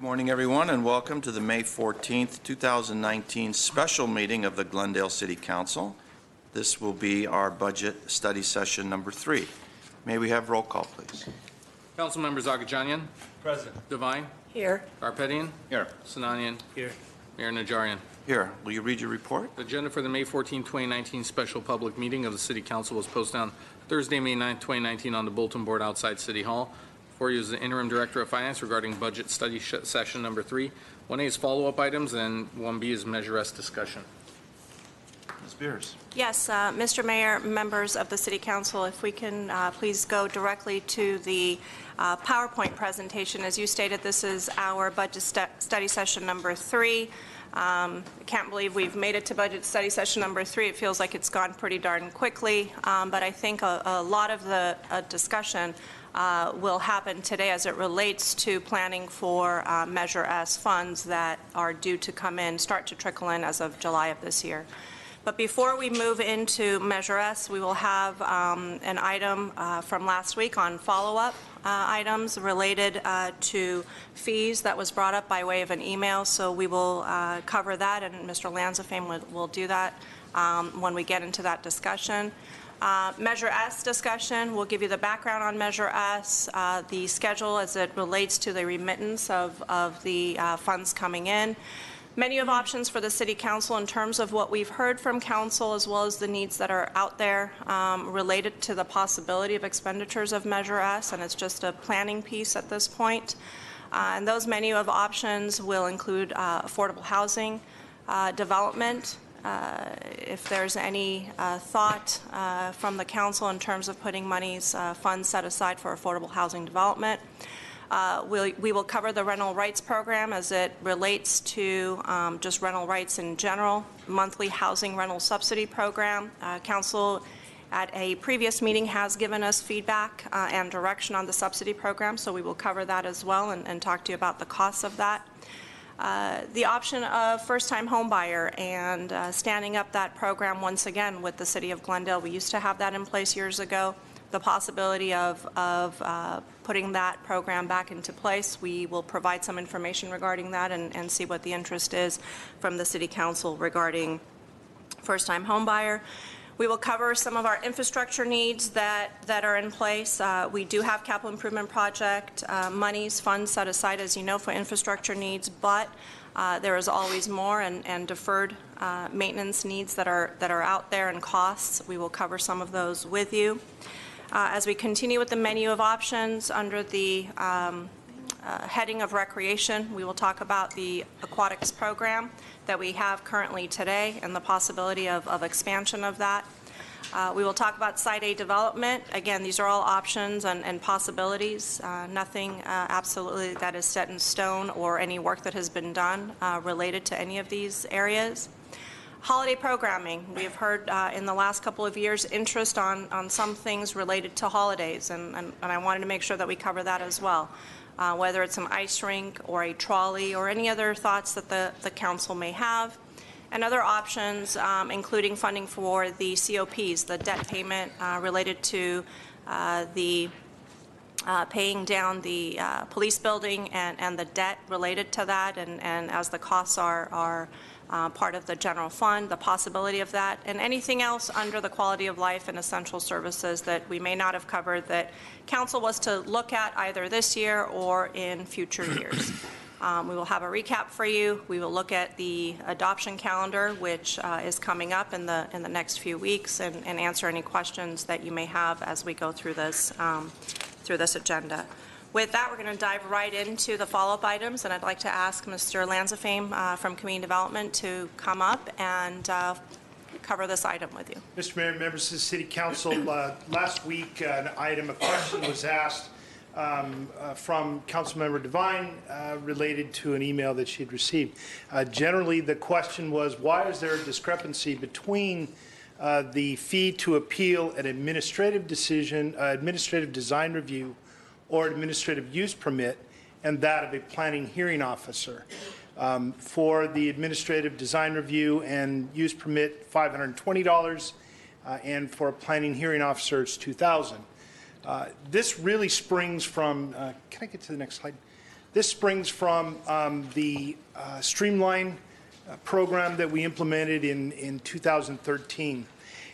Morning, everyone, and welcome to the May 14th, 2019 special meeting of the Glendale City Council. This will be our budget study session number 3. May we have roll call, please? Council members Agajanian. Present. Devine. Here. Garpetian. Here. Sinanian. Here. Mayor Najarian. Here. Will you read your report? The agenda for the May 14, 2019 special public meeting of the City Council was posted on Thursday, May 9, 2019 on the bulletin board outside City Hall. For you is the Interim Director of Finance regarding budget study session number 3. 1A is follow-up items, and 1B is Measure S discussion. Ms. Beers. Yes, Mr. Mayor, members of the City Council, if we can please go directly to the PowerPoint presentation. As you stated, this is our budget study session number 3. I can't believe we've made it to budget study session number 3. It feels like it's gone pretty darn quickly, but I think a lot of the discussion will happen today as it relates to planning for Measure S funds that are due to come in, start to trickle in as of July of this year. But before we move into Measure S, we will have an item from last week on follow-up items related to fees that was brought up by way of an email. So we will cover that, and Mr. Lanzafame will do that when we get into that discussion. Measure S discussion, we'll give you the background on Measure S, the schedule as it relates to the remittance of the funds coming in. Menu of options for the City Council in terms of what we've heard from Council, as well as the needs that are out there related to the possibility of expenditures of Measure S, and it's just a planning piece at this point. And those menu of options will include affordable housing development. If there's any thought from the Council in terms of putting funds set aside for affordable housing development. We will cover the rental rights program as it relates to just rental rights in general, monthly housing rental subsidy program. Council at a previous meeting has given us feedback and direction on the subsidy program, so we will cover that as well and talk to you about the costs of that. The option of first-time home buyer and standing up that program once again with the City of Glendale. We used to have that in place years ago. The possibility of putting that program back into place. We will provide some information regarding that and see what the interest is from the City Council regarding first-time home buyer. We will cover some of our infrastructure needs that are in place. We do have capital improvement project funds set aside, as you know, for infrastructure needs, but there is always more and deferred maintenance needs that are out there and costs. We will cover some of those with you. As we continue with the menu of options under the heading of recreation, we will talk about the aquatics program that we have currently today and the possibility of expansion of that. We will talk about Site A development. Again, these are all options and possibilities. Nothing absolutely that is set in stone or any work that has been done related to any of these areas. Holiday programming. We have heard in the last couple of years interest on some things related to holidays, and I wanted to make sure that we cover that as well. Whether it's an ice rink or a trolley or any other thoughts that the Council may have. And other options, including funding for the COPs, the debt payment related to the paying down the police building and the debt related to that, and as the costs are part of the general fund, the possibility of that, and anything else under the quality of life and essential services that we may not have covered that Council was to look at either this year or in future years. We will have a recap for you. We will look at the adoption calendar, which is coming up in the next few weeks, and answer any questions that you may have as we go through this agenda. With that, we're going to dive right into the follow-up items, and I'd like to ask Mr. Lanzafame from Community Development to come up and cover this item with you. Mr. Mayor, members of the City Council, last week a question was asked from Councilmember Devine related to an email that she had received. Generally, the question was, why is there a discrepancy between the fee to appeal an administrative decision, administrative design review, or administrative use permit, and that of a planning hearing officer? For the administrative design review and use permit, $520, and for a planning hearing officer, it's $2,000. This really springs from, can I get to the next slide? This springs from the Streamline program that we implemented in 2013.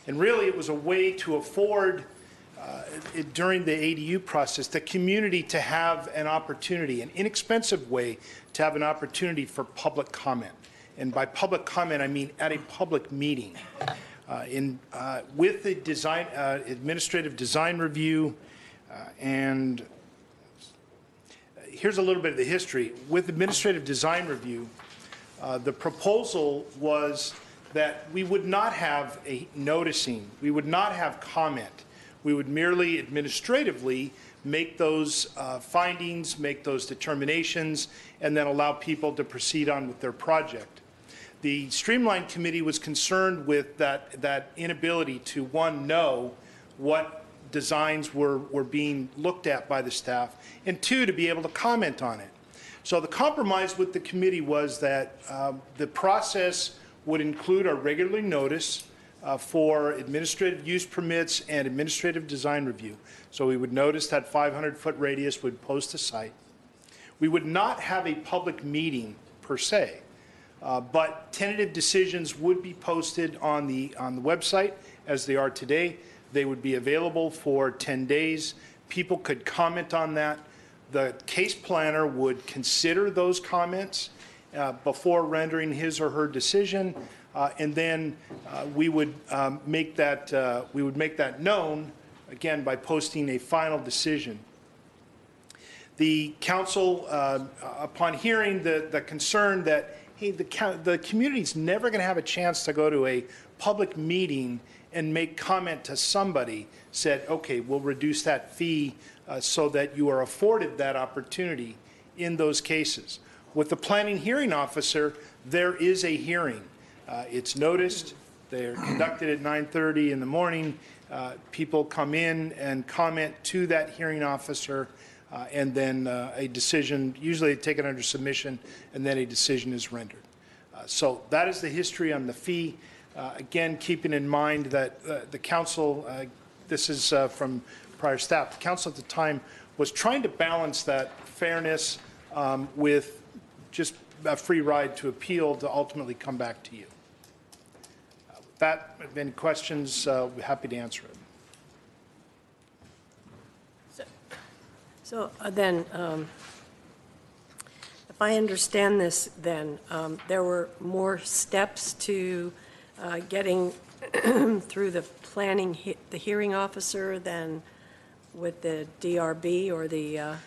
And really, it was a way to afford, during the ADU process, the community to have an opportunity, an inexpensive way to have an opportunity for public comment. And by public comment, I mean at a public meeting. With the design, administrative design review, and here's a little bit of the history. With administrative design review, the proposal was that we would not have a noticing, we would not have comment. We would merely administratively make those findings, make those determinations, and then allow people to proceed on with their project. The Streamline Committee was concerned with that inability to, one, know what designs were being looked at by the staff, and two, to be able to comment on it. So the compromise with the committee was that the process would include a regular notice for administrative use permits and administrative design review. So we would notice that 500-foot radius, would post a site. We would not have a public meeting per se, but tentative decisions would be posted on the website as they are today. They would be available for 10 days. People could comment on that. The case planner would consider those comments before rendering his or her decision, and then we would make that known again by posting a final decision. The council, upon hearing the concern that, hey, the community's never going to have a chance to go to a public meeting and make comment to somebody, said, okay, we'll reduce that fee so that you are afforded that opportunity in those cases. With the planning hearing officer, there is a hearing. It's noticed. They're conducted at 9:30 in the morning. People come in and comment to that hearing officer, and then a decision, usually taken under submission, and then a decision is rendered. So that is the history on the fee. Again, keeping in mind that the council, this is from prior staff, the council at the time was trying to balance that fairness with just a free ride to appeal to ultimately come back to you. With that, if any questions, I'll be happy to answer it. So then, if I understand this, then there were more steps to getting through the planning, the hearing officer than with the DRB or the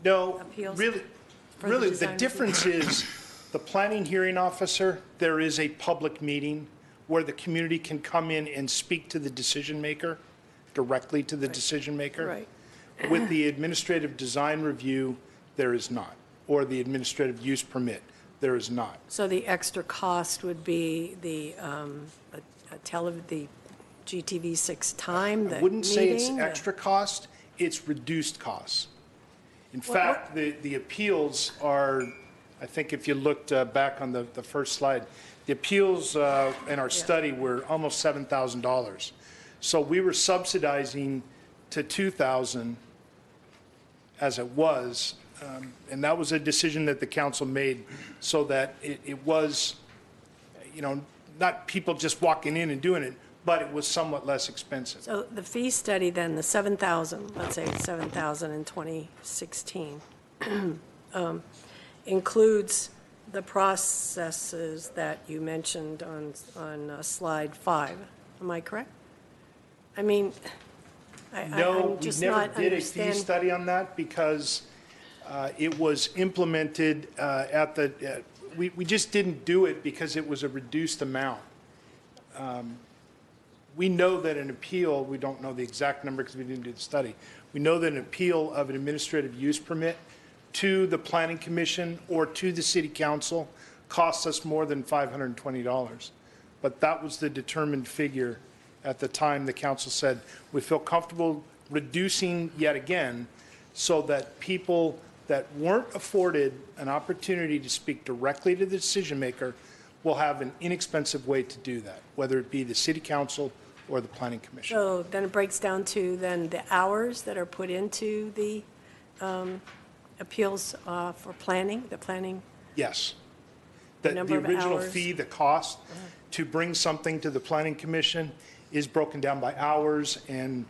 No, appeals? really, the difference is the planning hearing officer, there is a public meeting where the community can come in and speak to the decision maker, directly to the decision maker. Right. With the administrative design review, there is not, or the administrative use permit, there is not. So the extra cost would be the the GTV6 time, the I wouldn't say it's meeting, extra cost, it's reduced costs. In fact, the appeals are, I think if you looked back on the first slide, the appeals in our study were almost $7,000. So we were subsidizing to $2,000 as it was, and that was a decision that the council made so that it was, you know, not people just walking in and doing it, but it was somewhat less expensive. So the fee study then, the 7,000, let's say 7,000 in 2016, includes the processes that you mentioned on slide 5. Am I correct? I mean, No, I'm we just never not did a fee understand. study on that because it was implemented at the, we just didn't do it because it was a reduced amount. We know that an appeal, we don't know the exact number because we didn't do the study. We know that an appeal of an administrative use permit to the planning commission or to the city council costs us more than $520. But that was the determined figure at the time. The council said, we feel comfortable reducing yet again so that people that weren't afforded an opportunity to speak directly to the decision maker will have an inexpensive way to do that, whether it be the city council or the planning commission. So then it breaks down to then the hours that are put into the appeals for planning, the planning? Yes. The The number of original hours? fee, the cost to bring something to the planning commission is broken down by hours and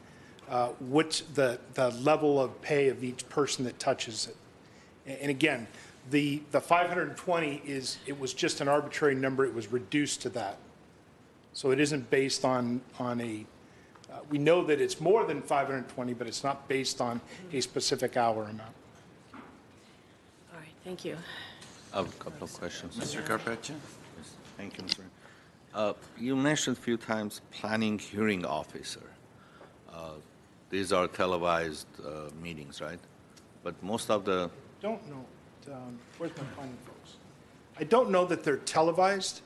what's the level of pay of each person that touches it. And again, the 520 it was just an arbitrary number. It was reduced to that. So it isn't based on we know that it's more than 520, but it's not based on a specific hour amount. All right, thank you. I have a couple of questions. Mr. Carpeccia? Thank you, Mr. You mentioned a few times planning hearing officer. These are televised meetings, right? But most of the, Don't know, where's my planning folks? I don't know that they're televised.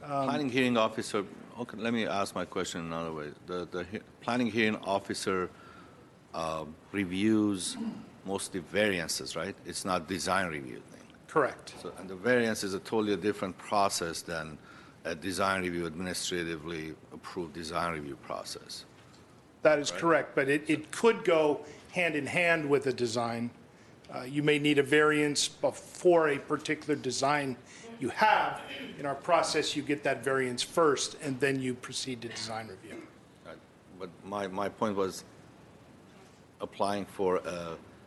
but planning hearing officer, okay, let me ask my question another way. The planning hearing officer reviews mostly variances, right? It's not design review thing. Correct. So, and the variance is a totally different process than a design review, administratively approved design review process. That is correct, but it could go hand in hand with a design. You may need a variance for a particular design you have. In our process, you get that variance first, and then you proceed to design review. Right. But my point was applying for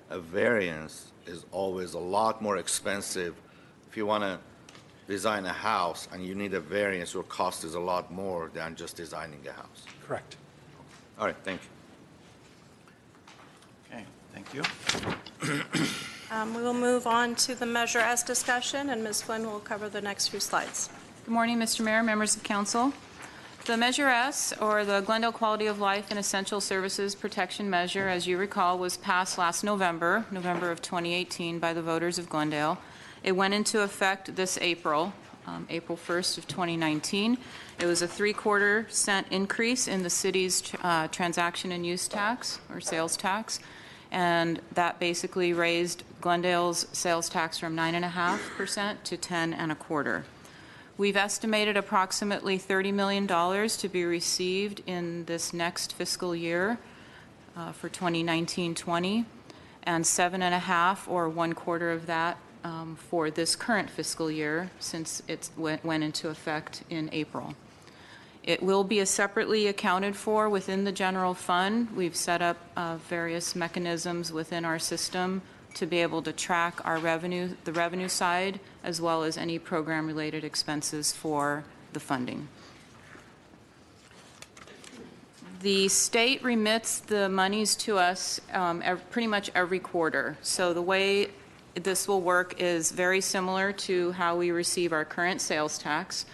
a variance is always a lot more expensive. If you want to design a house and you need a variance, your cost is a lot more than just designing a house. Correct. All right, thank you. Okay, thank you. We will move on to the Measure S discussion, and Ms. Flynn will cover the next few slides. Good morning, Mr. Mayor, members of council. The Measure S, or the Glendale Quality of Life and Essential Services Protection Measure, as you recall, was passed last November of 2018, by the voters of Glendale. It went into effect this April, April 1st of 2019. It was a 3/4 cent increase in the city's transaction and use tax, or sales tax, and that basically raised Glendale's sales tax from 9.5% to 10.25%. We've estimated approximately $30 million to be received in this next fiscal year for 2019-20, and 7.5 or 1/4 of that for this current fiscal year, since it went into effect in April. It will be separately accounted for within the general fund. We've set up various mechanisms within our system to be able to track our revenue, the revenue side, as well as any program-related expenses for the funding. The state remits the monies to us pretty much every quarter. So the way this will work is very similar to how we receive our current sales tax.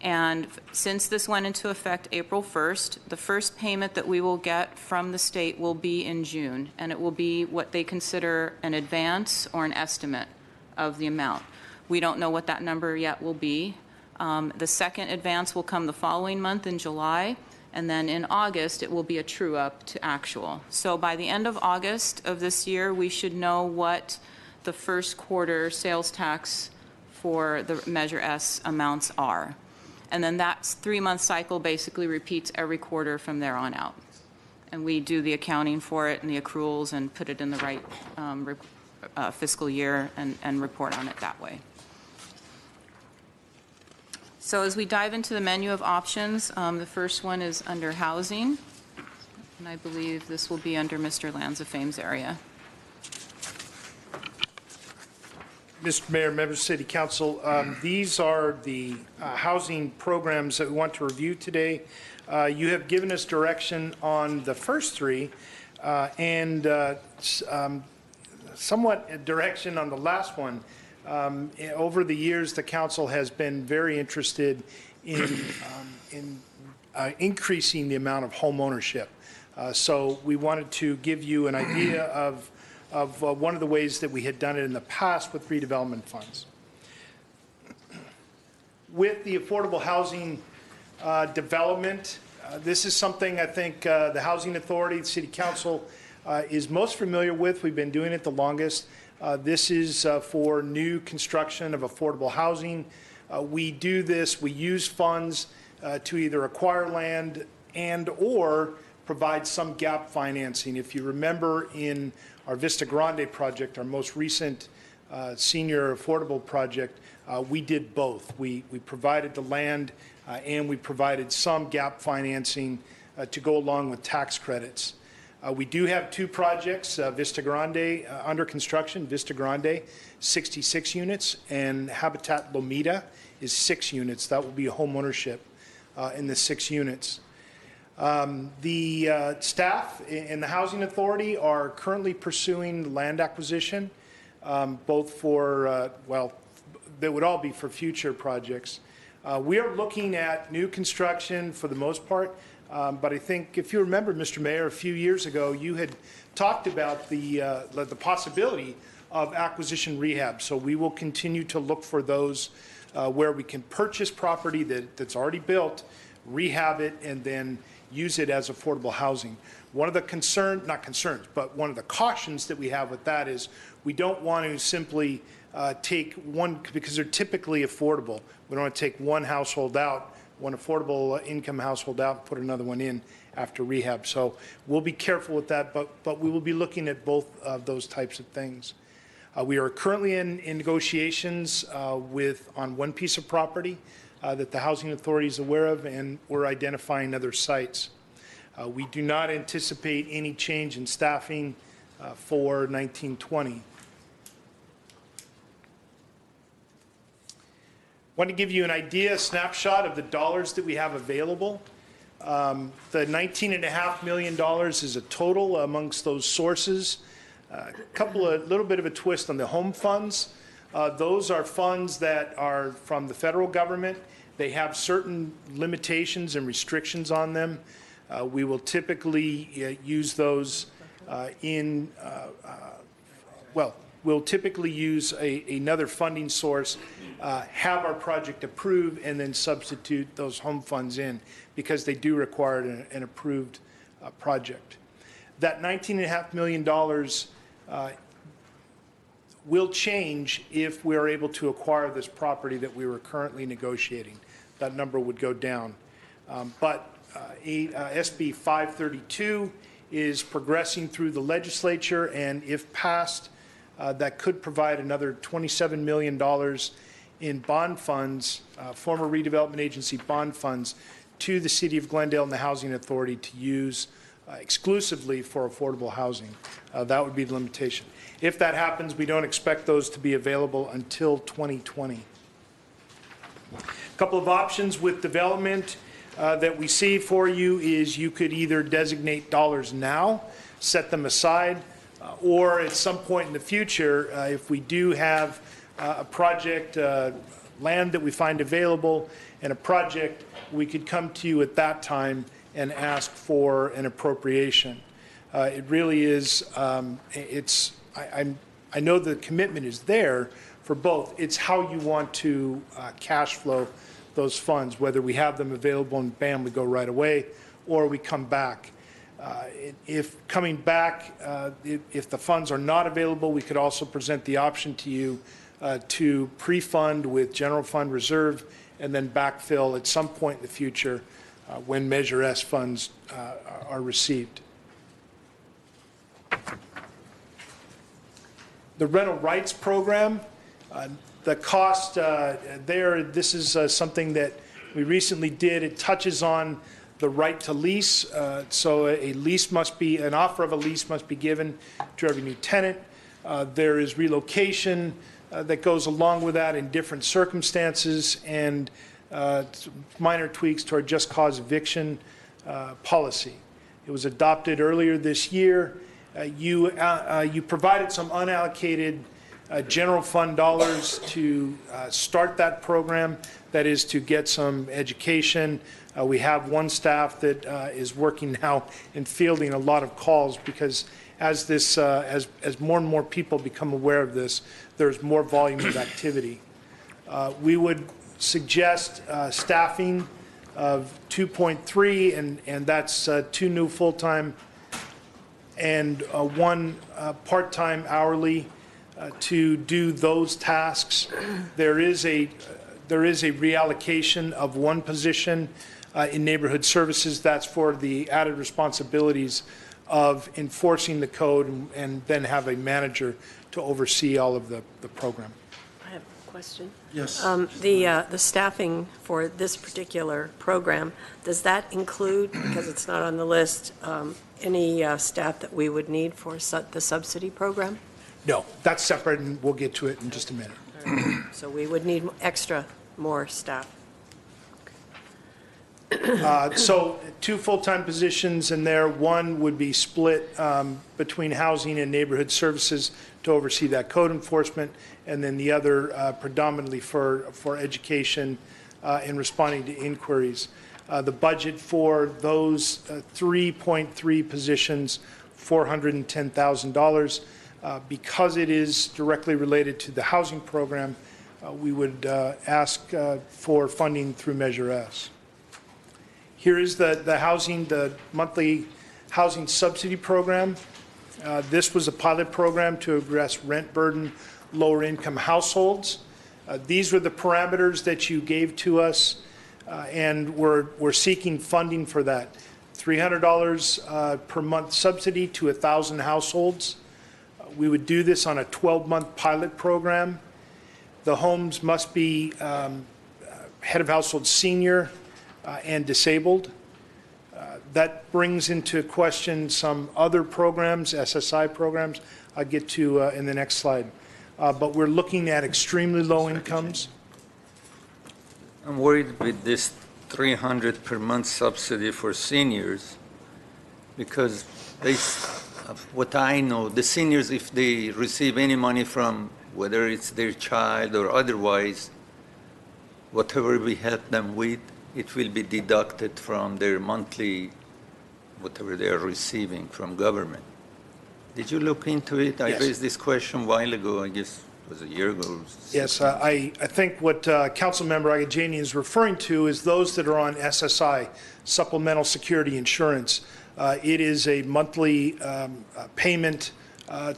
And since this went into effect April 1st, the first payment that we will get from the state will be in June, and it will be what they consider an advance or an estimate of the amount. We don't know what that number yet will be. The second advance will come the following month in July, and then in August it will be a true-up to actual. So by the end of August of this year, we should know what the first quarter sales tax for the Measure S amounts are. And then that 3-month cycle basically repeats every quarter from there on out. And we do the accounting for it and the accruals and put it in the right fiscal year and report on it that way. So as we dive into the menu of options, the first one is under housing. And I believe this will be under Mr. Lanzafame's area. Mr. Mayor, members of City Council, these are the housing programs that we want to review today. You have given us direction on the first three and somewhat direction on the last one. Over the years, the council has been very interested in increasing the amount of home ownership. So we wanted to give you an idea of one of the ways that we had done it in the past with redevelopment funds. With the affordable housing development, this is something I think the Housing Authority, the City Council is most familiar with. We've been doing it the longest. This is for new construction of affordable housing. We do this, we use funds to either acquire land and or provide some gap financing. If you remember in our Vista Grande project, our most recent senior affordable project, we did both. We provided the land and we provided some gap financing to go along with tax credits. We do have two projects, Vista Grande under construction, Vista Grande 66 units, and Habitat Lomita is 6 units. That will be home ownership in the 6 units. The staff and the Housing Authority are currently pursuing land acquisition, both for, well, they would all be for future projects. We are looking at new construction for the most part, but I think if you remember, Mr. Mayor, a few years ago, you had talked about the possibility of acquisition rehab. So we will continue to look for those where we can purchase property that's already built, rehab it, and then use it as affordable housing. One of the not concerns, but one of the cautions that we have with that is we don't want to simply take one, because they're typically affordable. We don't want to take one household out, one affordable income household out, and put another one in after rehab. So we'll be careful with that, but we will be looking at both of those types of things. We are currently in negotiations on one piece of property that the Housing Authority is aware of, and we're identifying other sites. We do not anticipate any change in staffing for 1920. I want to give you an idea, a snapshot of the dollars that we have available. The $19.5 million is a total amongst those sources. Little bit of a twist on the home funds. Those are funds that are from the federal government. They have certain limitations and restrictions on them. We will typically use those we'll typically use another funding source, have our project approved, and then substitute those home funds in because they do require an approved project. That $19.5 million will change if we are able to acquire this property that we were currently negotiating. That number would go down. SB 532 is progressing through the legislature, and if passed, that could provide another $27 million in bond funds, former redevelopment agency bond funds, to the City of Glendale and the Housing Authority to use exclusively for affordable housing. That would be the limitation. If that happens, we don't expect those to be available until 2020. A couple of options with development that we see for you is you could either designate dollars now, set them aside, or at some point in the future, if we do have a project, land that we find available, and a project, we could come to you at that time and ask for an appropriation. It really is, I know the commitment is there for both. It's how you want to cash flow those funds, whether we have them available and bam, we go right away, or we come back. If coming back, if the funds are not available, we could also present the option to you to pre-fund with general fund reserve and then backfill at some point in the future when Measure S funds are received. The rental rights program, the cost there, this is something that we recently did. It touches on the right to lease. So a lease must be, an offer of a lease must be given to every new tenant. There is relocation that goes along with that in different circumstances, and minor tweaks to our just cause eviction policy. It was adopted earlier this year. You provided some unallocated general fund dollars to start that program, that is to get some education. We have one staff that is working now and fielding a lot of calls because as this, as more and more people become aware of this, there's more volume of activity. We would suggest staffing of 2.3, and that's 2 new full-time and 1 part-time hourly to do those tasks. There is a There is a reallocation of one position in neighborhood services. That's for the added responsibilities of enforcing the code and then have a manager to oversee all of the program. I have a question. Yes. The staffing for this particular program, does that include, because it's not on the list, any staff that we would need for the subsidy program? No, that's separate, and we'll get to it in just a minute. So we would need more staff. So 2 full-time positions in there. One would be split between housing and neighborhood services to oversee that code enforcement, and then the other predominantly for education and responding to inquiries. The budget for those 3.3 positions, $410,000. Because it is directly related to the housing program, we would ask for funding through Measure S. Here is the monthly housing subsidy program. This was a pilot program to address rent burden, lower income households. These were the parameters that you gave to us, and we're seeking funding for that. $300 per month subsidy to 1,000 households. We would do this on a 12-month pilot program. The homes must be head of household senior and disabled. That brings into question some other programs, SSI programs, I'll get to in the next slide. But we're looking at extremely low incomes. I'm worried with this 300 per month subsidy for seniors, because what I know, the seniors, if they receive any money from, whether it's their child or otherwise, whatever we help them with, it will be deducted from their monthly, whatever they are receiving from government. Did you look into it? I Yes. raised this question a while ago, I guess it was a year ago. Yes, I think what Councilmember Agajanian is referring to is those that are on SSI, Supplemental Security Insurance. It is a monthly payment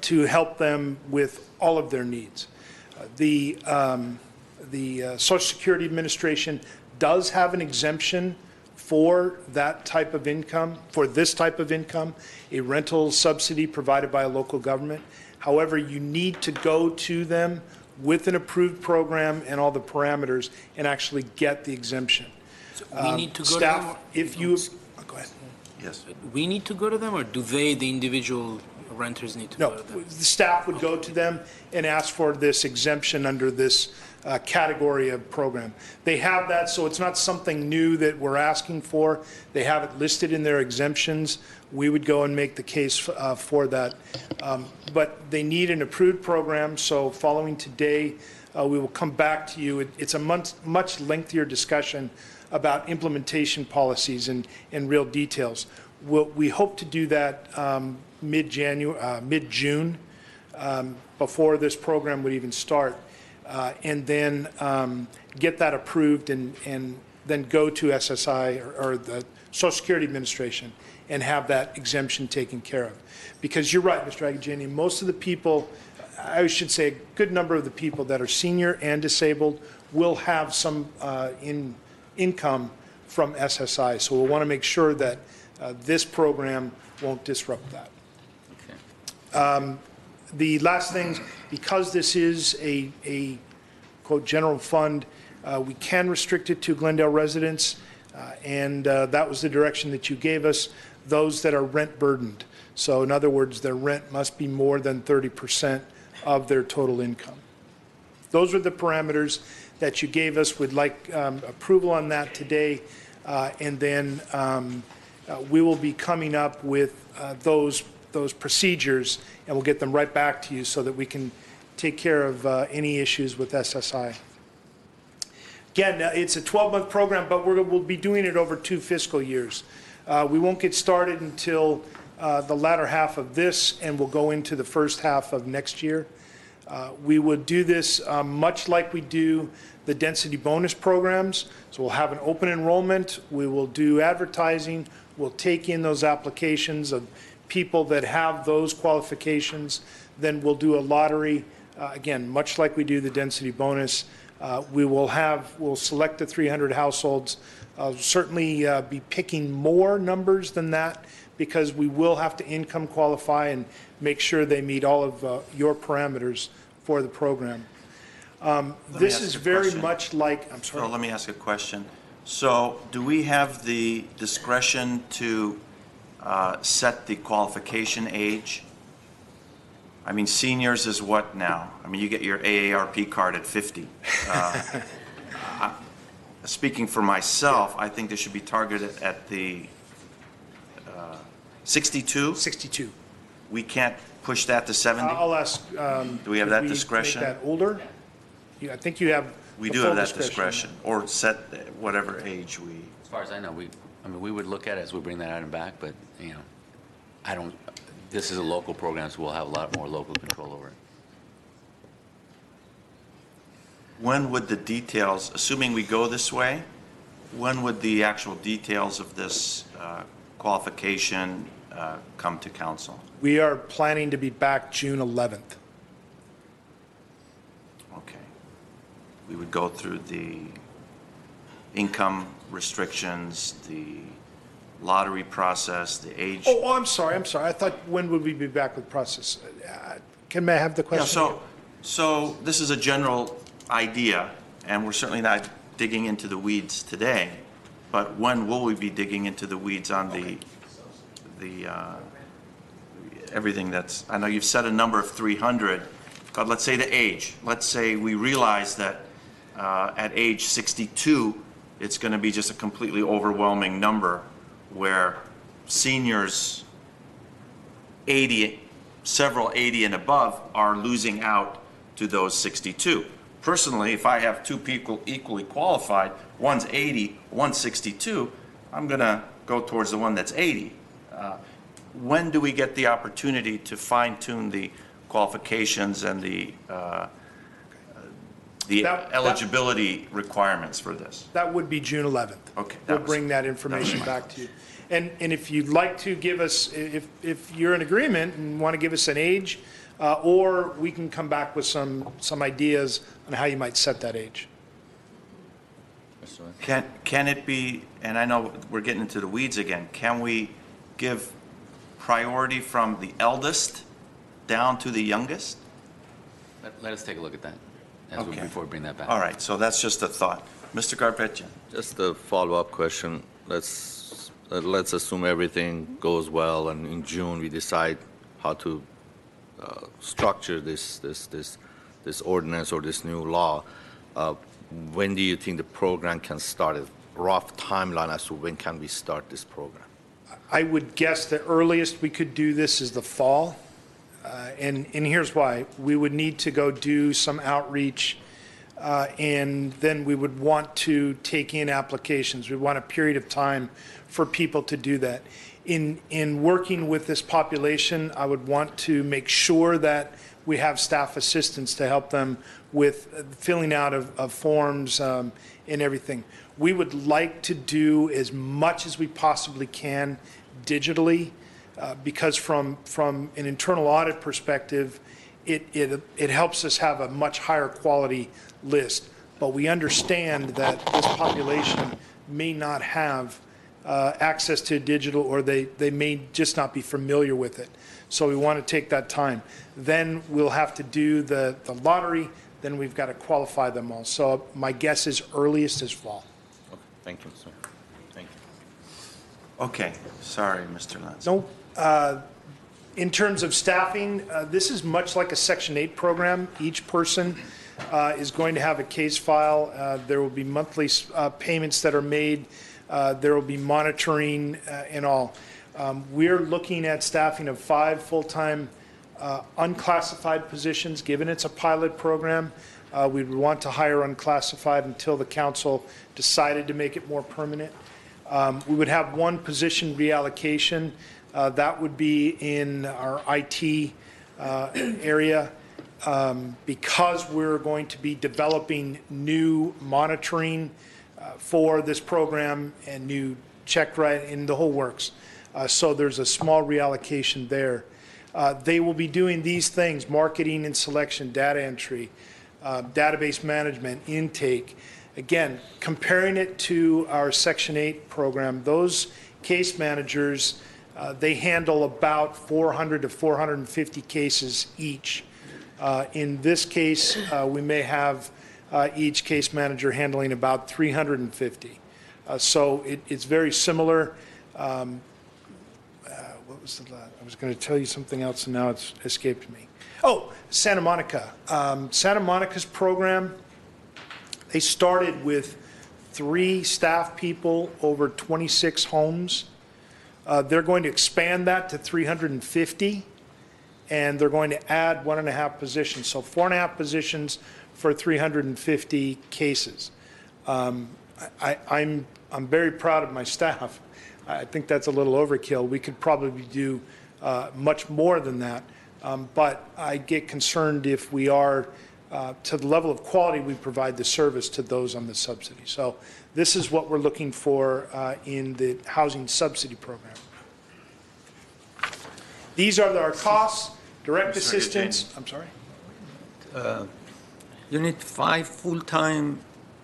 to help them with all of their needs. The Social Security Administration does have an exemption for that type of income, for this type of income, a rental subsidy provided by a local government. However, you need to go to them with an approved program and all the parameters and actually get the exemption. We need to go to Staff, them? if you, go ahead. Yes. We need to go to them, or do they, the individual renters, need to No, go to them? the staff would go to them and ask for this exemption under this category of program. They have that, so it's not something new that we're asking for. They have it listed in their exemptions. We would go and make the case for that. But they need an approved program, so following today, we will come back to you. It's a much lengthier discussion about implementation policies and real details. We hope to do that mid-June, before this program would even start, and then get that approved and then go to SSI or the Social Security Administration and have that exemption taken care of. Because you're right, Mr. Agajanian, most of the people, I should say a good number of the people that are senior and disabled will have some income from SSI. So we'll want to make sure that this program won't disrupt that. Okay. The last thing, because this is a quote, general fund, we can restrict it to Glendale residents, and that was the direction that you gave us, those that are rent burdened. So in other words, their rent must be more than 30% of their total income. Those are the parameters that you gave us. We'd like approval on that today, and then we will be coming up with those procedures, and we'll get them right back to you so that we can take care of any issues with SSI. Again, it's a 12-month program, but we'll be doing it over 2 fiscal years. We won't get started until the latter half of this, and we'll go into the first half of next year. We would do this much like we do the density bonus programs. So we'll have an open enrollment, we will do advertising, we'll take in those applications of people that have those qualifications, then we'll do a lottery, again, much like we do the density bonus, We'll select the 300 households. Certainly be picking more numbers than that because we will have to income qualify and make sure they meet all of your parameters for the program. This ask is a very question. much like, I'm sorry. So let me ask a question. So do we have the discretion to set the qualification age? I mean, seniors is what now? I mean, you get your AARP card at 50. Speaking for myself, I think this should be targeted at the 62. 62. We can't push that to 70? I'll ask. Do we have could that discretion? Make that older? I think you have. We the do full have that discretion, or set whatever age we, As far as I know, we would look at it as we bring that item back, but, you know, this is a local program, so we'll have a lot more local control over it. when would the details, assuming we go this way, when would the actual details of this qualification come to council? We are planning to be back June 11th. Okay. We would go through the income restrictions, the lottery process, the age. Oh, I'm sorry. I thought, when would we be back with process? May I have the Yeah, question? so this is a general idea, and we're certainly not digging into the weeds today, but when will we be digging into the weeds on everything that's, I know you've set a number of 300, but let's say the age. Let's say we realize that at age 62, it's going to be just a completely overwhelming number where seniors 80, several 80 and above are losing out to those 62. Personally, if I have two people equally qualified, one's 80, one's 62, I'm going to go towards the one that's 80. When do we get the opportunity to fine-tune the qualifications and the eligibility requirements for this? That would be June 11th. Okay. We'll bring that information back to you. And if you'd like to give us, if you're in agreement and want to give us an age, or we can come back with some ideas on how you might set that age. Can it be, and I know we're getting into the weeds again, can we give priority from the eldest down to the youngest? Let us take a look at that Okay. before we bring that back. All right, so that's just a thought. Mr. Garpetian? Just a follow-up question. Let's assume everything goes well, and in June we decide how to structure this ordinance or this new law. When do you think the program can start? A rough timeline as to when can we start this program? I would guess the earliest we could do this is the fall. And here's why. We would need to go do some outreach, and then we would want to take in applications. We want a period of time for people to do that. In working with this population, I would want to make sure that we have staff assistance to help them with filling out of forms and everything. We would like to do as much as we possibly can digitally, because from an internal audit perspective, it helps us have a much higher quality list. But we understand that this population may not have access to digital, or they may just not be familiar with it. So we want to take that time. Then we'll have to do the lottery, then we've got to qualify them all. So my guess is earliest is fall. Okay, thank you, sir. Thank you. Okay, sorry, Mr. Lance. No, in terms of staffing, this is much like a Section 8 program. Each person is going to have a case file. There will be monthly payments that are made. There will be monitoring and all. We're looking at staffing of 5 full-time unclassified positions, given it's a pilot program. We would want to hire unclassified until the council decided to make it more permanent. We would have 1 position reallocation. That would be in our IT area. Because we're going to be developing new monitoring for this program and new check right in the whole works. So there's a small reallocation there. They will be doing these things: marketing and selection, data entry, database management, intake. Again, comparing it to our Section 8 program, those case managers, they handle about 400 to 450 cases each. In this case, we may have each case manager handling about 350. So it's very similar. What was the last? I was going to tell you something else, and now it's escaped me. Oh, Santa Monica. Santa Monica's program, they started with 3 staff people over 26 homes. They're going to expand that to 350, and they're going to add 1.5 positions. So 4.5 positions for 350 cases. I'm very proud of my staff. I think that's a little overkill. We could probably do much more than that. But I get concerned if we are to the level of quality we provide the service to those on the subsidy. So this is what we're looking for in the housing subsidy program. These are our costs, direct assistance. I'm sorry? You need 5 full-time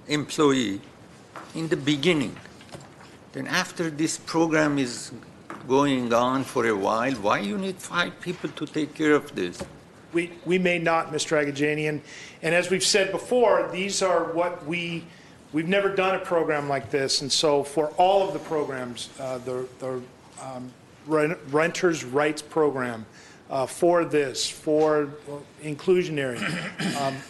employees in the beginning. Then after this program is going on for a while, why you need 5 people to take care of this? We may not, Mr. Agajanian. And as we've said before, these are what we've never done a program like this. And so for all of the programs, the Renters' Rights Program, for this, for inclusionary,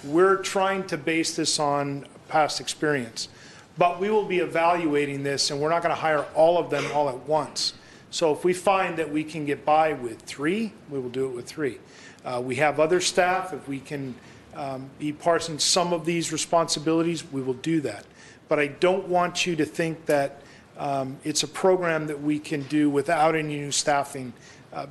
we're trying to base this on past experience. But we will be evaluating this, and we're not going to hire all of them all at once. So if we find that we can get by with 3, we will do it with 3. We have other staff. If we can be parsing some of these responsibilities, we will do that. But I don't want you to think that it's a program that we can do without any new staffing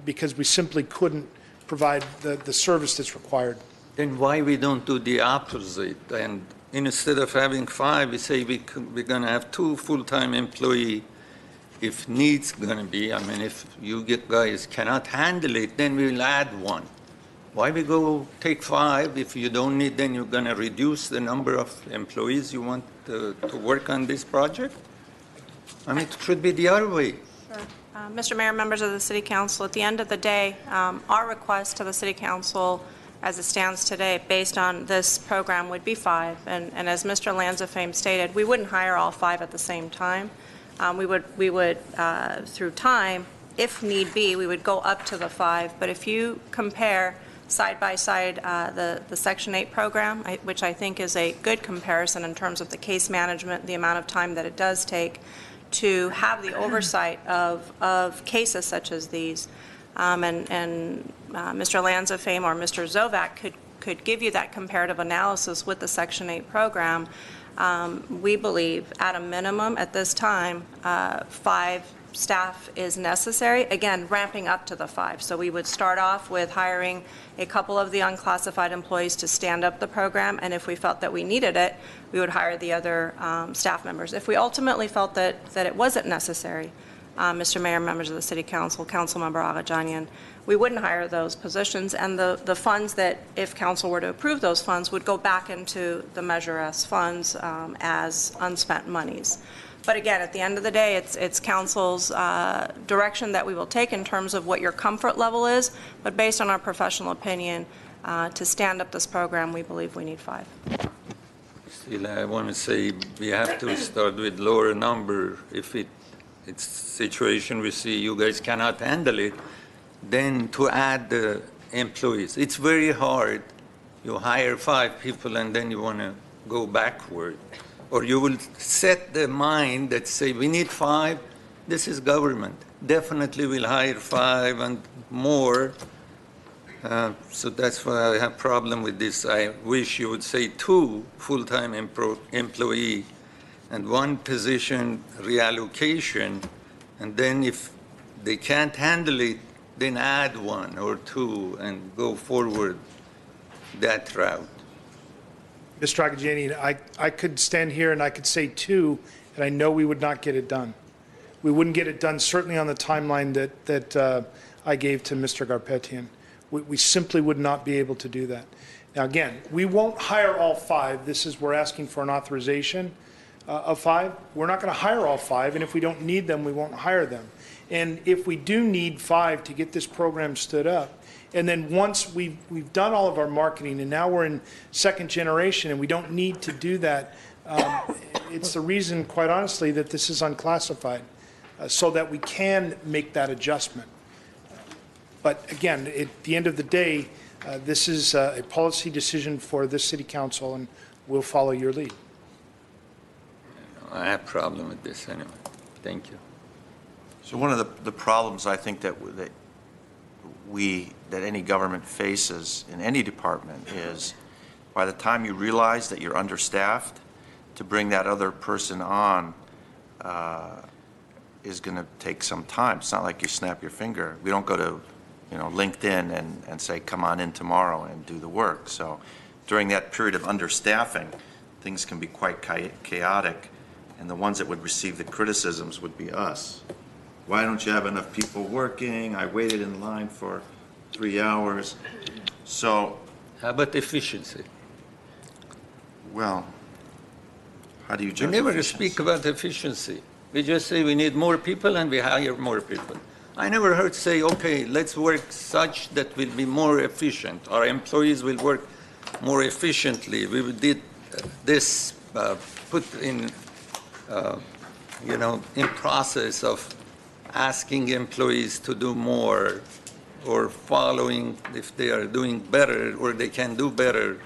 because we simply couldn't provide the service that's required. Then why we don't do the opposite? And instead of having 5, we say we're going to have 2 full-time employees. If needs going to be, I mean, if you guys cannot handle it, then we'll add 1. Why we go take 5? If you don't need, then you're going to reduce the number of employees you want to work on this project? I mean, it should be the other way. Sure. Mr. Mayor, members of the City Council, at the end of the day, our request to the City Council as it stands today, based on this program, would be 5. And as Mr. Lanzafame stated, we wouldn't hire all 5 at the same time. We would through time, if need be, we would go up to the 5. But if you compare side by side the Section 8 program, which I think is a good comparison in terms of the case management, the amount of time that it does take to have the oversight of cases such as these, and Mr. Lanzafame or Mr. Zovac could give you that comparative analysis with the Section 8 program. We believe at a minimum at this time, 5 staff is necessary, again, ramping up to the 5. So we would start off with hiring a couple of the unclassified employees to stand up the program, and if we felt that we needed it, we would hire the other staff members. If we ultimately felt that it wasn't necessary, Mr. Mayor, members of the City Council, Councilmember Agajanian, we wouldn't hire those positions, and the funds that, if Council were to approve those funds, would go back into the Measure S funds as unspent monies. But again, at the end of the day, it's Council's direction that we will take in terms of what your comfort level is, but based on our professional opinion, to stand up this program, we believe we need 5. Still, I want to say we have to start with lower number. If it's situation we see you guys cannot handle it, then to add the employees. It's very hard. You hire 5 people and then you want to go backward. Or you will set the mind that say, we need 5, this is government. Definitely we'll hire 5 and more. So that's why I have problem with this. I wish you would say 2 full-time employee and 1 position reallocation, and then if they can't handle it, then add 1 or 2 and go forward that route. Mr. Agajanian, I could stand here and I could say 2, and I know we would not get it done. We wouldn't get it done certainly on the timeline that I gave to Mr. Garpetian. We simply would not be able to do that. Now, again, we won't hire all 5. This is, we're asking for an authorization of 5. We're not going to hire all 5, and if we don't need them, we won't hire them. And if we do need 5 to get this program stood up, and then once we've done all of our marketing, and now we're in second generation, and we don't need to do that, it's the reason, quite honestly, that this is unclassified, so that we can make that adjustment. But again, at the end of the day, this is a policy decision for this city council, and we'll follow your lead. I have a problem with this anyway. Thank you. So one of the problems I think that any government faces in any department is by the time you realize that you're understaffed, to bring that other person on is going to take some time. It's not like you snap your finger. We don't go to LinkedIn and say, come on in tomorrow and do the work. So during that period of understaffing, things can be quite chaotic, and the ones that would receive the criticisms would be us. Why don't you have enough people working? I waited in line for 3 hours. So, How about efficiency? well, how do you We judge never efficiency? speak about efficiency. We just say we need more people and we hire more people. I never heard say, okay, let's work such that we'll be more efficient. Our employees will work more efficiently. We did this, put in, in process of asking employees to do more or following if they are doing better or they can do better.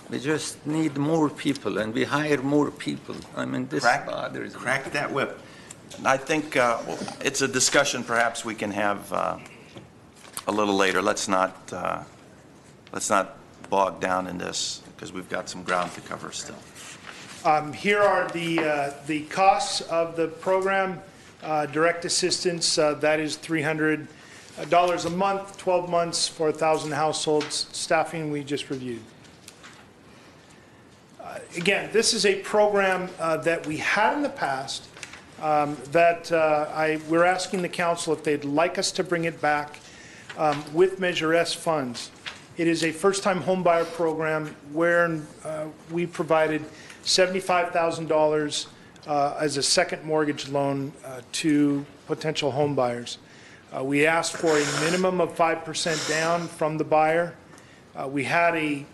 We just need more people and we hire more people. I mean, this bothers me. Crack that whip. And I think it's a discussion perhaps we can have a little later. Let's not bog down in this because we've got some ground to cover still. Here are the costs of the program. Direct assistance, that is $300 a month, 12 months for 1,000 households. Staffing, we just reviewed. Again, this is a program that we had in the past that we're asking the council if they'd like us to bring it back with Measure S funds. It is a first-time homebuyer program where we provided $75,000 as a second mortgage loan to potential home buyers. We asked for a minimum of 5% down from the buyer. We had a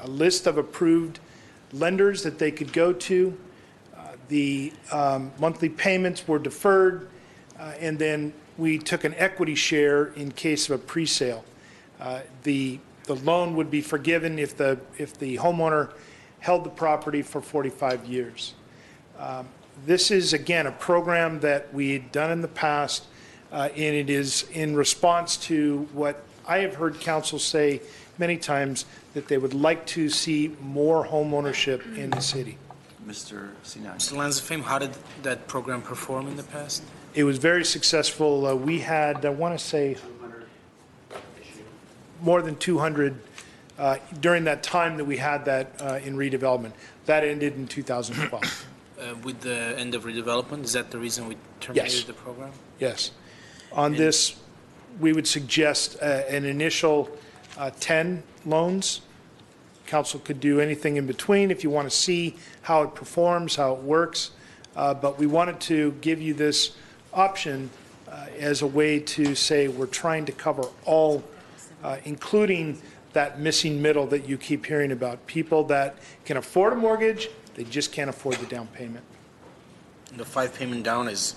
list of approved lenders that they could go to. The monthly payments were deferred, and then we took an equity share in case of a presale. The loan would be forgiven if the homeowner held the property for 45 years. This is, again, a program that we had done in the past, and it is in response to what I have heard council say many times, that they would like to see more home ownership in the city. Mr. Sinani. Mr. Lanzafame, how did that program perform in the past? It was very successful. We had, I want to say, more than 200 during that time that we had that in redevelopment. That ended in 2012. With the end of redevelopment, is that the reason we terminated Yes. the program? Yes. On this, we would suggest an initial 10 loans. Council could do anything in between if you want to see how it performs, how it works. But we wanted to give you this option as a way to say we're trying to cover all, including that missing middle that you keep hearing about. People that can afford a mortgage, they just can't afford the down payment. The 5 payment down is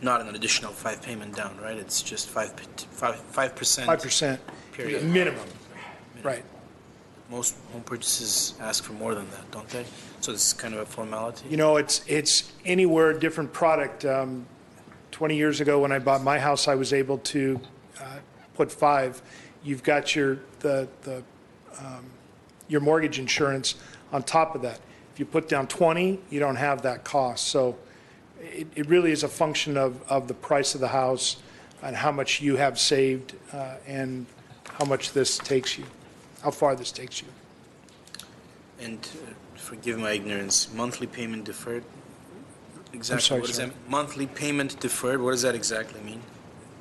not an additional 5 payment down, right? It's just 5%. 5% Period. minimum, right. Most home purchases ask for more than that, don't they? So this is kind of a formality? You know, it's anywhere different product. 20 years ago when I bought my house, I was able to put 5. You've got your mortgage insurance on top of that. If you put down 20, you don't have that cost. So it really is a function of the price of the house and how much you have saved and how much this takes you, how far this takes you. And forgive my ignorance, monthly payment deferred? Exactly. sorry, What does sir. that, monthly payment deferred, what does that exactly mean?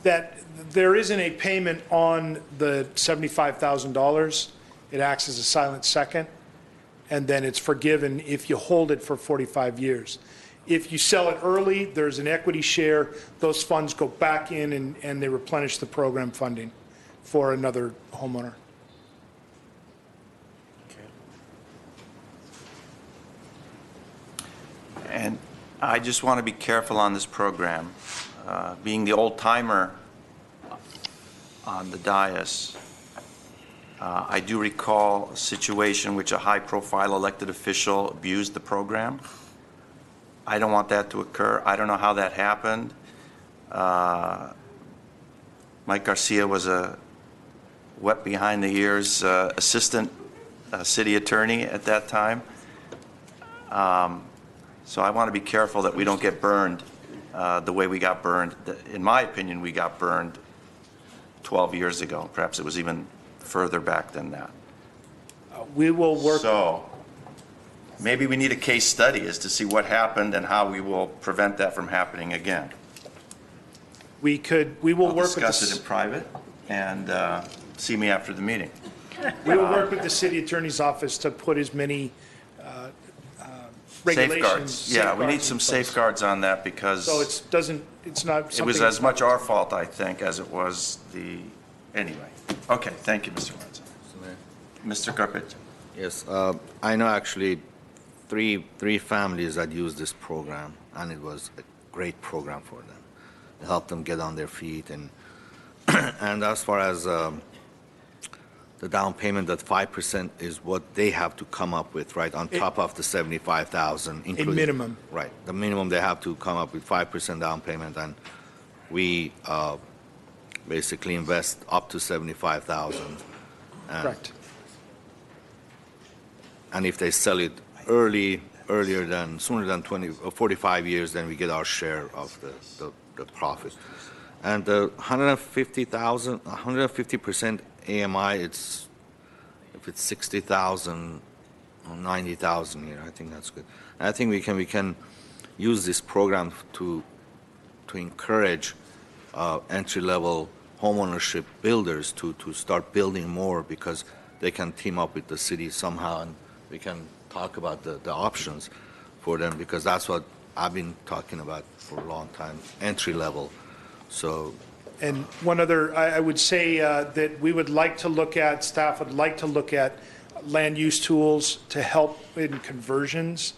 That there isn't a payment on the $75,000. it acts as a silent second, and then it's forgiven if you hold it for 45 years. If you sell it early, there's an equity share. Those funds go back in and they replenish the program funding for another homeowner. And I just want to be careful on this program. Being the old timer on the dais, I do recall a situation which a high-profile elected official abused the program. I don't want that to occur. I don't know how that happened. Mike Garcia was a wet behind the ears assistant city attorney at that time. So I want to be careful that we don't get burned the way we got burned. In my opinion, we got burned 12 years ago. Perhaps it was even further back than that. We will work. So maybe we need a case study as to see what happened and how we will prevent that from happening again. We will I'll work with discuss it the, in private and see me after the meeting. we will work with the city attorney's office to put as many regulations. Safeguards. Yeah, we need safeguards in some place. safeguards on that because So it's not it something. was as much our fault, I think, as it was anyway. Okay, thank you, Mr. Lorenzo. Mr. Carpet. Yes, I know actually three families that use this program, and it was a great program for them. It helped them get on their feet, and and as far as the down payment, that 5% is what they have to come up with, right, on top of the 75,000, including minimum. Right, the minimum they have to come up with 5% down payment, and we basically invest up to 75,000. Correct. And if they sell it sooner than 20 or 45 years, then we get our share of the profit. And the 150% AMI, if it's 60,000 or 90,000 here, I think that's good. And I think we can use this program to encourage entry-level homeownership builders to start building more, because they can team up with the city somehow, and we can talk about the options for them, because that's what I've been talking about for a long time, entry level. So, And one other, I would say that we would like to look at, staff would like to look at land use tools to help in conversions,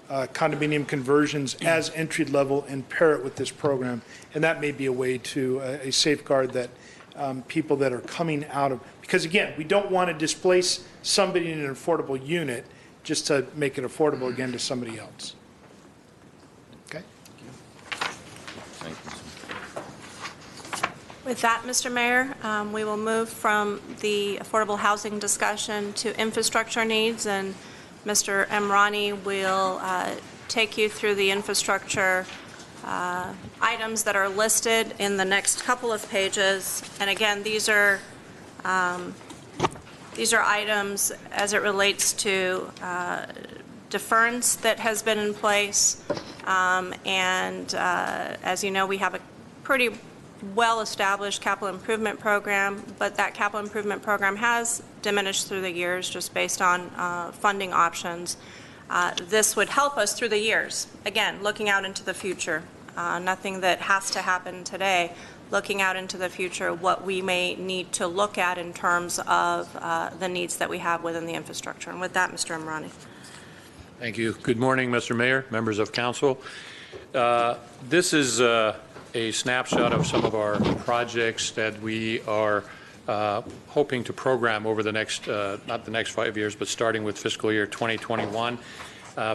condominium conversions as entry level, and pair it with this program. And that may be a way to a safeguard that people that are coming out of, because again, we don't want to displace somebody in an affordable unit just to make it affordable again to somebody else. Okay? thank you. With that, Mr. Mayor, we will move from the affordable housing discussion to infrastructure needs, and Mr. Emrani will take you through the infrastructure items that are listed in the next couple of pages. And again, these are items as it relates to deference that has been in place. As you know, we have a pretty well-established capital improvement program, but that capital improvement program has diminished through the years just based on funding options. This would help us through the years. Again, looking out into the future, nothing that has to happen today, looking out into the future, what we may need to look at in terms of the needs that we have within the infrastructure. And with that, Mr. Emrani. Thank you. Good morning, Mr. Mayor, members of council. This is a snapshot of some of our projects that we are hoping to program over the next, not the next 5 years, but starting with fiscal year 2021.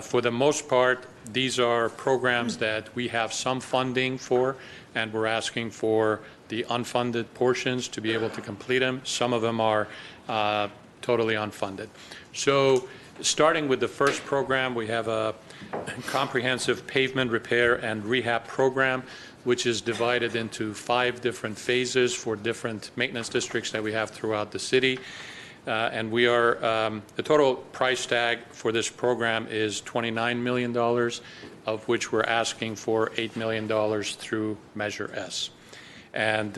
For the most part, these are programs that we have some funding for, and we're asking for the unfunded portions to be able to complete them. Some of them are totally unfunded. So starting with the first program, we have a comprehensive pavement repair and rehab program, which is divided into 5 different phases for different maintenance districts that we have throughout the city. And we are, the total price tag for this program is $29 million, of which we're asking for $8 million through Measure S. And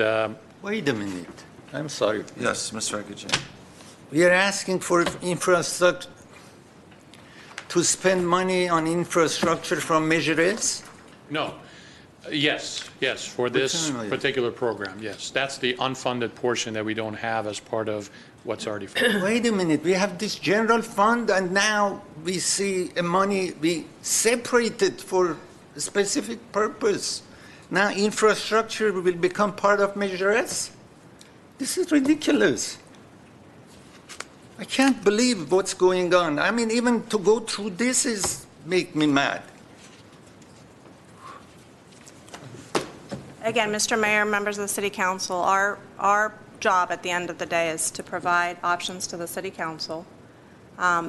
Wait a minute. I'm sorry. Yes, Mr. Aguirre. We are asking for infrastructure, to spend money on infrastructure from Measure S? No. Yes, for this particular program, yes. That's the unfunded portion that we don't have as part of what's already funded. Wait a minute, we have this general fund, and now we see money be separated for a specific purpose. Now infrastructure will become part of Measure S? This is ridiculous. I can't believe what's going on. I mean, even to go through this is make me mad. Again, Mr. Mayor, members of the City Council, our job at the end of the day is to provide options to the City Council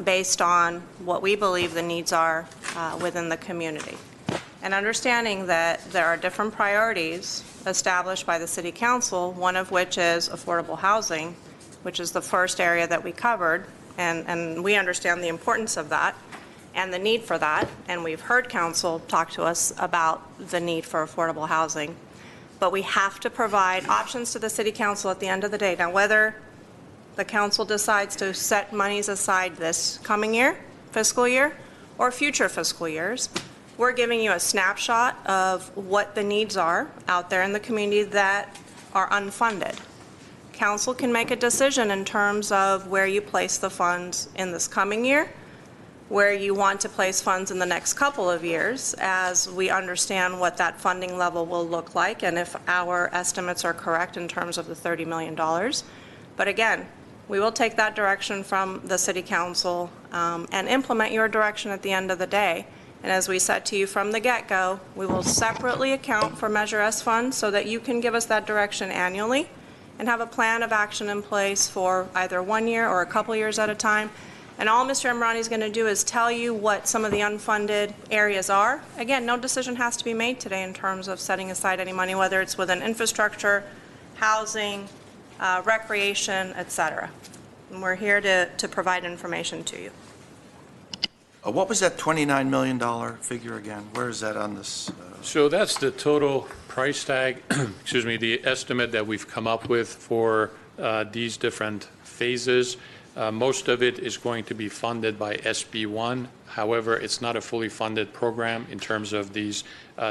based on what we believe the needs are within the community. And understanding that there are different priorities established by the City Council, one of which is affordable housing, which is the first area that we covered, and we understand the importance of that and the need for that, and we've heard Council talk to us about the need for affordable housing. But we have to provide options to the City Council at the end of the day. Now, whether the Council decides to set monies aside this coming year, fiscal year, or future fiscal years, we're giving you a snapshot of what the needs are out there in the community that are unfunded. Council can make a decision in terms of where you place the funds in this coming year, where you want to place funds in the next couple of years, as we understand what that funding level will look like and if our estimates are correct in terms of the $30 million. But again, we will take that direction from the City Council and implement your direction at the end of the day. And as we said to you from the get-go, we will separately account for Measure S funds so that you can give us that direction annually and have a plan of action in place for either 1 year or a couple years at a time. And all Mr. Imrani is going to do is tell you what some of the unfunded areas are. Again, no decision has to be made today in terms of setting aside any money, whether it's within infrastructure, housing, recreation, et cetera. And we're here to provide information to you. What was that $29 million figure again? Where is that on this? So that's the total price tag, excuse me, the estimate that we've come up with for these different phases. Most of it is going to be funded by SB1. However, it's not a fully funded program in terms of these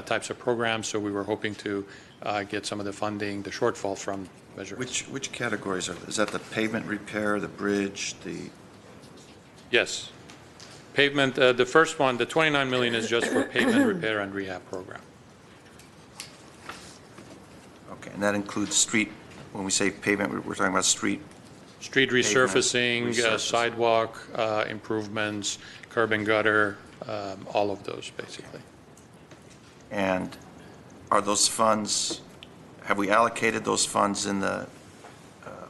types of programs, so we were hoping to get some of the funding, the shortfall from Measure S. Which categories are, is that the pavement repair, the bridge, the? Yes. Pavement, the first one, the 29 million is just for pavement repair and rehab program. Okay, and that includes street, when we say pavement, we're talking about street? Street resurfacing, sidewalk improvements, curb and gutter, all of those, basically. And are those funds, have we allocated those funds in the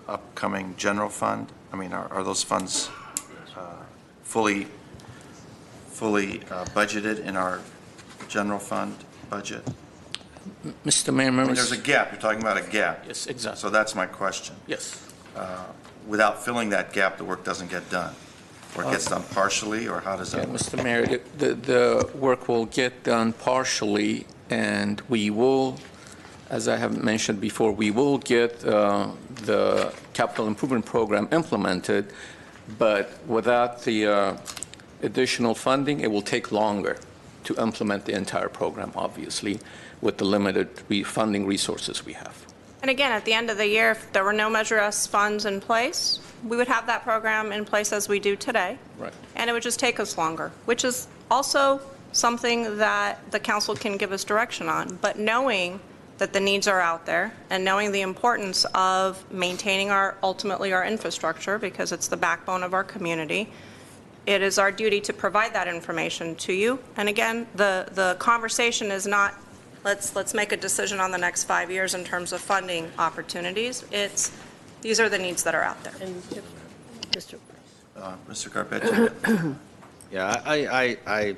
upcoming general fund? I mean, are those funds fully budgeted in our general fund budget? Mr. Mayor, I mean, members. there's a gap, you're talking about a gap. Yes, exactly. So that's my question. Yes. Without filling that gap, the work doesn't get done? Or it gets done partially, or how does that work? Mr. Mayor, the work will get done partially, and we will, as I have mentioned before, we will get the capital improvement program implemented, but without the additional funding, it will take longer to implement the entire program, obviously, with the limited funding resources we have. And again, at the end of the year, if there were no Measure S funds in place, we would have that program in place as we do today. Right. And it would just take us longer, which is also something that the council can give us direction on. But knowing that the needs are out there and knowing the importance of maintaining ultimately our infrastructure, because it's the backbone of our community, it is our duty to provide that information to you. And again, the conversation is not, let's make a decision on the next 5 years in terms of funding opportunities. It's, these are the needs that are out there. And Mr. Mr. Carpenter? Yeah, I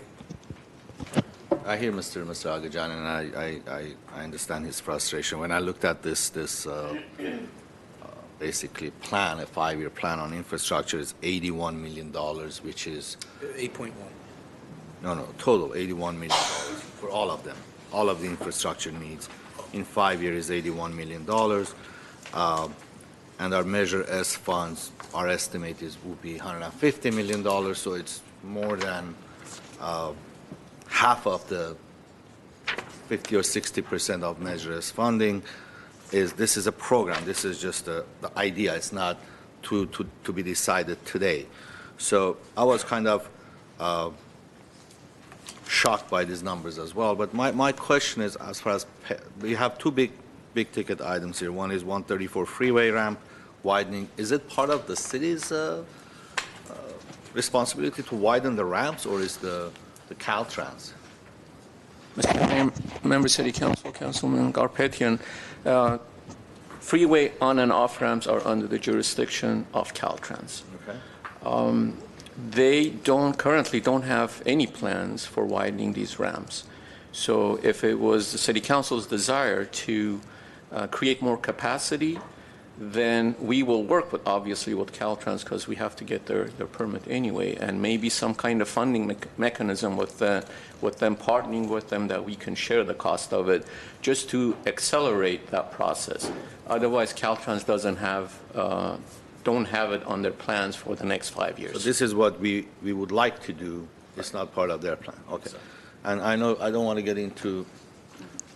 hear Mr. Agajan, and I understand his frustration. When I looked at this basically plan, a 5-year plan on infrastructure is $81 million, which is 8.1. no, total $81 million for all of them. All of the infrastructure needs in 5 years is $81 million. and our Measure S funds, our estimate will be $150 million, so it's more than half of the 50 or 60% of Measure S funding. This is a program. This is just the idea. It's not to be decided today. So I was kind of shocked by these numbers as well. But my question is, as far as we have two big ticket items here. One is 134 freeway ramp widening. Is it part of the city's responsibility to widen the ramps, or is the Caltrans? Mr. Mayor, Member City Council, Councilman Garpetian, freeway on and off ramps are under the jurisdiction of Caltrans. Okay. They currently don't have any plans for widening these ramps. So if it was the City Council's desire to create more capacity, then we will work obviously with Caltrans, because we have to get their permit anyway, and maybe some kind of funding mechanism with them, partnering with them, that we can share the cost of it, just to accelerate that process. Otherwise, Caltrans don't have it on their plans for the next 5 years. So this is what we would like to do. It's not part of their plan. Okay. And I know I don't want to get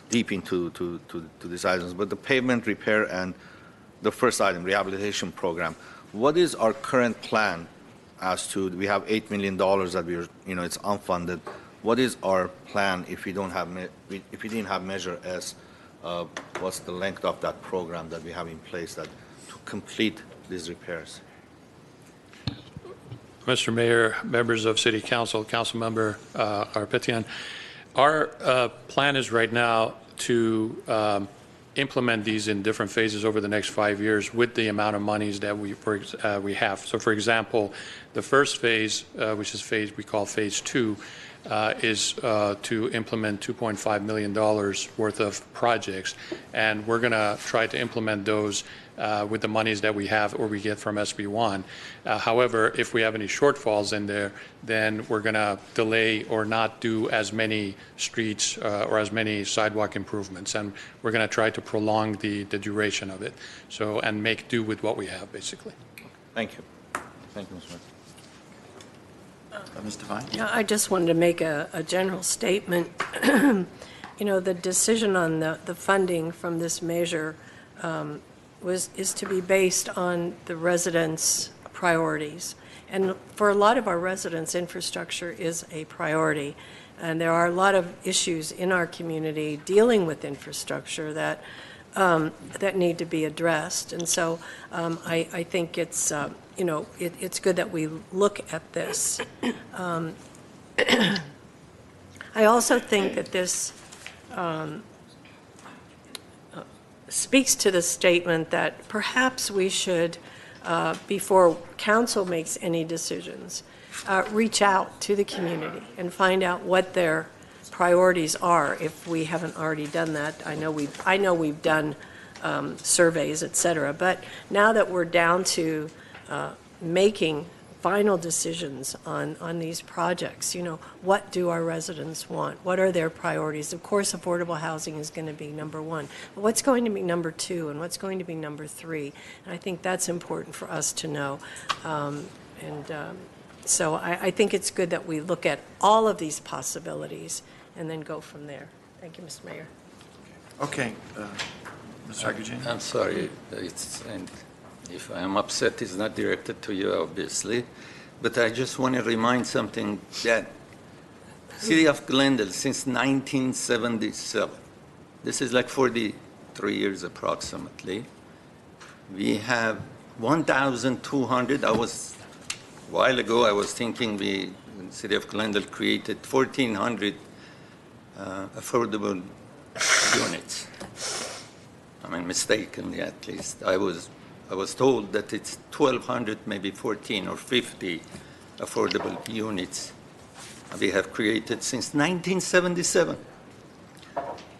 deep into these items, but the pavement repair and the first item, rehabilitation program, what is our current plan as to, we have $8 million that it's unfunded. What is our plan if we didn't have Measure S? What's the length of that program that we have in place to complete these repairs? Mr. Mayor, members of City Council, Councilmember Garpetian, our plan is right now to implement these in different phases over the next 5 years with the amount of monies that we have. So, for example, the first phase, which is we call phase 2, is to implement $2.5 million worth of projects, and we're going to try to implement those with the monies that we have or we get from SB1. However, if we have any shortfalls in there, then we're going to delay or not do as many streets or as many sidewalk improvements, and we're going to try to prolong the duration of it, and make do with what we have, basically. Thank you. Thank you, Mr. Mayor. Ms. Devine? Yeah, I just wanted to make a general statement. The decision on the funding from this measure is to be based on the residents' priorities. And for a lot of our residents, infrastructure is a priority. And there are a lot of issues in our community dealing with infrastructure that need to be addressed. And so I think it's, it's good that we look at this. I also think that this speaks to the statement that perhaps we should, before council makes any decisions, reach out to the community and find out what their priorities are, if we haven't already done that. I know we've done surveys, et cetera, but now that we're down to making final decisions on these projects, what do our residents want? What are their priorities? Of course, affordable housing is going to be number one, but what's going to be number two, and what's going to be number three? And I think that's important for us to know. So I think it's good that we look at all of these possibilities and then go from there. Thank you, Mr. Mayor. Okay. Mr. Agujin? I'm sorry, and if I'm upset, it's not directed to you, obviously, but I just want to remind something that City of Glendale, since 1977, this is like 43 years approximately, we have 1,200, a while ago I was thinking the City of Glendale created 1,400 affordable units. I mean, mistakenly at least. I was told that it's 1,200, maybe 14 or 50 affordable units we have created since 1977.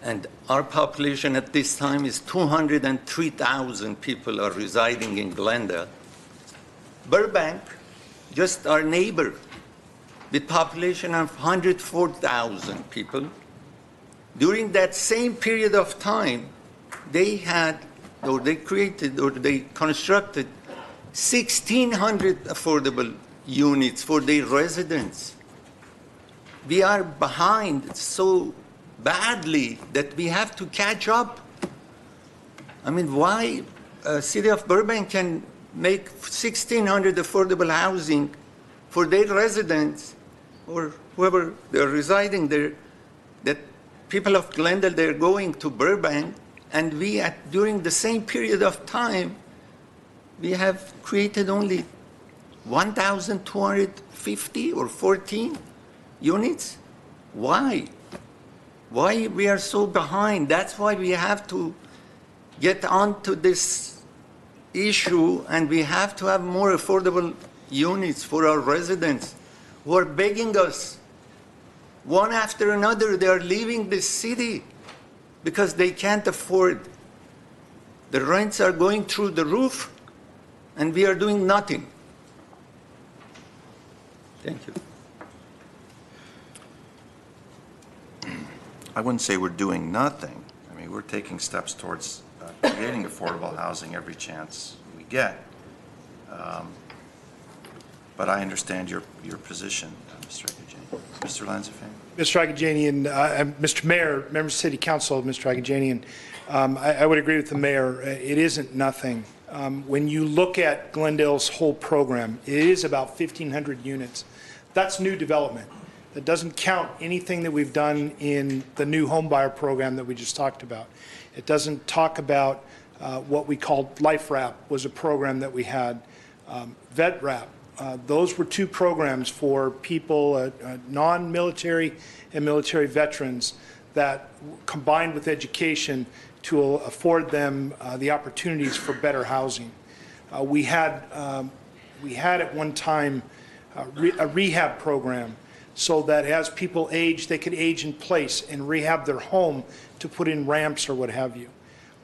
And our population at this time is 203,000 people are residing in Glendale. Burbank, just our neighbor, with population of 104,000 people. During that same period of time, they had or they created, or they constructed 1,600 affordable units for their residents. We are behind so badly that we have to catch up. I mean, why City of Burbank can make 1,600 affordable housing for their residents or whoever they're residing there, that people of Glendale, they're going to Burbank, and we, during the same period of time, we have created only 1,250 or 14 units? Why? Why we are so behind? That's why we have to get onto this issue, and we have to have more affordable units for our residents who are begging us. One after another, they are leaving this city because they can't afford. The rents are going through the roof, and we are doing nothing. Thank you. I wouldn't say we're doing nothing. I mean, we're taking steps towards creating affordable housing every chance we get. But I understand your position, Mr. Agajanian. Mr. Lanzafame? Mr. Agajanian, Mr. Mayor, members of City Council, Mr. Agajanian, I would agree with the mayor. It isn't nothing. When you look at Glendale's whole program, it is about 1,500 units. That's new development. That doesn't count anything that we've done in the new homebuyer program that we just talked about. It doesn't talk about what we called Life Wrap, was a program that we had, Vet Wrap. Those were two programs for people, non-military and military veterans, that combined with education to afford them the opportunities for better housing. We had at one time a rehab program, so that as people age, they could age in place and rehab their home to put in ramps or what have you.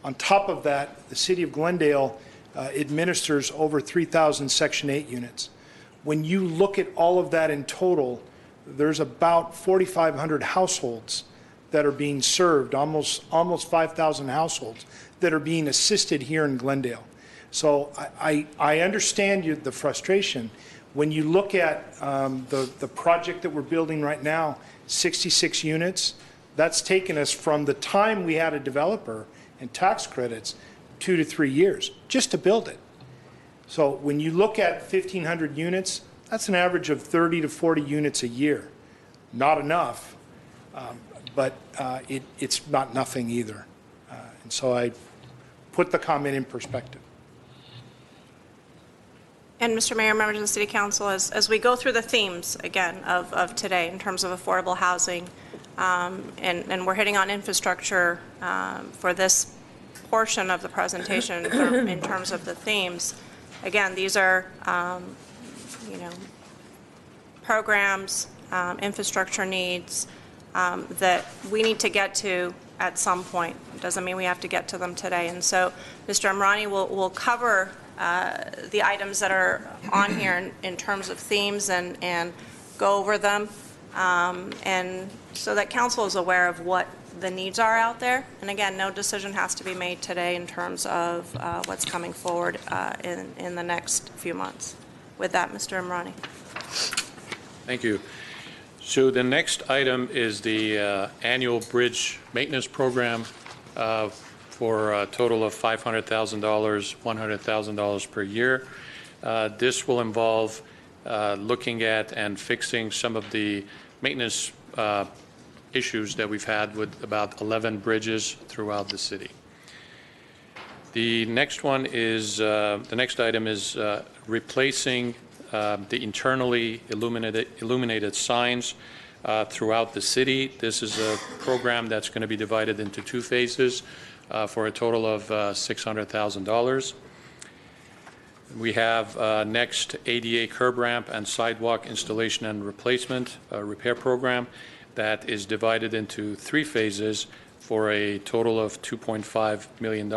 On top of that, the City of Glendale administers over 3,000 Section 8 units. When you look at all of that in total, there's about 4,500 households that are being served, almost 5,000 households that are being assisted here in Glendale. So I understand the frustration. When you look at the project that we're building right now, 66 units, that's taken us from the time we had a developer and tax credits 2 to 3 years just to build it. So when you look at 1,500 units, that's an average of 30 to 40 units a year. Not enough, but it's not nothing either. And so I put the comment in perspective. And Mr. Mayor, members of the City Council, as we go through the themes, again, of today in terms of affordable housing, and we're hitting on infrastructure for this portion of the presentation in terms of the themes, again, these are, programs, infrastructure needs that we need to get to at some point. It doesn't mean we have to get to them today. And so Mr. Amrani will cover the items that are on here in terms of themes and go over them, and so that council is aware of what the needs are out there. And again, no decision has to be made today in terms of what's coming forward in the next few months. With that, Mr. Amrani. Thank you. So the next item is the annual bridge maintenance program for a total of $500,000, $100,000 per year. This will involve looking at and fixing some of the maintenance issues that we've had with about 11 bridges throughout the city. The next one is, the next item is replacing the internally illuminated signs throughout the city. This is a program that's going to be divided into 2 phases for a total of $600,000. We have next ADA curb ramp and sidewalk installation and replacement repair program that is divided into 3 phases for a total of $2.5 million.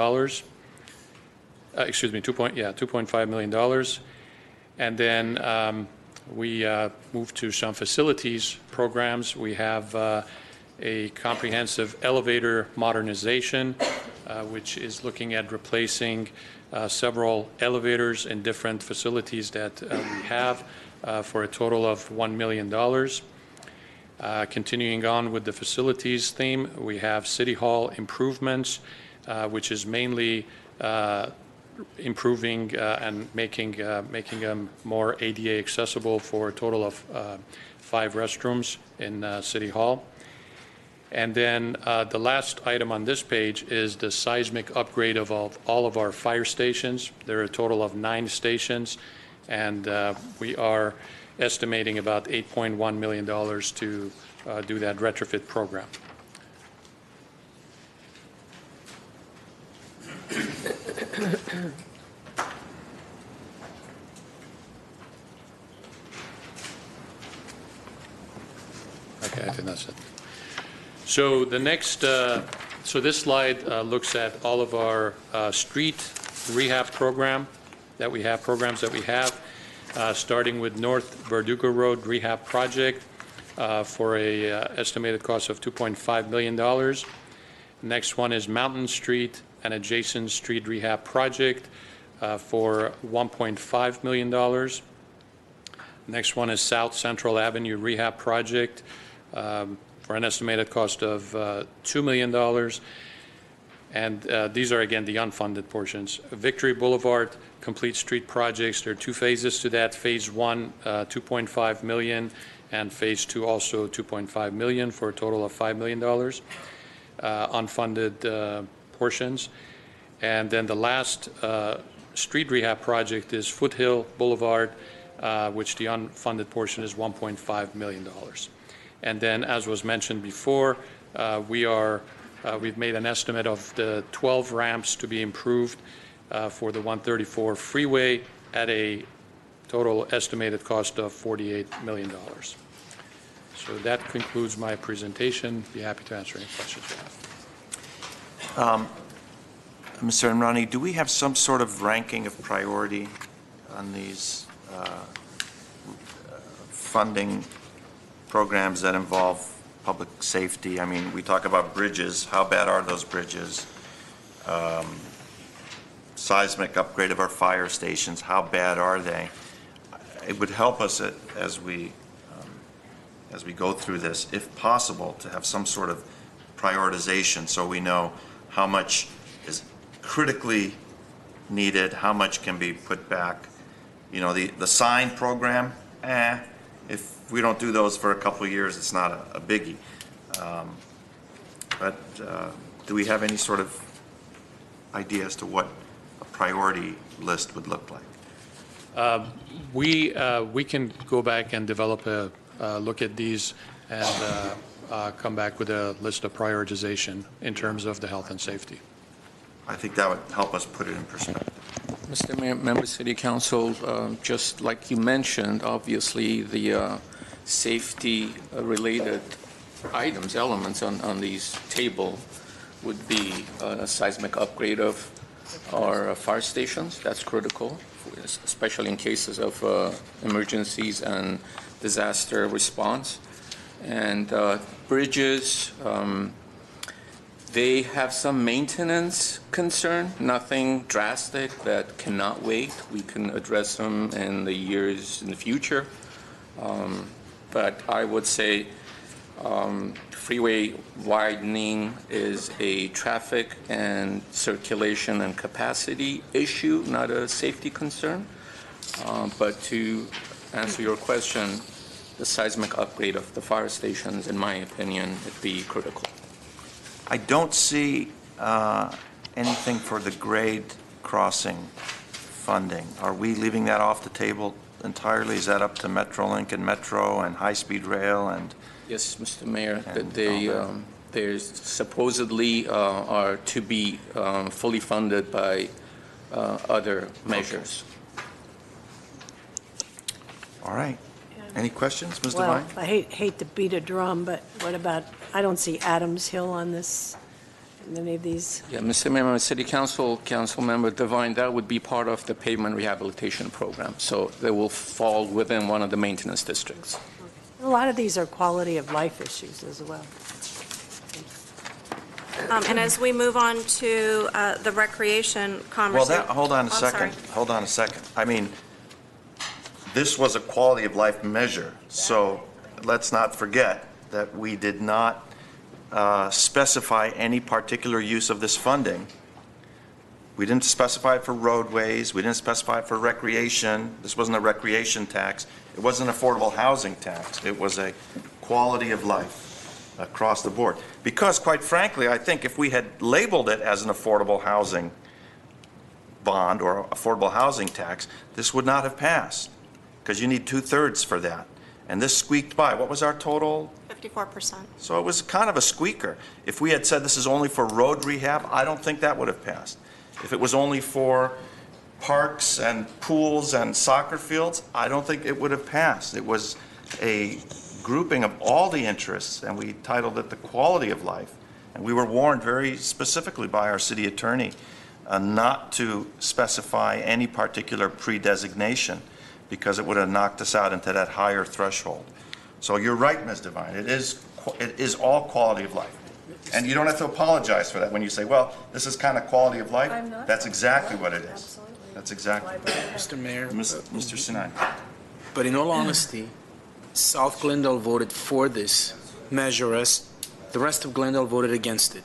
Excuse me, $2.5 million. And then we move to some facilities programs. We have a comprehensive elevator modernization which is looking at replacing several elevators in different facilities that we have for a total of $1 million. Continuing on with the facilities theme, we have City Hall improvements, which is mainly improving and making them more ADA accessible for a total of 5 restrooms in City Hall. And then the last item on this page is the seismic upgrade of all of our fire stations. There are a total of 9 stations, and we are estimating about $8.1 million to do that retrofit program. Okay, I think that's it. So the next, so this slide looks at all of our street rehab programs that we have, starting with North Verdugo Road Rehab Project for a estimated cost of $2.5 million. Next one is Mountain Street and adjacent street rehab project for $1.5 million. Next one is South Central Avenue Rehab Project for an estimated cost of $2 million. And these are, again, the unfunded portions. Victory Boulevard Complete Street Projects, there are 2 phases to that. Phase 1, $2.5 million, and Phase 2 also $2.5 million for a total of $5 million unfunded portions. And then the last street rehab project is Foothill Boulevard, which the unfunded portion is $1.5 million. And then, as was mentioned before, we've made an estimate of the 12 ramps to be improved for the 134 freeway at a total estimated cost of $48 million. So that concludes my presentation. Be happy to answer any questions you have. Mr. Imrani, do we have some sort of ranking of priority on these funding programs that involve public safety? I mean, we talk about bridges. How bad are those bridges? Seismic upgrade of our fire stations. How bad are they? It would help us as we go through this, if possible, to have some sort of prioritization so we know how much is critically needed, how much can be put back. You know, the sign program, if we don't do those for a couple of years, it's not a biggie. But do we have any sort of idea as to what a priority list would look like? We can go back and develop a look at these and come back with a list of prioritization in terms of the health and safety. I think that would help us put it in perspective. Mr. Mayor, Member City Council, just like you mentioned, obviously the safety-related items, elements on these table would be a seismic upgrade of our fire stations. That's critical, especially in cases of emergencies and disaster response. And bridges, they have some maintenance concern, nothing drastic that cannot wait. We can address them in the years in the future. But I would say freeway widening is a traffic and circulation and capacity issue, not a safety concern. But to answer your question, the seismic upgrade of the fire stations, in my opinion, would be critical. I don't see anything for the grade crossing funding. Are we leaving that off the table entirely? Is that up to Metrolink and Metro and high-speed rail and? Yes, Mr. Mayor, they supposedly are to be fully funded by other measures. All right. Any questions, Ms. Well, Devine? I hate to beat a drum, but what about, I don't see Adams Hill on this, in any of these. Yeah, Mr. Mayor, City Council Member Devine, that would be part of the pavement rehabilitation program. So they will fall within one of the maintenance districts. A lot of these are quality of life issues as well. And as we move on to the recreation Well, conversation. hold on a Oh, I'm sorry. second. Hold on a second. I mean, this was a quality of life measure, so let's not forget that we did not specify any particular use of this funding. We didn't specify it for roadways, we didn't specify it for recreation. This wasn't a recreation tax. It wasn't an affordable housing tax. It was a quality of life across the board. Because quite frankly, I think if we had labeled it as an affordable housing bond or affordable housing tax, this would not have passed, because you need 2/3 for that. And this squeaked by. What was our total? 54%. So it was kind of a squeaker. If we had said this is only for road rehab, I don't think that would have passed. If it was only for parks and pools and soccer fields, I don't think it would have passed. It was a grouping of all the interests, and we titled it the quality of life. And we were warned very specifically by our city attorney not to specify any particular pre-designation, because it would have knocked us out into that higher threshold. So you're right, Ms. Devine, it is all quality of life. And you don't have to apologize for that when you say, well, this is kind of quality of life. I'm not. That's exactly what it is. Absolutely. That's exactly. Mr. Mayor, Mr. Sinai. but in all honesty, South Glendale voted for this measure as the rest of Glendale voted against it.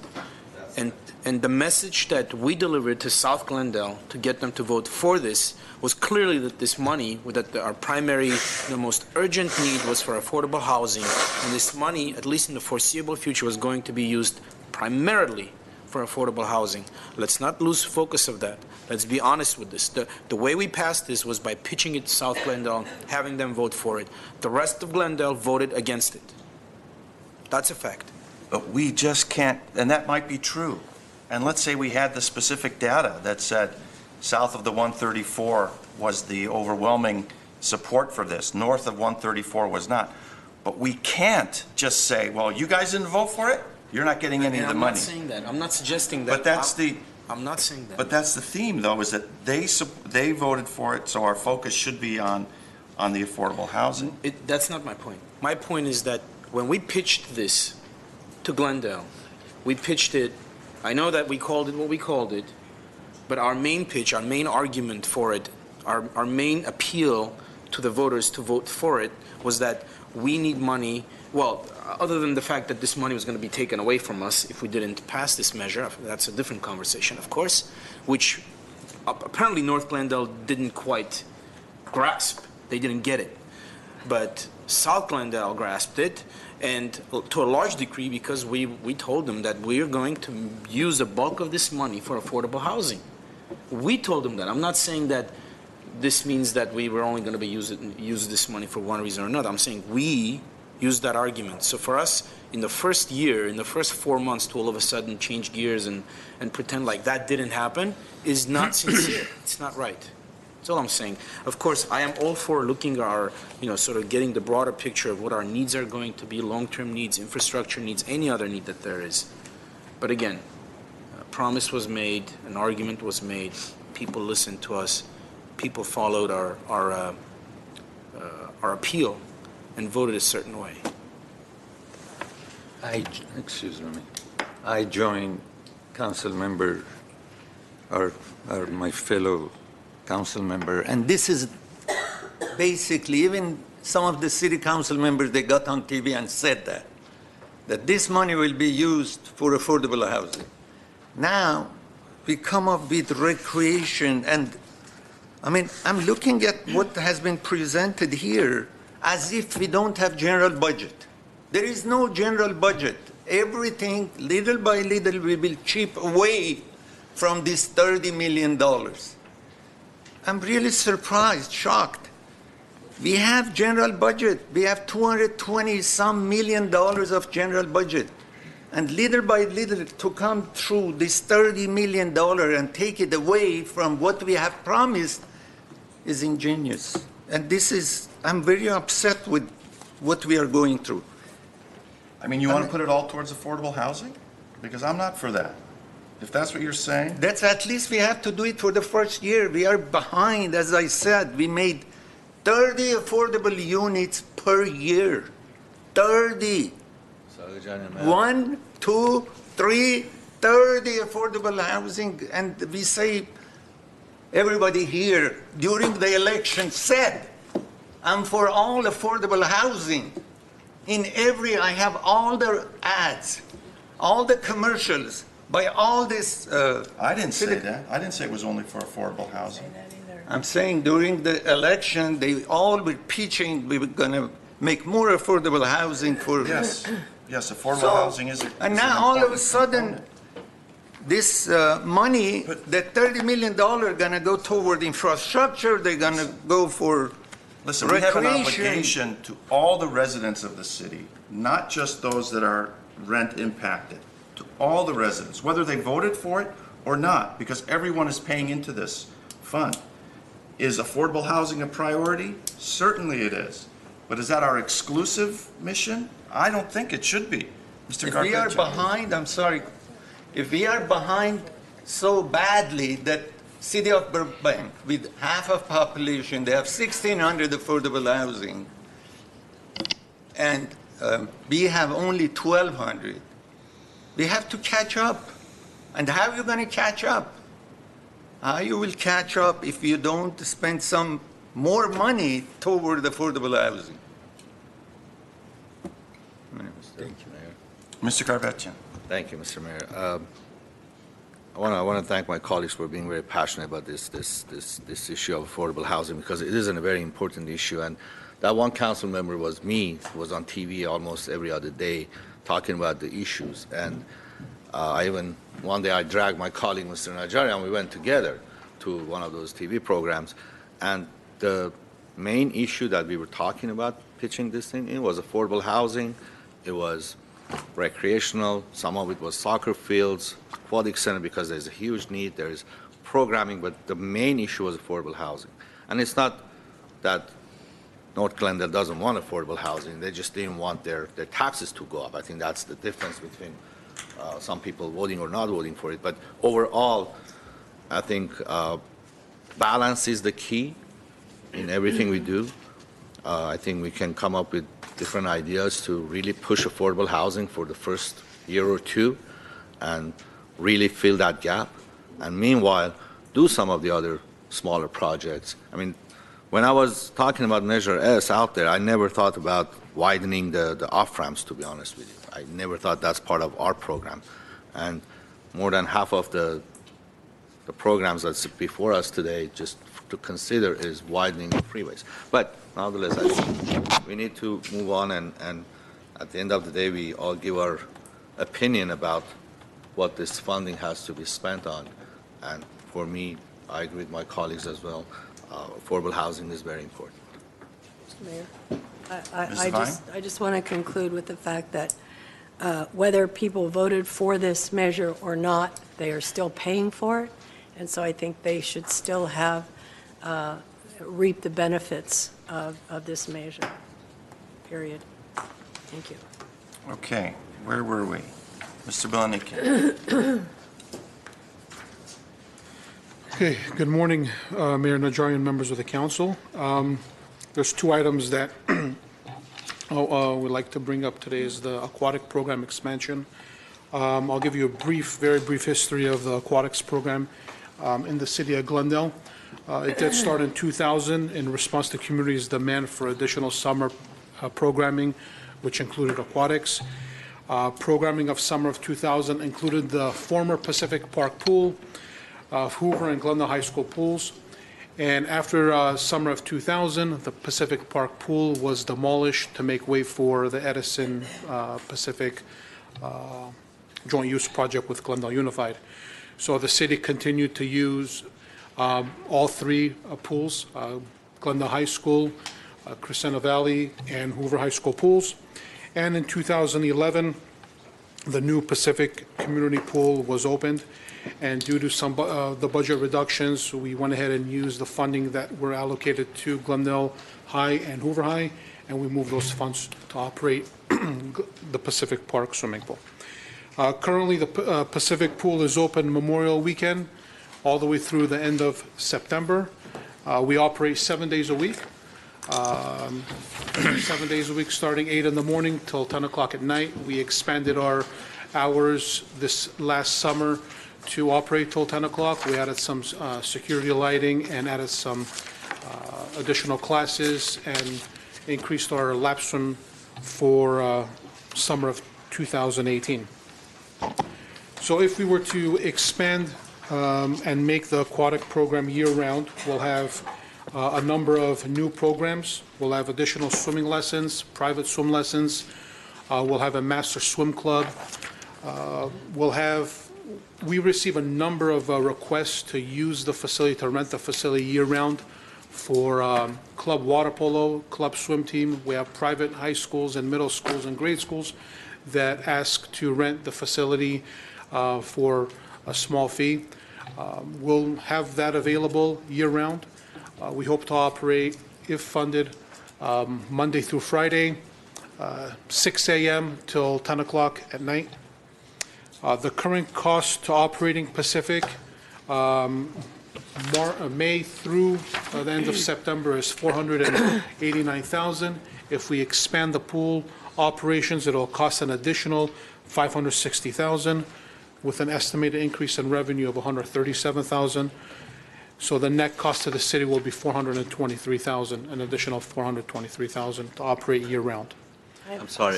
And the message that we delivered to South Glendale to get them to vote for this was clearly that this money, that our primary, the most urgent need was for affordable housing, and this money, at least in the foreseeable future, was going to be used primarily for affordable housing. Let's not lose focus of that. Let's be honest with this. The way we passed this was by pitching it to South Glendale, having them vote for it. The rest of Glendale voted against it. That's a fact. But we just can't, and that might be true. And let's say we had the specific data that said south of the 134 was the overwhelming support for this, north of 134 was not. But we can't just say, well, you guys didn't vote for it, you're not getting any of the I'm money. not saying that. I'm not suggesting that. But that's I'm not saying that. But that's the theme, though, is that they voted for it, so our focus should be on the affordable housing. That's not my point. My point is that when we pitched this to Glendale, we pitched it, I know that we called it what we called it, but our main pitch, our main argument for it, our main appeal to the voters to vote for it was that we need money, well, other than the fact that this money was going to be taken away from us if we didn't pass this measure, that's a different conversation, of course, which apparently North Glendale didn't quite grasp. They didn't get it. But South Glendale grasped it, and to a large degree because we told them that we're going to use the bulk of this money for affordable housing. We told them that. I'm not saying that this means that we were only going to be use this money for one reason or another. I'm saying we used that argument. So for us, in the first year, in the first 4 months, to all of a sudden change gears and pretend like that didn't happen is not sincere. It's not right. That's all I'm saying. Of course, I am all for looking at our, sort of getting the broader picture of what our needs are going to be, long-term needs, infrastructure needs, any other need that there is. But again, a promise was made, an argument was made, people listened to us, people followed our appeal and voted a certain way. Excuse me. I join council member, or my fellow council member, and this is basically, even some of the city council members, they got on TV and said that this money will be used for affordable housing. Now, we come up with recreation, and I mean, I'm looking at what has been presented here as if we don't have general budget. There is no general budget. Everything, little by little, we will chip away from this $30 million. I'm really surprised, shocked. We have general budget. We have $220-some million of general budget. And little by little to come through this $30 million and take it away from what we have promised is ingenious. And this is, I'm very upset with what we are going through. I mean, you want to put it all towards affordable housing? Because I'm not for that. If that's what you're saying. That's at least we have to do it for the first year. We are behind, as I said. We made 30 affordable units per year. 30. 1, 2, 3, 30 affordable housing, and we say, everybody here during the election said, I'm for all affordable housing. I have all the ads, all the commercials, by all this. I didn't say that. I didn't say it was only for affordable housing. I'm saying during the election, they all were pitching, we were gonna make more affordable housing for. Yes, yes, affordable housing is. And now all of a sudden, this money, the $30 million gonna go toward infrastructure, they're gonna go for Listen, we have an recreation. obligation to all the residents of the city, not just those that are rent impacted, to all the residents, whether they voted for it or not, because everyone is paying into this fund. Is affordable housing a priority? Certainly it is. But is that our exclusive mission? I don't think it should be. Mr. If we are Garpeggio. behind, I'm sorry, if we are behind so badly that city of Burbank, with half of population, they have 1,600 affordable housing, and we have only 1,200, we have to catch up. And how are you going to catch up? How you will catch up if you don't spend some more money toward affordable housing? Thank you, Mayor. Mr. Garpeggio. Thank you, Mr. Mayor. I want to thank my colleagues for being very passionate about this issue of affordable housing, because it is a very important issue. And that one council member was me, who was on TV almost every other day talking about the issues. And one day I dragged my colleague, Mr. Najarian, and we went together to one of those TV programs. And the main issue that we were talking about pitching this thing in was affordable housing. It was recreational. Some of it was soccer fields, aquatic center, because there's a huge need. There's programming, but the main issue was affordable housing. And it's not that North Glendale doesn't want affordable housing. They just didn't want their taxes to go up. I think that's the difference between some people voting or not voting for it. But overall, I think balance is the key in everything we do. I think we can come up with different ideas to really push affordable housing for the first year or two and really fill that gap. And meanwhile, do some of the other smaller projects. I mean, when I was talking about Measure S out there, I never thought about widening the off-ramps, to be honest with you. I never thought that's part of our program. And more than half of the programs that's before us today, just to consider, is widening the freeways. But nonetheless, I think we need to move on, and at the end of the day, we all give our opinion about what this funding has to be spent on. And for me, I agree with my colleagues as well. Affordable housing is very important. Mr. Mayor, Ms. Devine? I just want to conclude with the fact that whether people voted for this measure or not, they are still paying for it. And so I think they should still have, reap the benefits of this measure, period. Thank you. Okay, where were we? Mr. Belanikian. Okay, good morning, Mayor Najarian, members of the council. There's two items that we'd like to bring up today is the aquatic program expansion. I'll give you a very brief history of the aquatics program in the city of Glendale. It did start in 2000 in response to community's demand for additional summer programming, which included aquatics. Programming of summer of 2000 included the former Pacific Park Pool, Hoover and Glendale High School pools. And after summer of 2000, the Pacific Park Pool was demolished to make way for the Edison Pacific joint use project with Glendale Unified. So the city continued to use all three pools, Glendale High School, Crescenta Valley, and Hoover High School pools. And in 2011, the new Pacific Community Pool was opened. And due to some the budget reductions, we went ahead and used the funding that were allocated to Glendale High and Hoover High, and we moved those funds to operate the Pacific Park swimming pool. Currently, the Pacific Pool is open Memorial Weekend all the way through the end of September. We operate 7 days a week. 7 days a week, starting 8 in the morning till 10 o'clock at night. We expanded our hours this last summer to operate till 10 o'clock. We added some security lighting and added some additional classes and increased our lap swim for summer of 2018. So if we were to expand and make the aquatic program year-round, we'll have a number of new programs. We'll have additional swimming lessons, private swim lessons. We'll have a master swim club. We receive a number of requests to use the facility, to rent the facility year-round for club water polo, club swim team. We have private high schools and middle schools and grade schools that ask to rent the facility for a small fee. We'll have that available year-round. We hope to operate, if funded, Monday through Friday, 6 a.m. till 10 o'clock at night. The current cost to operating Pacific, May through the end of September, is $489,000. If we expand the pool operations, it'll cost an additional $560,000, with an estimated increase in revenue of $137,000. So the net cost to the city will be $423,000, an additional $423,000 to operate year-round. I'm sorry.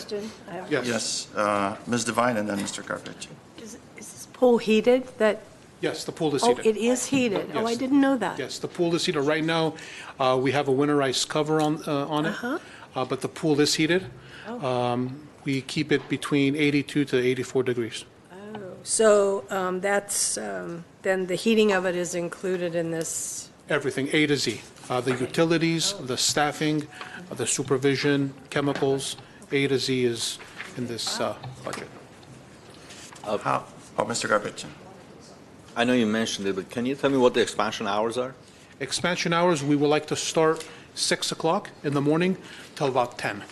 Yes. Yes, Ms. Devine and then Mr. Carpich. Is this pool heated? Yes, the pool is Oh, heated. it is heated? Oh, I Yes. didn't know that. Yes, the pool is heated. Right now, we have a winterized cover on it, but the pool is heated. We keep it between 82 to 84 degrees. So that's, then the heating of it is included in this? Everything, A to Z. The utilities, the staffing, the supervision, chemicals, A to Z is in this budget. Mr. Carpich. I know you mentioned it, but can you tell me what the expansion hours are? Expansion hours, we would like to start 6 o'clock in the morning till about 10.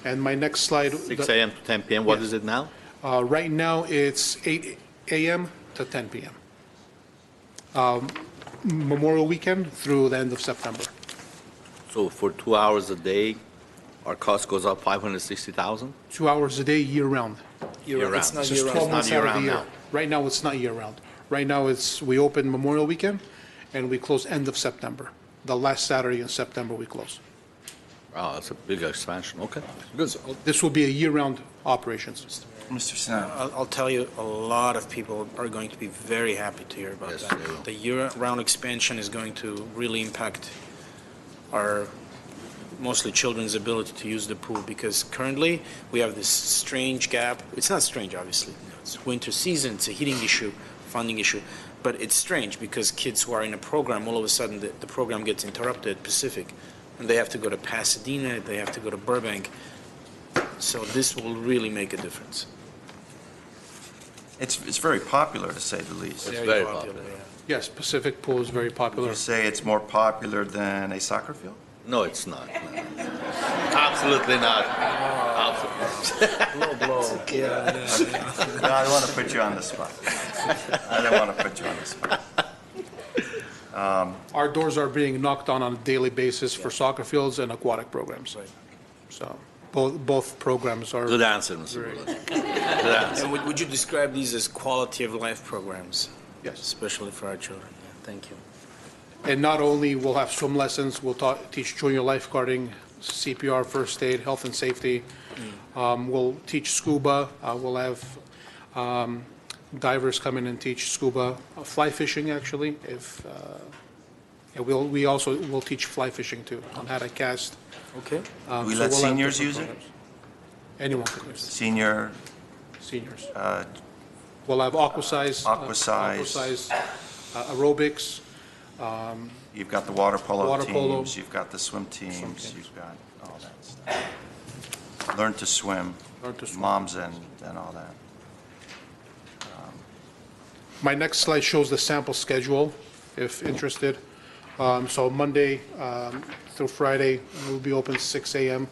And my next slide. 6 a.m. to 10 p.m. What Yes. is it now? Right now, it's 8 a.m. to 10 p.m. Memorial weekend through the end of September. So for 2 hours a day, our cost goes up 560,000? 2 hours a day, year-round. Year-round. It's not It's just 12 year-round. months out of the year-round year. now. Right now, it's not year-round. Right now, we open Memorial weekend, and we close end of September. The last Saturday in September, we close. Wow, that's a big expansion. Okay, good. This will be a year-round operations. Mr. Sinat. I'll tell you, a lot of people are going to be very happy to hear about Yes, that. they will. The year-round expansion is going to really impact our mostly children's ability to use the pool, because currently we have this strange gap. It's not strange, obviously. It's winter season, it's a heating issue, funding issue. But it's strange because kids who are in a program, all of a sudden the program gets interrupted at Pacific, and they have to go to Pasadena, they have to go to Burbank. So this will really make a difference. It's very popular, to say the least. It's very popular. yeah. Yes, Pacific Pool is very Would popular. you say it's more popular than a soccer field? No, it's not. No. Absolutely not. Absolutely. Low blow. Yeah, No, I don't want to put you on the spot. I don't want to put you on the spot. Our doors are being knocked on a daily basis for soccer fields and aquatic programs. So both programs are. Good answer, Mr. Bullock. Good answer. And would you describe these as quality of life programs? Yes. Especially for our children. Yeah, thank you. And not only we'll have swim lessons, we'll teach junior lifeguarding, CPR, first aid, health and safety. We'll teach scuba. We'll have divers come in and teach scuba, fly fishing, actually. We also will teach fly fishing too, on how to cast. Okay. We So let we'll have seniors different use it? programs. Anyone can use Senior, it, seniors. uh, We'll have aquasize. Aquasize. Aerobics. you've got the water polo Water polo. teams, you've got the swim teams, you've got all that stuff. Learn to swim. Learn to swim. Moms and all that. My next slide shows the sample schedule, if interested. So Monday through Friday, we'll be open 6 a.m.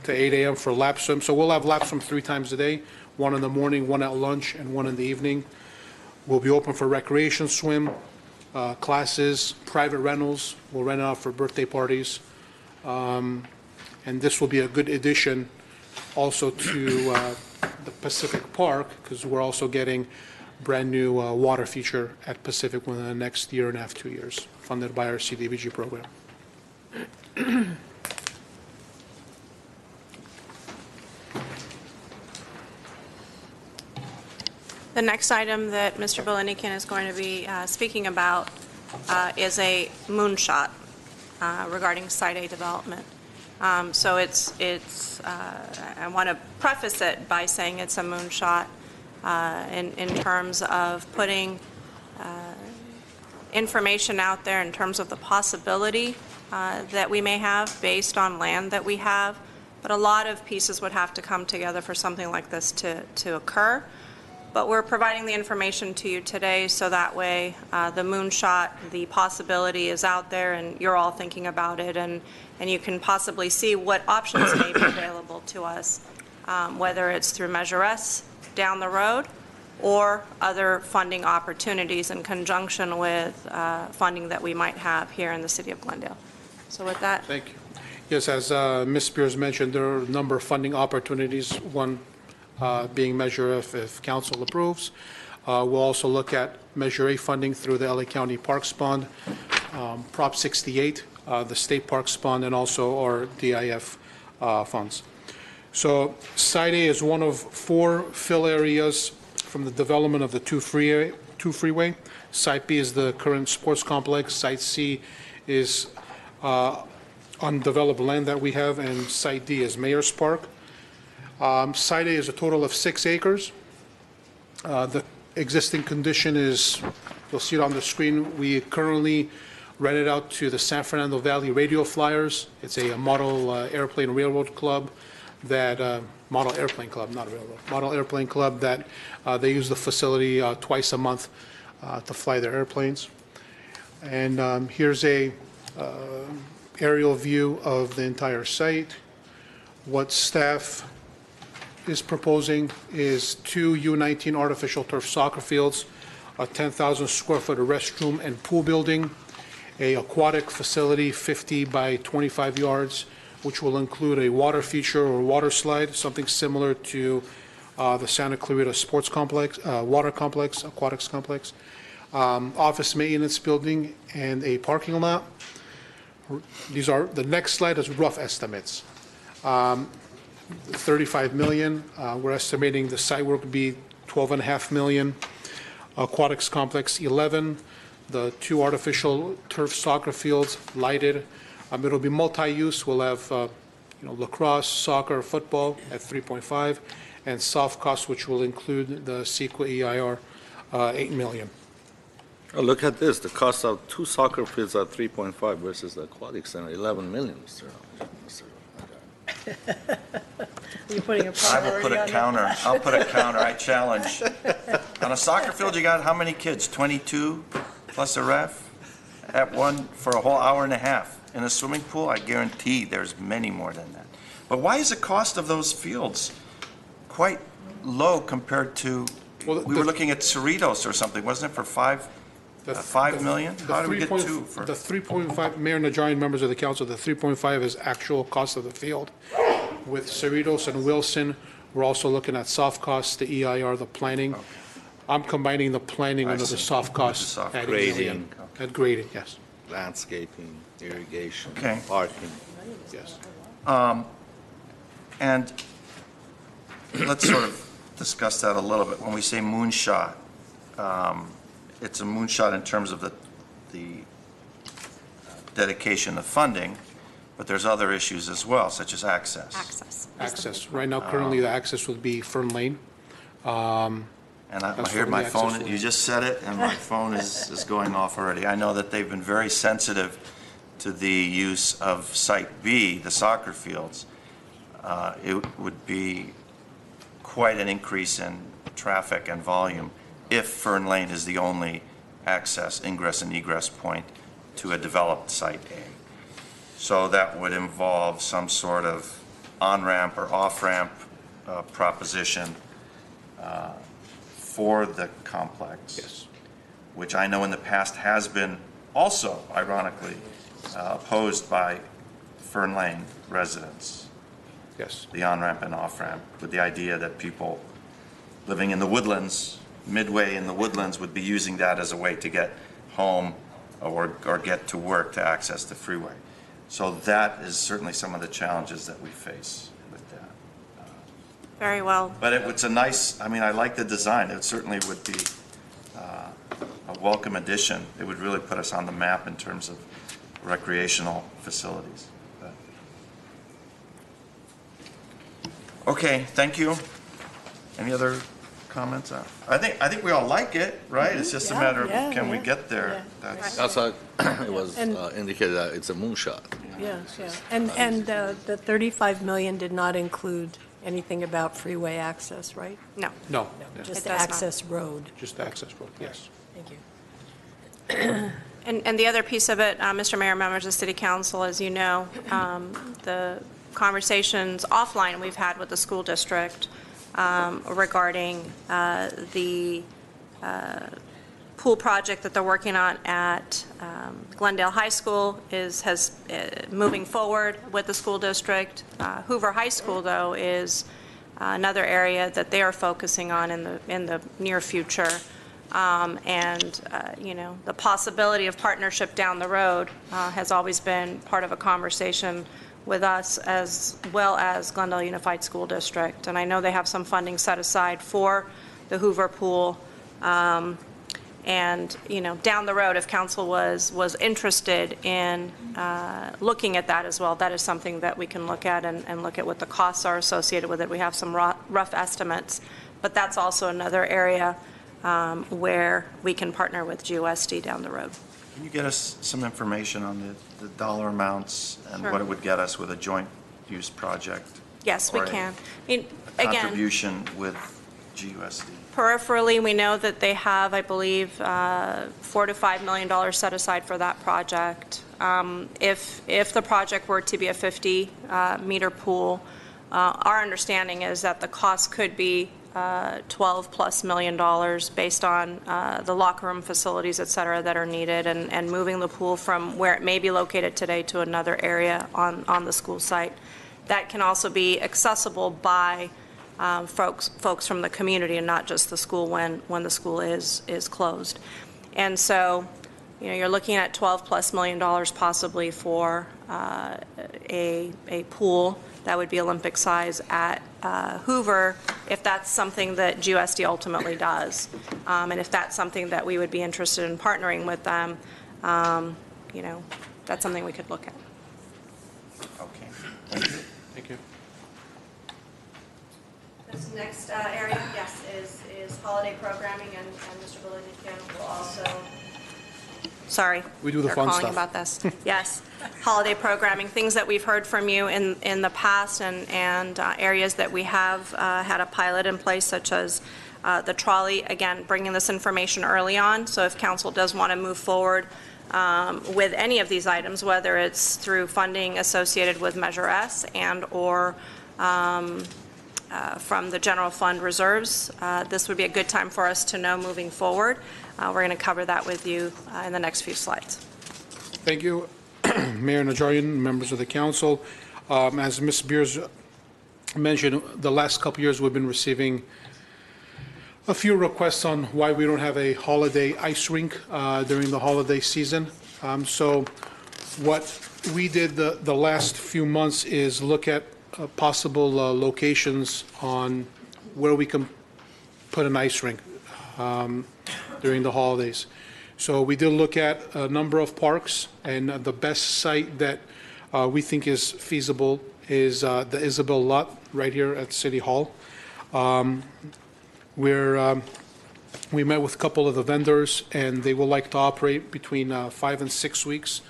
to 8 a.m. for lap swim. So we'll have lap swim 3 times a day, one in the morning, one at lunch, and one in the evening. We'll be open for recreation swim, classes, private rentals. We'll rent it out for birthday parties. And this will be a good addition also to the Pacific Park, because we're also getting brand-new water feature at Pacific within the next year and a half, 2 years, funded by our CDBG program. The next item that Mr. Belinikin is going to be speaking about is a moonshot regarding Site A development. So I want to preface it by saying it's a moonshot in terms of putting information out there in terms of the possibility that we may have based on land that we have, but a lot of pieces would have to come together for something like this to occur. But we're providing the information to you today so that way the moonshot, the possibility is out there and you're all thinking about it, and you can possibly see what options may be available to us, whether it's through Measure S down the road or other funding opportunities in conjunction with funding that we might have here in the city of Glendale. So with that. Thank you. Yes, as Ms. Spears mentioned, there are a number of funding opportunities, one being Measure F if council approves. We'll also look at Measure A funding through the LA County Parks Bond, Prop 68, the State Parks Bond, and also our DIF funds. So Site A is one of 4 fill areas from the development of the 2 freeway. Site B is the current sports complex. Site C is undeveloped land that we have, and Site D is Mayor's Park. Site A is a total of 6 acres. The existing condition is, you'll see it on the screen, we currently rent it out to the San Fernando Valley Radio Flyers. It's a model airplane railroad club that, model airplane club, not railroad, model airplane club that they use the facility twice a month to fly their airplanes. And here's a aerial view of the entire site. What staff is proposing is 2 U19 artificial turf soccer fields, a 10,000 square foot restroom and pool building, a aquatic facility 50 by 25 yards, which will include a water feature or water slide, something similar to the Santa Clarita Sports Complex, water complex, aquatics complex, office maintenance building, and a parking lot. These are, the next slide is rough estimates. 35 million. We're estimating the site work to be 12.5 million. Aquatics complex 11. The 2 artificial turf soccer fields lighted. It'll be multi-use. We'll have lacrosse, soccer, football at 3.5, and soft costs, which will include the CEQA EIR, 8 million. Oh, look at this. The cost of 2 soccer fields are 3.5 versus the aquatic center 11 million, Mr. You're putting a I will put a counter. I'll put a counter. I challenge. On a soccer field, you got how many kids? 22 plus a ref at one for a whole hour and a half. In a swimming pool, I guarantee there's many more than that. But why is the cost of those fields quite low compared to, we were looking at Cerritos or something, wasn't it, for 5 million? How did we get 2 for? The 3.5, Mayor Najarian, members of the council, the 3.5 is actual cost of the field. With Cerritos and Wilson, we're also looking at soft costs, the EIR, the planning. Okay. I'm combining the planning under the soft costs. With the soft grading. At grading, yes. Landscaping, irrigation, Okay. parking. Yes. And let's sort of discuss that a little bit. When we say moonshot, it's a moonshot in terms of the dedication of funding, but there's other issues as well, such as access. Access. Right now, currently, the access would be Fern Lane. And I hear my phone, you just said it, and my phone is going off already. I know that they've been very sensitive to the use of Site B, the soccer fields. It would be quite an increase in traffic and volume if Fern Lane is the only access, ingress and egress point to a developed Site A. So that would involve some sort of on-ramp or off-ramp proposition for the complex. Yes. Which I know in the past has been also, ironically, opposed by Fern Lane residents. Yes. the on-ramp and off-ramp, with the idea that people living in the woodlands, midway in the woodlands, would be using that as a way to get home or get to work to access the freeway. So that is certainly some of the challenges that we face with that. Very well. But it's a nice, I mean, I like the design. It certainly would be a welcome addition. It would really put us on the map in terms of recreational facilities. But- Okay, thank you. Any other comments? I think we all like it, right? It's just a Yeah, matter of, yeah, can we yeah. get there? Yeah. That's, That's why it was And- indicated that it's a moonshot. Yeah, yeah. And the 35 million did not include anything about freeway access, right? No. No, Just It the does not. access road. just the access road, yes. Thank you. And the other piece of it, Mr. Mayor, members of the City Council, as you know, the conversations offline we've had with the school district regarding the pool project that they're working on at Glendale High School has moving forward with the school district. Hoover High School, though, is another area that they are focusing on in the near future. You know, the possibility of partnership down the road has always been part of a conversation with us as well as Glendale Unified School District. And I know they have some funding set aside for the Hoover Pool. And, you know, down the road, if council was interested in looking at that as well, that is something that we can look at and look at what the costs are associated with it. We have some rough estimates, but that's also another area where we can partner with GUSD down the road. can you get us some information on the dollar amounts and Sure. what it would get us with a joint use project? Yes, we Or a- can. I mean, a again, contribution with GUSD? peripherally, we know that they have, I believe, $4 to $5 million set aside for that project. If the project were to be a 50-meter pool, our understanding is that the cost could be $12+ million based on the locker room facilities, et cetera, that are needed, and moving the pool from where it may be located today to another area on the school site. That can also be accessible by folks from the community and not just the school when the school is closed. And so, you know, you're looking at $12+ million possibly for a pool that would be Olympic size at Hoover, if that's something that GUSD ultimately does. And if that's something that we would be interested in partnering with them, you know, that's something we could look at. Okay, thank you. Thank you. This next area, yes, is holiday programming, and Mr. Belindican will also, sorry. We do the they're fun calling stuff. about this. Yes, holiday programming, things that we've heard from you in the past, and areas that we have had a pilot in place, such as the trolley, again, bringing this information early on, so if council does want to move forward with any of these items, whether it's through funding associated with Measure S and/or from the general fund reserves, this would be a good time for us to know moving forward. We're going to cover that with you in the next few slides. Thank you, Mayor Najarian, members of the council. As Ms. Beers mentioned, the last couple years, we've been receiving a few requests on why we don't have a holiday ice rink during the holiday season. So what we did the last few months is look at possible locations on where we can put an ice rink during the holidays. So we did look at a number of parks, and the best site that we think is feasible is the Isabel lot right here at City Hall. We met with a couple of the vendors, and they would like to operate between 5 and 6 weeks,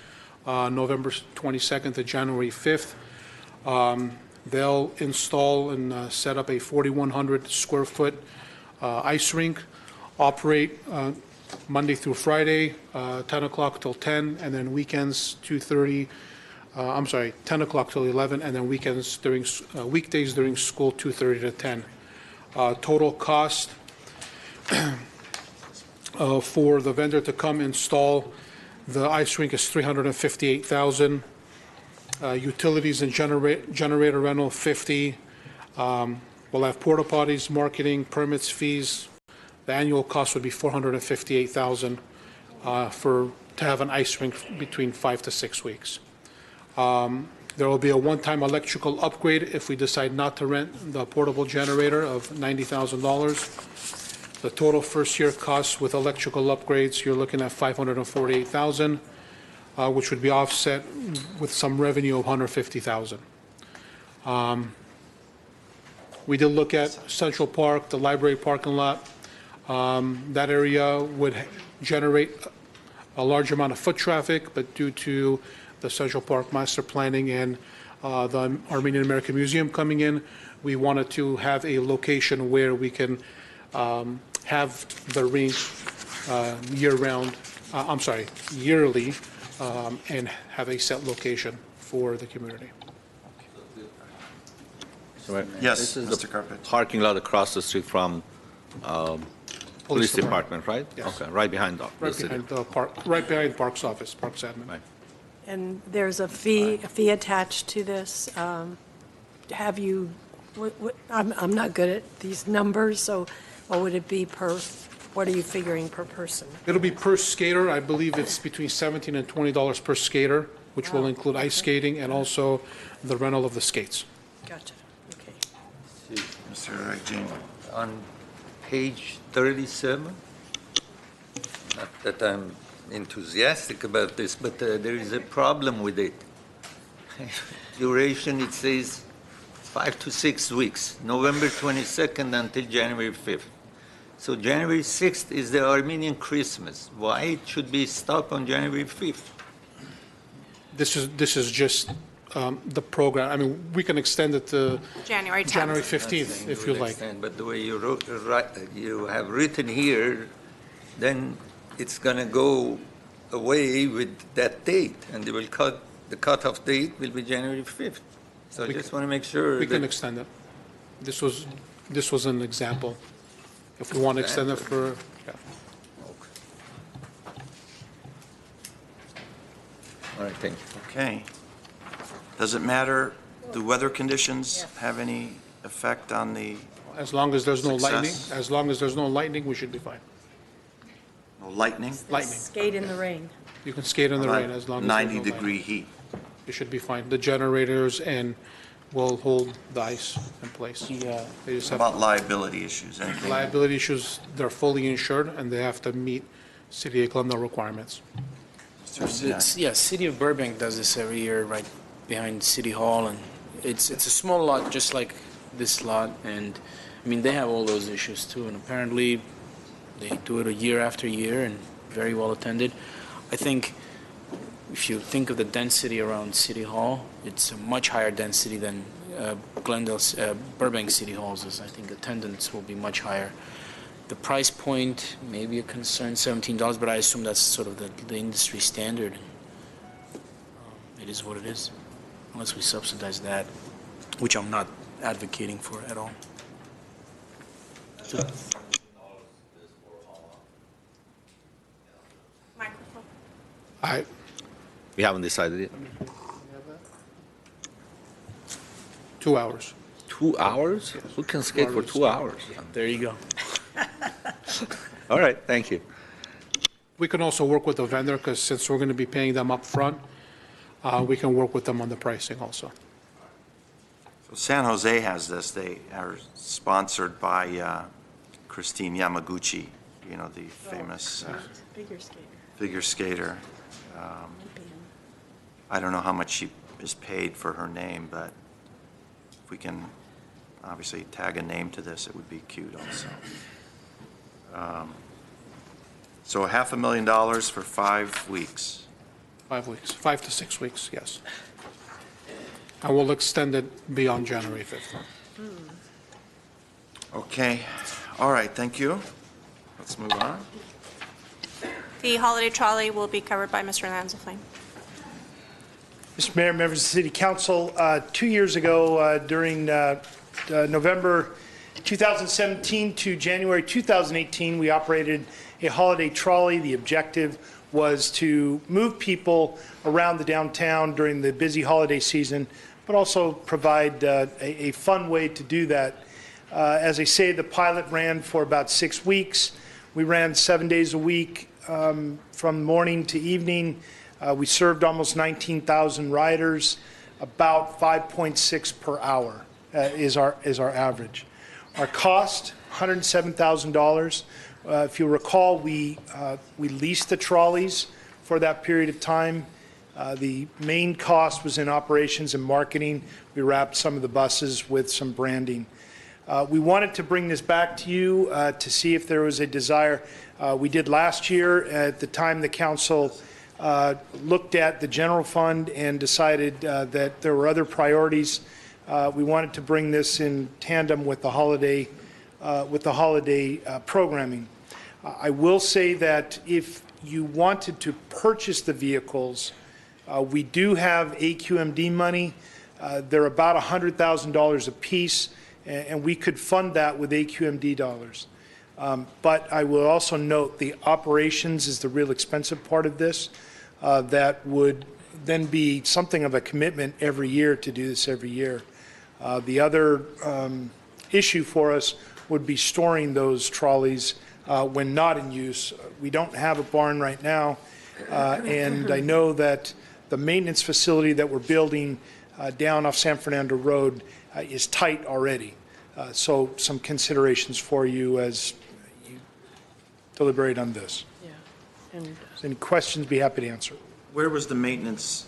November 22nd to January 5th. They'll install and set up a 4,100 square foot ice rink, operate Monday through Friday, 10 o'clock till 10, and then weekends 10 o'clock till 11, and then weekends weekdays during school 2:30 to 10. Total cost for the vendor to come install the ice rink is $358,000. Utilities and generator rental, 50. We'll have porta potties, marketing, permits, fees. The annual cost would be $458,000 to have an ice rink between 5 to 6 weeks. There will be a one-time electrical upgrade if we decide not to rent the portable generator of $90,000. The total first-year costs with electrical upgrades, you're looking at $548,000, which would be offset with some revenue of $150,000. We did look at Central Park, the library parking lot. That area would generate a large amount of foot traffic, but due to the Central Park master planning and the Armenian American Museum coming in, we wanted to have a location where we can have the rink year-round, yearly, and have a set location for the community. Yes, This is Mr. the Carpet. parking lot across the street from Police Department, right? Yes. Okay, right behind the Right city. behind the park, right behind Parks office, Parks admin. Right. And there's a fee attached to this. Have you, I'm not good at these numbers, so what would it be per, what are you figuring per person? It'll be per skater. I believe it's between $17 and $20 per skater, which will include ice skating and also the rental of the skates. Gotcha, okay. Mr. Jean. On page 37, not that I'm enthusiastic about this, but there is a problem with it. Duration, it says 5 to 6 weeks, November 22nd until January 5th. So January 6th is the Armenian Christmas. Why it should be stopped on January 5th? This is just the program. I mean, we can extend it to January 10th. January 15th if you will like. extend, but the way you you have written here, then it's going to go away with that date, and they will the cutoff date will be January 5th. So I just want to make sure We can that extend it. This was an example. If we want to extend it for, yeah. all right, thank you. Okay. Does it matter, do weather conditions have any effect on the As long as there's no lightning, Success. we should be fine. lightning? Lightning. Skate in the rain. You can skate in the rain as long as there's no lightning. 90-degree heat. You should be fine. The generators will hold the ice in place. Yeah. They just How have about liability issues? Anything? liability issues. They're fully insured and they have to meet City of Glendale requirements. Mr. Sinai? Yeah, City of Burbank does this every year right behind City Hall, and it's a small lot just like this lot, and I mean, they have all those issues too, and apparently they do it year after year and very well attended. I think if you think of the density around City Hall, it's a much higher density than Glendale's, Burbank City Halls is. I think attendance will be much higher. The price point may be a concern, $17, but I assume that's sort of the industry standard. It is what it is, unless we subsidize that, which I'm not advocating for at all. Microphone. We haven't decided yet. 2 hours. 2 hours? Who can skate for 2 hours? There you go. All right, thank you. We can also work with the vendor because since we're going to be paying them up front, we can work with them on the pricing also. So San Jose has this. They are sponsored by Christine Yamaguchi, you know, the famous Figure skater. figure skater. I don't know how much she is paid for her name, but if we can obviously tag a name to this, it would be cute also. So $500,000 for 5 weeks. 5 weeks, 5 to 6 weeks, yes. And we'll extend it beyond January 5th. Okay, all right, thank you. Let's move on. The holiday trolley will be covered by Mr. Lanzafame. Mr. Mayor, members of the City Council, 2 years ago, during November 2017 to January 2018, we operated a holiday trolley. The objective was to move people around the downtown during the busy holiday season, but also provide a fun way to do that. As I say, the pilot ran for about 6 weeks. We ran 7 days a week from morning to evening. We served almost 19,000 riders. About 5.6 per hour is our average. Our cost, $107,000. If you recall, we leased the trolleys for that period of time. The main cost was in operations and marketing. We wrapped some of the buses with some branding. We wanted to bring this back to you to see if there was a desire. We did last year. At the time, the council looked at the general fund and decided that there were other priorities. We wanted to bring this in tandem with the holiday programming. I will say that if you wanted to purchase the vehicles, we do have AQMD money. They're about $100,000 a piece, and we could fund that with AQMD dollars. But I will also note the operations is the real expensive part of this. That would then be something of a commitment every year to do this every year. The other issue for us would be storing those trolleys when not in use. We don't have a barn right now, and I know that the maintenance facility that we're building down off San Fernando Road is tight already. So some considerations for you as you deliberate on this. Yeah. And Any questions, be happy to answer. Where was the maintenance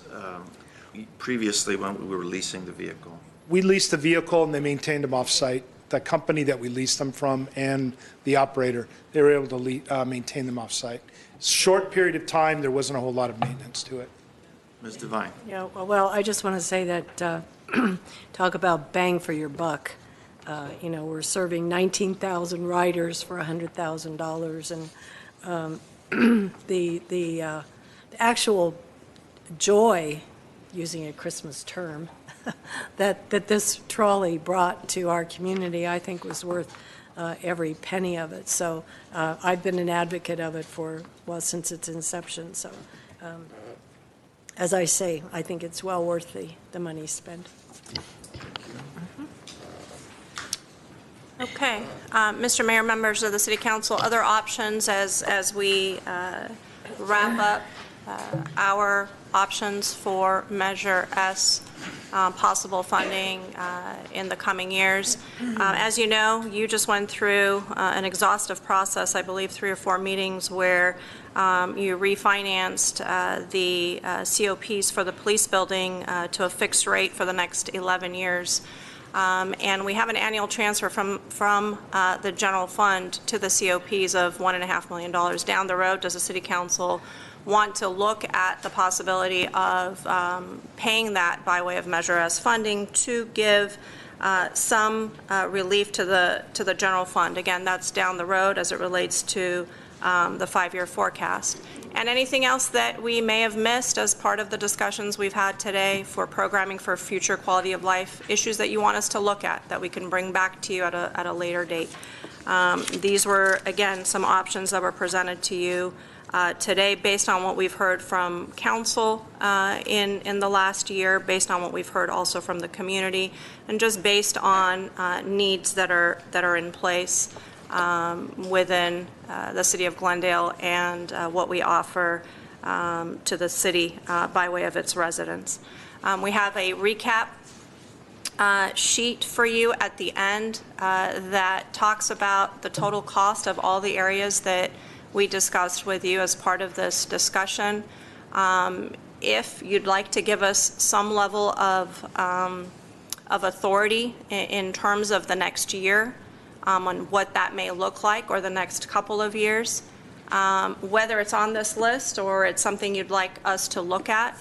previously when we were leasing the vehicle? We leased the vehicle and they maintained them off-site. The company that we leased them from and the operator, they were able to maintain them off-site. Short period of time, there wasn't a whole lot of maintenance to it. Ms. Devine? Yeah, well, I just want to say that, talk about bang for your buck. You know, we're serving 19,000 riders for $100,000, and the actual joy, using a Christmas term, that this trolley brought to our community, I think was worth every penny of it. So I've been an advocate of it since its inception. So as I say, I think it's well worth the money spent. Okay. Mr. Mayor, members of the City Council, other options as we wrap up our options for Measure S possible funding in the coming years. As you know, you just went through an exhaustive process, I believe 3 or 4 meetings, where you refinanced the COPs for the police building to a fixed rate for the next 11 years. And we have an annual transfer from the general fund to the COPs of $1.5 million. Down the road, does the City Council want to look at the possibility of paying that by way of Measure S funding to give some relief to the general fund? Again, that's down the road as it relates to the 5-year forecast. And anything else that we may have missed as part of the discussions we've had today for programming for future quality of life issues that you want us to look at that we can bring back to you at a later date. These were, again, some options that were presented to you today based on what we've heard from council in the last year, based on what we've heard also from the community, and just based on needs that are in place within the city of Glendale and what we offer to the city by way of its residents. We have a recap sheet for you at the end that talks about the total cost of all the areas that we discussed with you as part of this discussion. If you'd like to give us some level of authority in terms of the next year, on what that may look like, or the next couple of years, whether it's on this list or it's something you'd like us to look at,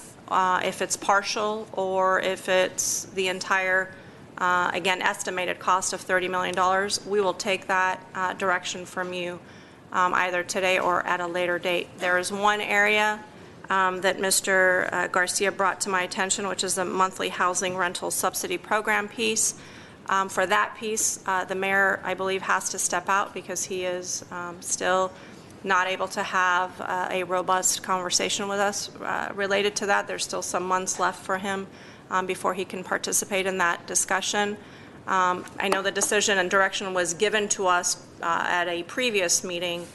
if it's partial or if it's the entire, again, estimated cost of $30 million, we will take that direction from you either today or at a later date. There is one area that Mr. Garcia brought to my attention, which is the monthly housing rental subsidy program piece. For that piece, the mayor, I believe, has to step out because he is still not able to have a robust conversation with us related to that. There's still some months left for him before he can participate in that discussion. I know the decision and direction was given to us at a previous meeting,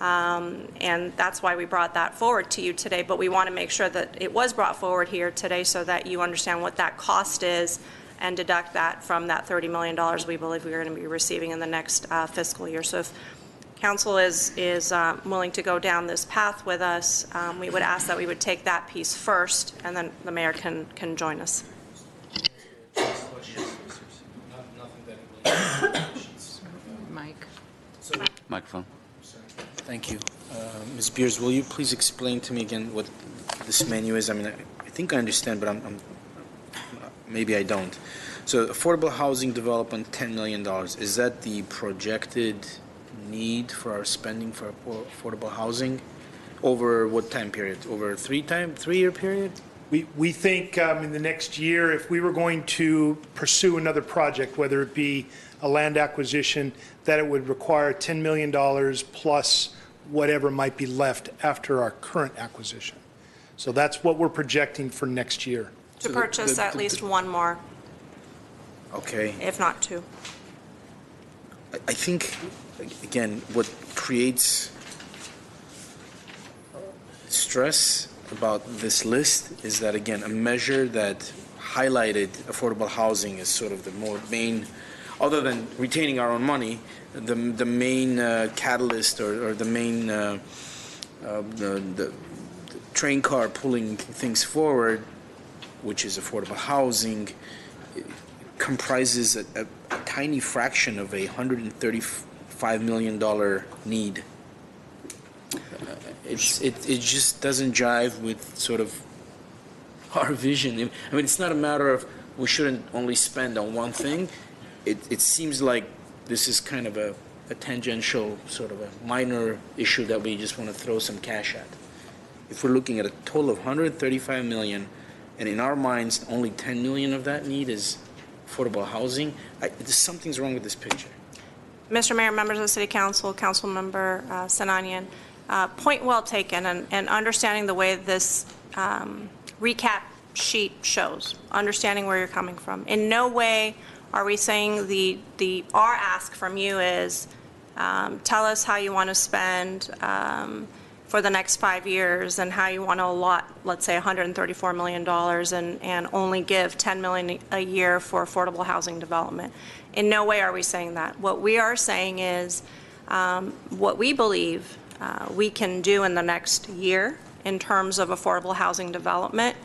and that's why we brought that forward to you today, but we want to make sure that it was brought forward here today so that you understand what that cost is and deduct that from that $30 million we believe we're going to be receiving in the next fiscal year. So if council is willing to go down this path with us, we would ask that we would take that piece first, and then the mayor can join us. Mike. Microphone. Thank you. Ms. Beers, will you please explain to me again what this menu is? I mean, I think I understand, but maybe I don't. So affordable housing development, $10 million. Is that the projected need for our spending for affordable housing over what time period? Over a 3-year period? We think in the next year, if we were going to pursue another project, whether it be a land acquisition, that it would require $10 million plus whatever might be left after our current acquisition. So that's what we're projecting for next year. To purchase at least one more, Okay. if not two. I think, again, what creates stress about this list is that, again, a measure that highlighted affordable housing as sort of the more main, other than retaining our own money, the main catalyst or the main the train car pulling things forward, which is affordable housing, comprises a tiny fraction of a $135 million need. It just doesn't jive with sort of our vision. I mean, it's not a matter of we shouldn't only spend on one thing. It seems like this is kind of a tangential, sort of a minor issue that we just want to throw some cash at. If we're looking at a total of $135 million, and in our minds, only $10 million of that need is affordable housing, something's wrong with this picture. Mr. Mayor, members of the City Council, Councilmember Sinanian, point well taken, and understanding the way this recap sheet shows, understanding where you're coming from. In no way are we saying our ask from you is tell us how you want to spend for the next 5 years and how you want to allot, let's say, $134 million and only give $10 million a year for affordable housing development. In no way are we saying that. What we are saying is what we believe we can do in the next year in terms of affordable housing development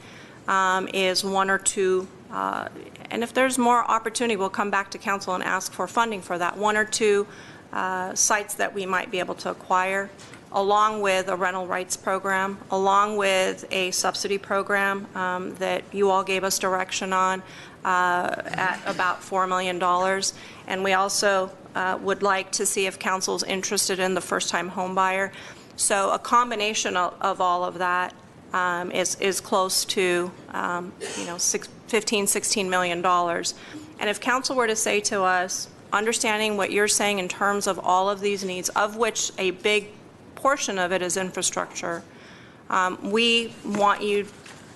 is one or two, and if there's more opportunity, we'll come back to council and ask for funding for that, one or two sites that we might be able to acquire, along with a rental rights program, along with a subsidy program that you all gave us direction on at about $4 million. And we also would like to see if council's interested in the first-time home buyer. So a combination of all of that is close to $15, $16 million. And if council were to say to us, understanding what you're saying in terms of all of these needs, of which a big portion of it is infrastructure, we want you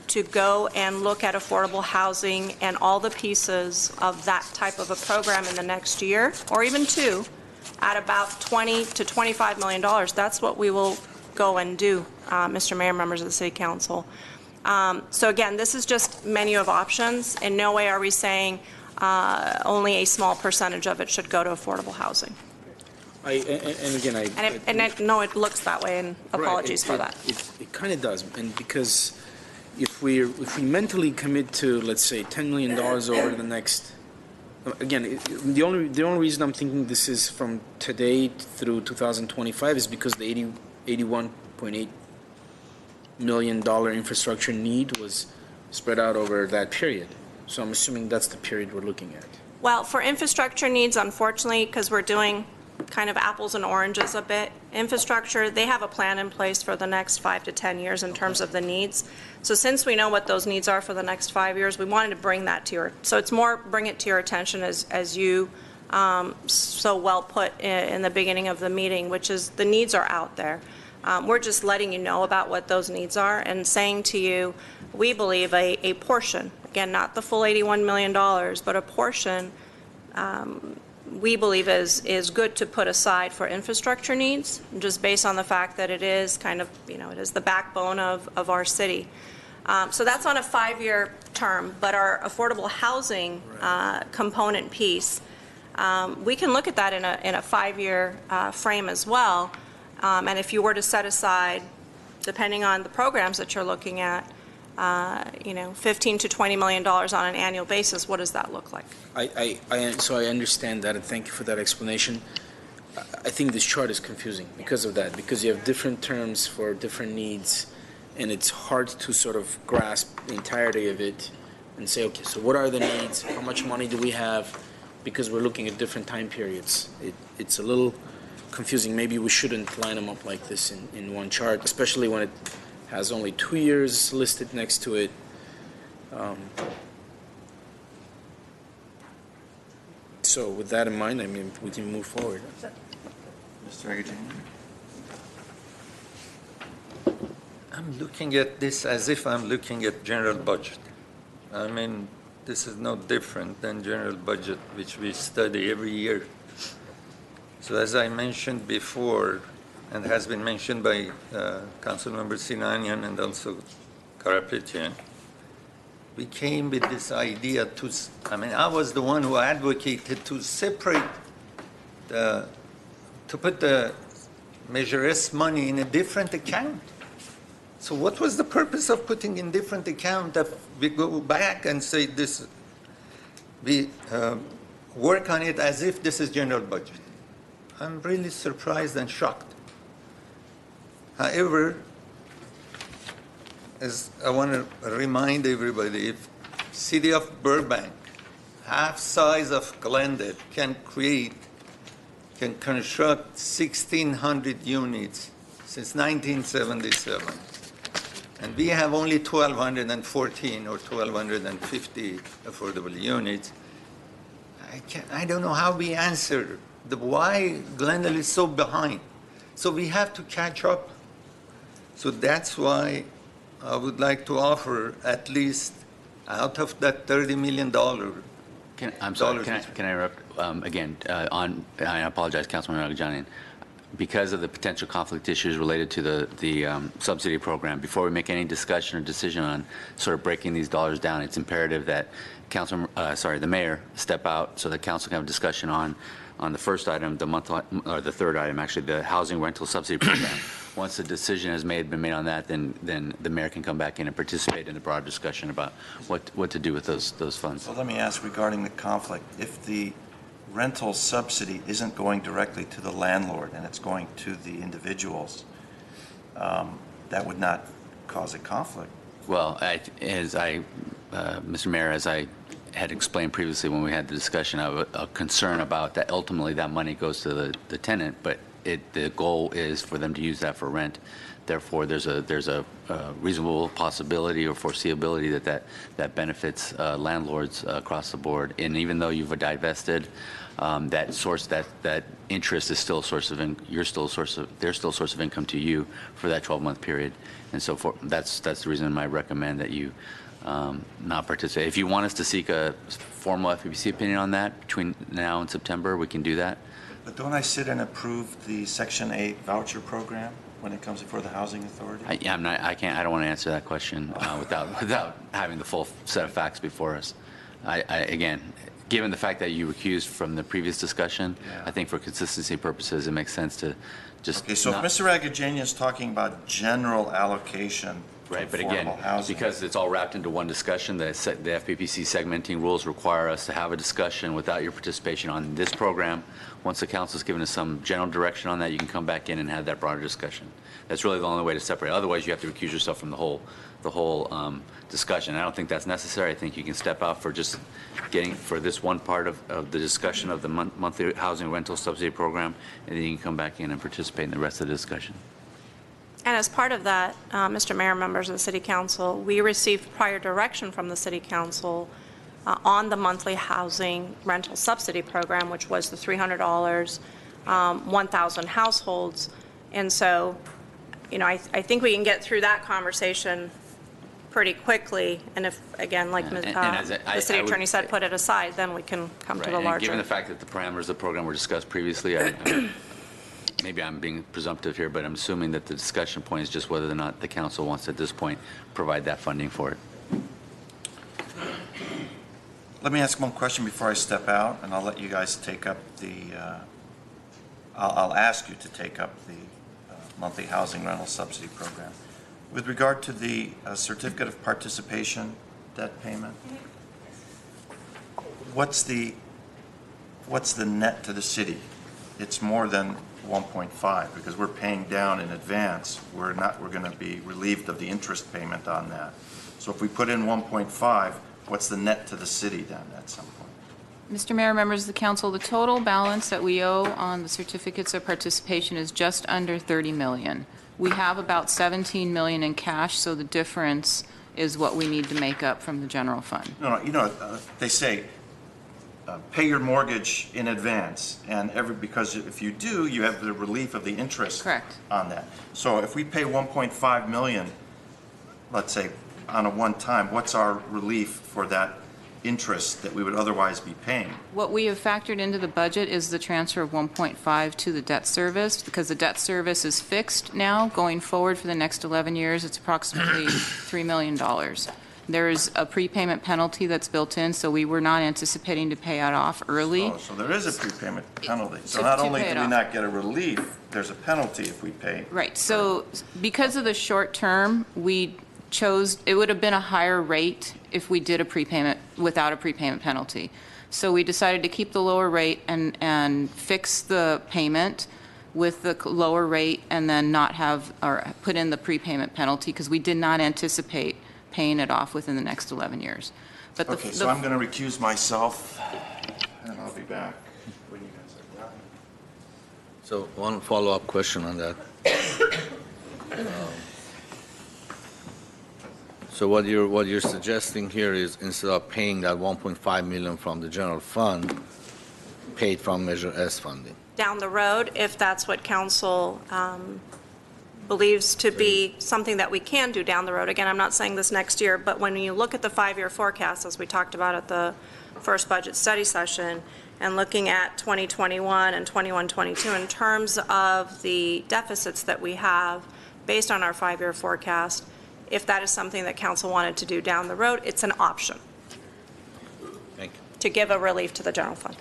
to go and look at affordable housing and all the pieces of that type of a program in the next year, or even two, at about $20 to $25 million. That's what we will go and do, Mr. Mayor, members of the City Council. So again, this is just menu of options. In no way are we saying only a small percentage of it should go to affordable housing. And I know it looks that way, and apologies for that. It kind of does, and because if we mentally commit to, let's say, $10 million over the next, again, the only reason I'm thinking this is from today through 2025 is because the $81.8 million infrastructure need was spread out over that period. So I'm assuming that's the period we're looking at. Well, for infrastructure needs, unfortunately, because we're doing kind of apples and oranges a bit, infrastructure, they have a plan in place for the next 5 to 10 years in terms of the needs. So since we know what those needs are for the next 5 years, we wanted to bring that to your, so it's more bring it to your attention as you so well put in the beginning of the meeting, which is the needs are out there. We're just letting you know about what those needs are and saying to you, we believe a portion, again, not the full $81 million, but a portion we believe is good to put aside for infrastructure needs, just based on the fact that it is kind of, it is the backbone of our city. So that's on a 5-year term, but our affordable housing component piece, we can look at that in a 5-year frame as well. And if you were to set aside, depending on the programs that you're looking at, $15 to $20 million on an annual basis, what does that look like? So I understand that, and thank you for that explanation. I think this chart is confusing because of that, because you have different terms for different needs, and it's hard to sort of grasp the entirety of it and say, okay, so what are the needs? How much money do we have? Because we're looking at different time periods. It's a little confusing. Maybe we shouldn't line them up like this in one chart, especially when it has only 2 years listed next to it. So with that in mind, I mean, we can move forward. Mr. Agajanian? I'm looking at this as if I'm looking at general budget. I mean, this is no different than general budget, which we study every year. So as I mentioned before, and has been mentioned by Councilmember Sinanian and also Karapetian, we came with this idea to, I was the one who advocated to separate, to put the Measure S money in a different account. So what was the purpose of putting in different account that we go back and say this, we work on it as if this is general budget? I'm really surprised and shocked. However, as I want to remind everybody, if city of Burbank, half size of Glendale, can construct 1,600 units since 1977, and we have only 1,214 or 1,250 affordable units, I don't know how we answer why Glendale is so behind. So we have to catch up. So that's why I would like to offer at least out of that $30 million. I'm sorry, can I interrupt? Again, I apologize, Councilman Agajanian. Because of the potential conflict issues related to the subsidy program, before we make any discussion or decision on sort of breaking these dollars down, it's imperative that the mayor step out so the council can have a discussion on the first item, the third item, actually, the housing rental subsidy program. Once the decision has been made on that, then the mayor can come back in and participate in the broader discussion about what to do with those funds. So let me ask regarding the conflict. If the rental subsidy isn't going directly to the landlord and it's going to the individuals, that would not cause a conflict. Well, Mr. Mayor, as I had explained previously when we had the discussion, I have a concern about that ultimately that money goes to the tenant, but the goal is for them to use that for rent. Therefore, there's a reasonable possibility or foreseeability that benefits landlords across the board. And even though you've divested, that interest is still a source of they're still a source of income to you for that 12-month period. And so that's the reason I recommend that you not participate. If you want us to seek a formal FEBC opinion on that between now and September, we can do that. But don't I sit and approve the Section 8 voucher program when it comes before the Housing Authority? I don't want to answer that question without having the full set of facts before us. Again, given the fact that you recused from the previous discussion, yeah. I think for consistency purposes, it makes sense to just. Okay, so if Mr. Agajanian is talking about general allocation. Right, but again, because it's all wrapped into one discussion, the FPPC segmenting rules require us to have a discussion without your participation on this program. Once the council's given us some general direction on that, you can come back in and have that broader discussion. That's really the only way to separate. Otherwise, you have to recuse yourself from the whole discussion. I don't think that's necessary. I think you can step out for just for this one part of the discussion of the monthly housing rental subsidy program, and then you can come back in and participate in the rest of the discussion. And as part of that, Mr. Mayor, members of the City Council, we received prior direction from the City Council on the monthly housing rental subsidy program, which was the $300, 1,000 households. And so, I think we can get through that conversation pretty quickly, and if, again, like And as the I city would- attorney said, put it aside, then we can come to Right, the and larger. given the fact that the parameters of the program were discussed previously, maybe I'm being presumptive here, but I'm assuming that the discussion point is just whether or not the council wants at this point provide that funding for it. Let me ask one question before I step out, and I'll let you guys take up I'll ask you to take up the monthly housing rental subsidy program. With regard to the certificate of participation debt payment, what's the net to the city? It's more than 1.5 because we're paying down in advance. We're going to be relieved of the interest payment on that. So if we put in 1.5, what's the net to the city then at some point? Mr. Mayor, members of the council, the total balance that we owe on the certificates of participation is just under $30 million. We have about $17 million in cash, so the difference is what we need to make up from the general fund. No, they say, pay your mortgage in advance, and because if you do, you have the relief of the interest. Correct. On that. So if we pay 1.5 million, let's say, on a one-time, what's our relief for that interest that we would otherwise be paying? What we have factored into the budget is the transfer of 1.5 to the debt service, because the debt service is fixed now. Going forward for the next 11 years, it's approximately $3 million. There is a prepayment penalty that's built in, so we were not anticipating to pay it off early. Oh, so there is a prepayment penalty. So To not pay only it do we off. not get a relief, there's a penalty if we pay. Right, so because of the short term, we chose, it would have been a higher rate if we did a prepayment without a prepayment penalty. So we decided to keep the lower rate and fix the payment with the lower rate and then not have, or put in the prepayment penalty because we did not anticipate paying it off within the next 11 years. But Okay, so I'm going to recuse myself, and I'll be back when you guys are done. So one follow-up question on that. So what you're suggesting here is instead of paying that 1.5 million from the general fund, paid from Measure S funding? Down the road, if that's what council believes to be something that we can do down the road. Again, I'm not saying this next year, but when you look at the five-year forecast, as we talked about at the first budget study session, and looking at 2021 and 21-22 in terms of the deficits that we have based on our five-year forecast, if that is something that council wanted to do down the road, it's an option. Thank you. To give a relief to the general fund.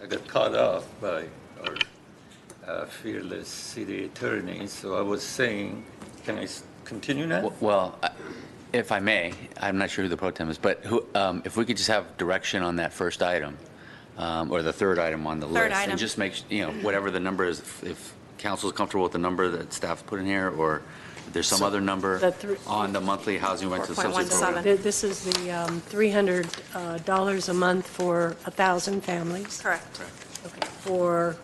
I got caught off by our fearless city attorney, so I was saying, can I continue now? Well, if I may, I'm not sure who the pro tem is, but if we could just have direction on that first item, or the third item on the list. Third item. And just make, whatever the number is, if council is comfortable with the number that staff put in here, or if there's some other number on the monthly housing rental subsidy 4.17. program. This is the $300 a month for 1,000 families. Correct. Okay, for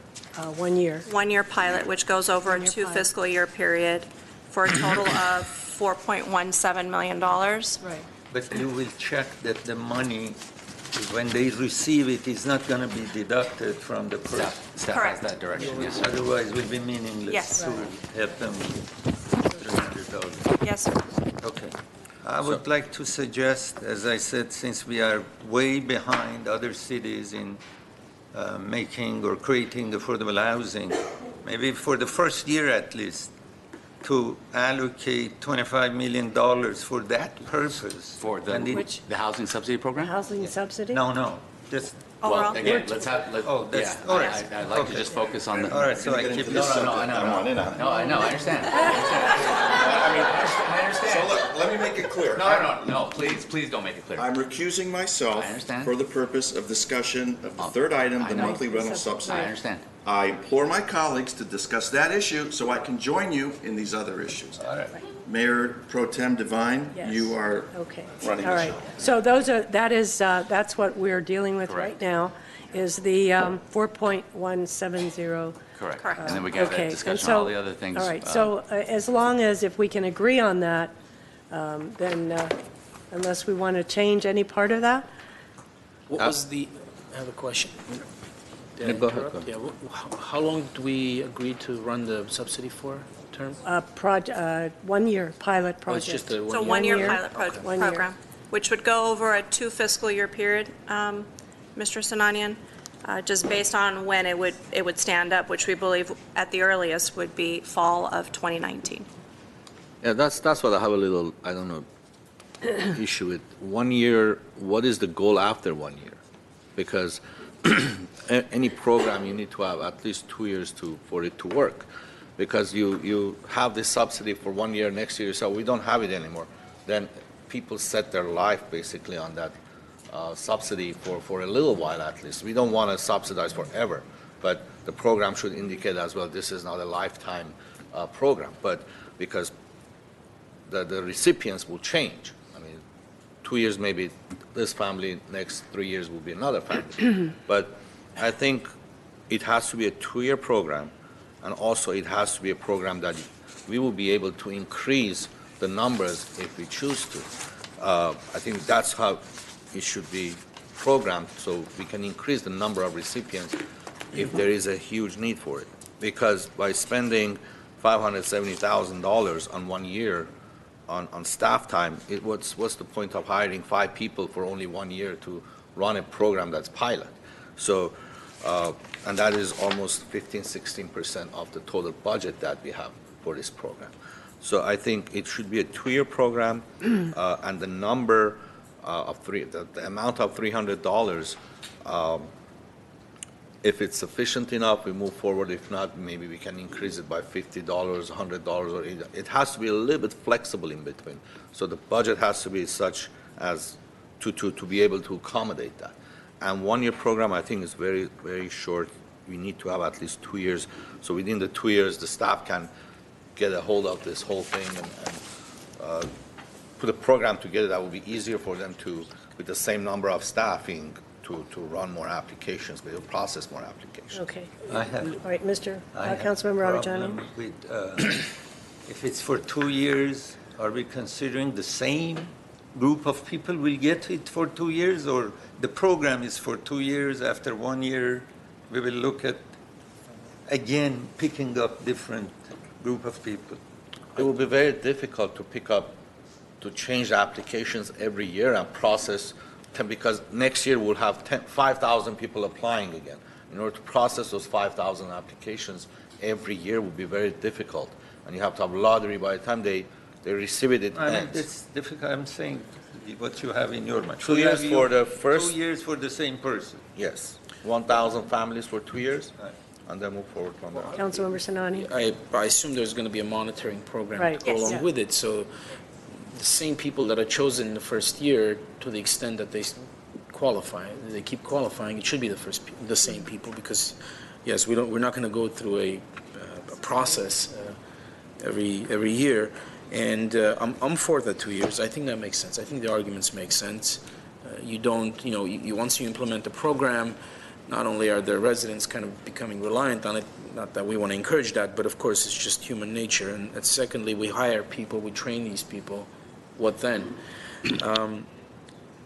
1 year. One-year pilot, which goes over a One-year two pilot. fiscal year period for a total of $4.17 million. Right. But you will check that the money, when they receive it, is not going to be deducted from the person. Staff has Correct. that direction, yes, sir. Otherwise, it will be meaningless Yes. to help them $300. Yes, sir. Okay. I would like to suggest, as I said, since we are way behind other cities in making or creating affordable housing, maybe for the first year at least, to allocate $25 million for that purpose. For the, And it- Which- the housing subsidy program? Housing subsidy? No, just, Overall. Well, again, let's Oh, that's- yeah, all right. I'd like to Okay. just focus on the. all right, so I keep No, this. no, I understand. I understand. So look, let me make it clear. No, please don't make it clear. I'm recusing myself I understand. for the purpose of discussion of the third item, I the know. monthly rental I subsidy. understand. I implore my colleagues to discuss that issue so I can join you in these other issues. All right. Mayor Pro Tem Devine, Yes. you are Okay. running All the right. show. So that's what we're dealing with right Correct. now, is the 4.170. Correct. Correct. And then we can have Okay, that and discussion on all so- the other things. All right, so as long as if we can agree on that, then unless we want to change any part of that. What was the, I have a question. Did I Go ahead, interrupt? Yeah, how long do we agree to run the subsidy for, term? 1-year pilot Oh, it's project. just a So one-year? one-year year. pilot 1 year. program, which would go over a 2 fiscal year period, Mr. Sinanian, just based on when it would stand up, which we believe at the earliest would be fall of 2019. Yeah, that's what I have a little, I don't know, issue with. 1 year, what is the goal after 1 year? Because any program, you need to have at least 2 years for it to work. Because you have this subsidy for 1 year, next year, so we don't have it anymore. Then people set their life basically on that subsidy for a little while at least. We don't want to subsidize forever, but the program should indicate as well, this is not a lifetime program. But because the recipients will change. I mean, 2 years maybe this family, next 3 years will be another family. But I think it has to be a 2-year program, and also it has to be a program that we will be able to increase the numbers if we choose to. I think that's how it should be programmed, so we can increase the number of recipients if there is a huge need for it. Because by spending $570,000 on 1 year on staff time, what's the point of hiring 5 people for only 1 year to run a program that's pilot? So, and that is almost 15-16% of the total budget that we have for this program. So I think it should be a 2-year program, and the number the amount of $300, if it's sufficient enough, we move forward. If not, maybe we can increase it by $50, $100, or it has to be a little bit flexible in between. So the budget has to be such as to be able to accommodate that. And 1-year program, I think, is very, very short. We need to have at least 2 years. So within the 2 years, the staff can get a hold of this whole thing and put a program together that will be easier for them to, with the same number of staffing, to run more applications, they'll process more applications. Okay. I have. All right, I have Councilmember Abajanian. problem with, if it's for 2 years, are we considering the same group of people will get it for 2 years, or the program is for 2 years, after 1 year, we will look at, again, picking up different group of people? It will be very difficult to change applications every year and process, because next year we'll have 5,000 people applying again. In order to process those 5,000 applications every year will be very difficult. And you have to have lottery by the time they receive it, it I mean, ends. it's difficult, I'm saying what you have in your mind. 2 years for the first. 2 years for the same person. Yes, 1,000 families for 2 years, Right. and then move forward from there. Councilmember Sinani. I assume there's going to be a monitoring program Right. to go Yes. along Yeah. with it, so the same people that are chosen the first year, to the extent that they qualify, they keep qualifying, it should be the same people, because, yes, we're not going to go through a process every year, and I'm for the 2 years. I think that makes sense. I think the arguments make sense. Once you implement the program, not only are the residents kind of becoming reliant on it, not that we want to encourage that, but of course it's just human nature. And secondly, we hire people, we train these people. What then?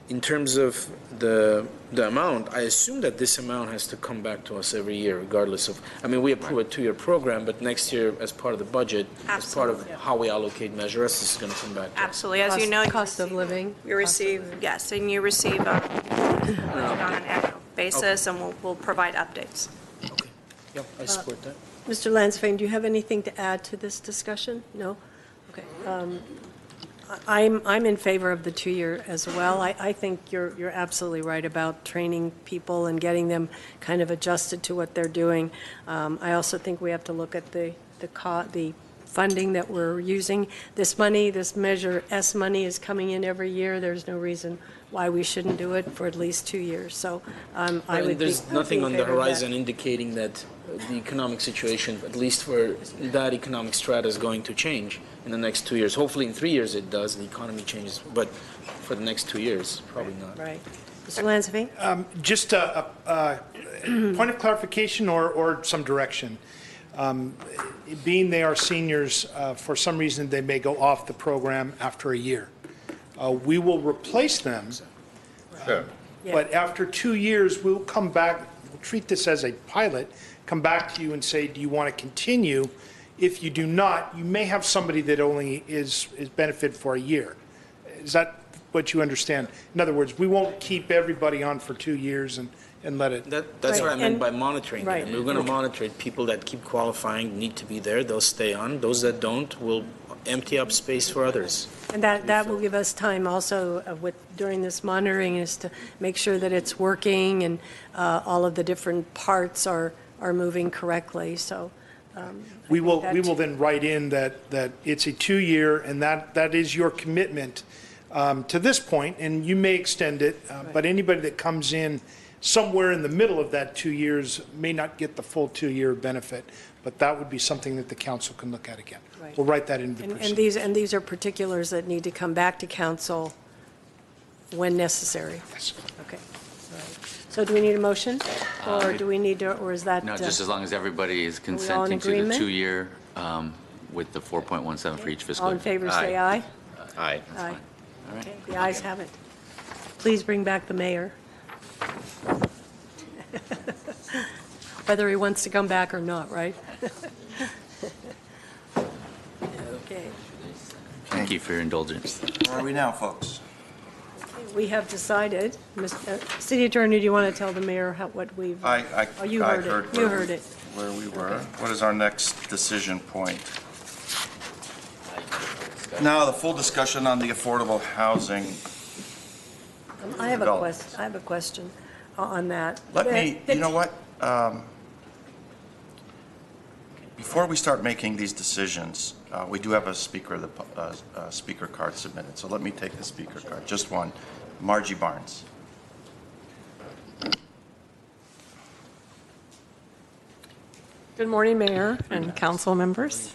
In terms of the amount, I assume that this amount has to come back to us every year, regardless of, I mean, we approve a 2-year program, but next year, as part of the budget, as part of Absolutely. how we allocate Measure S, this is going to come back to us. Absolutely. As you know, Cost of living. you receive, yes, and you receive on an annual basis, and we'll provide updates. Okay. Yeah, I support that. Mr. Lansfane, do you have anything to add to this discussion? No? Okay. I'm in favor of the 2-year as well. I think you're absolutely right about training people and getting them kind of adjusted to what they're doing. I also think we have to look at the funding that we're using. This money, this Measure S money is coming in every year. There's no reason why we shouldn't do it for at least 2 years. So I would be There's nothing in on the favor of that. horizon indicating that the economic situation, at least for that economic strata, is going to change in the next 2 years. Hopefully in 3 years it does, the economy changes, but for the next 2 years, probably not. Right. Mr. Lansfane? Just a point of clarification or some direction. Being they are seniors, for some reason, they may go off the program after a year. We will replace them, Sure. Yeah. but after 2 years, we'll come back, we'll treat this as a pilot, come back to you and say, do you want to continue? If you do not, you may have somebody that only is benefit for a year. Is that what you understand? In other words, we won't keep everybody on for 2 years and let it. That's Right, what I meant and- by monitoring. right. We're going to monitor it. People that keep qualifying need to be there. They'll stay on. Those that don't will empty up space for others. And that will give us time also during this monitoring is to make sure that it's working and all of the different parts are moving correctly, so. We will that- then write in that it's a 2-year, and that is your commitment to this point, and you may extend it, but anybody that comes in somewhere in the middle of that 2 years may not get the full 2-year benefit, but that would be something that the council can look at again. Right. We'll write that into the And procedure. these are particulars that need to come back to council when necessary? Yes. Okay, all right. So do we need a motion? Or do we need to, or is that? No, just as long as everybody is we all in consenting to the agreement? 2-year with the 4.17 for each fiscal All year. in favor, say aye. Aye. Aye. All right. Okay, the ayes have it. Please bring back the mayor. Whether he wants to come back or not, right? Okay, Thank you for your indulgence. Where are we now, folks? we have decided, City Attorney, do you want to tell the mayor what we've? I Oh, you I heard it. where You we- heard it. Where we were. What is our next decision point? Now, the full discussion on the affordable housing. I have a Developments. question on that. Let me, you know what? Before we start making these decisions, we do have a speaker, speaker card submitted. So let me take the speaker card, just one. Margie Barnes. Good morning, Mayor and council members.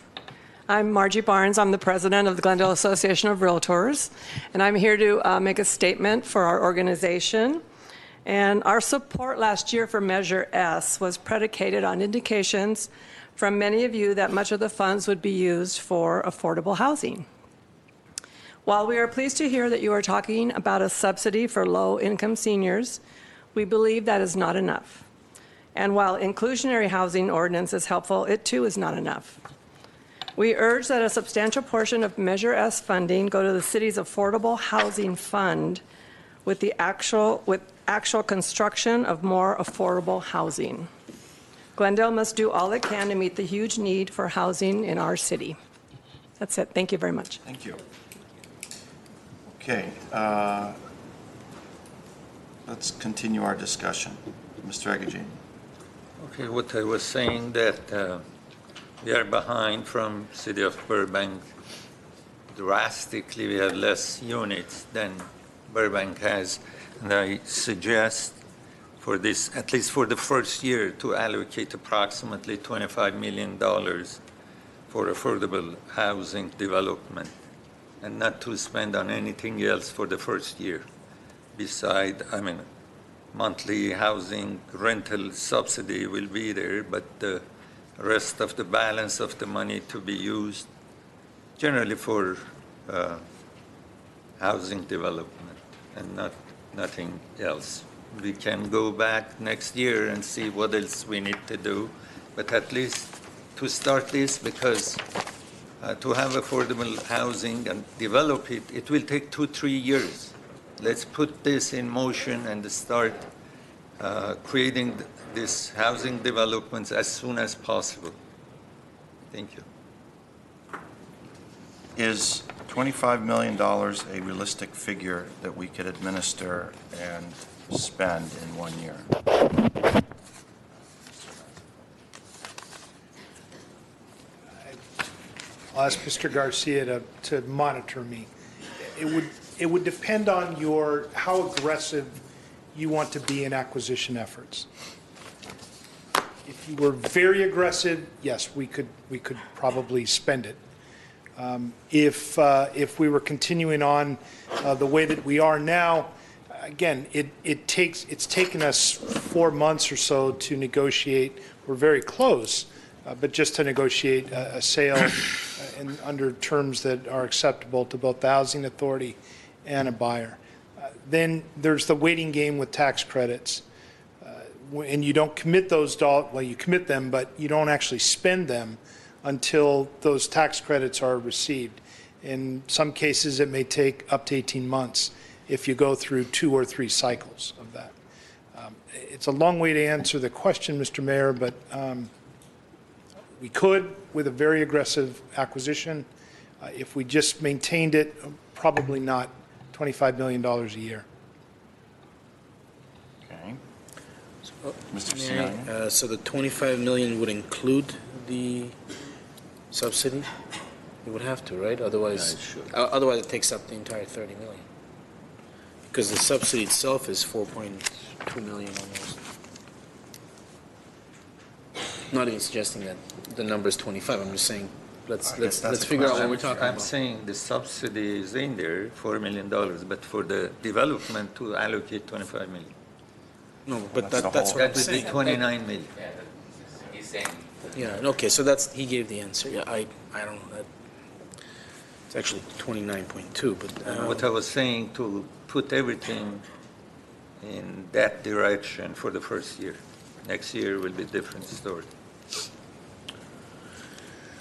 I'm Margie Barnes. I'm the president of the Glendale Association of Realtors, and I'm here to make a statement for our organization. And our support last year for Measure S was predicated on indications from many of you that much of the funds would be used for affordable housing. While we are pleased to hear that you are talking about a subsidy for low-income seniors, we believe that is not enough. And while inclusionary housing ordinance is helpful, it too is not enough. We urge that a substantial portion of Measure S funding go to the city's Affordable Housing Fund with actual construction of more affordable housing. Glendale must do all it can to meet the huge need for housing in our city. That's it. Thank you very much. Thank you. Okay, let's continue our discussion. Mr. Agajin. Okay, what I was saying that we are behind from City of Burbank drastically. We have less units than Burbank has. And I suggest for this, at least for the first year, to allocate approximately $25 million for affordable housing development and not to spend on anything else for the first year. Beside, monthly housing rental subsidy will be there, but the rest of the balance of the money to be used generally for housing development and nothing else. We can go back next year and see what else we need to do, but at least to start this, because to have affordable housing and develop it, it will take 2-3 years. Let's put this in motion and start creating this housing developments as soon as possible. Thank you. Is $25 million a realistic figure that we could administer and spend in 1 year? I'll ask Mr. Garcia to monitor me. It would depend on how aggressive you want to be in acquisition efforts. If you were very aggressive, yes, we could probably spend it. If we were continuing on the way that we are now, again, it's taken us 4 months or so to negotiate. We're very close, but just to negotiate a sale under terms that are acceptable to both the Housing Authority and a buyer. Then there's the waiting game with tax credits. And you don't commit those dollars, well, you commit them, but you don't actually spend them until those tax credits are received. In some cases, it may take up to 18 months if you go through 2 or 3 cycles of that. It's a long way to answer the question, Mr. Mayor, but we could with a very aggressive acquisition. If we just maintained it, probably not $25 million a year. Okay. Mr. May I, Sinani? so the 25 million would include the subsidy? It would have to, right? Otherwise, otherwise it takes up the entire 30 million. Because the subsidy itself is 4.2 million almost. Not even suggesting that the number is 25. I'm just saying let's figure out what we're talking I'm about. saying the subsidy is in there, $4 million, but for the development to allocate 25 million. No, but That's the that's whole- what I'm That would be saying. 29 million. He's saying. Yeah, okay, so that's, he gave the answer. Yeah, I don't know. That it's actually 29.2, but And what I was saying, to put everything in that direction for the first year. Next year will be a different story.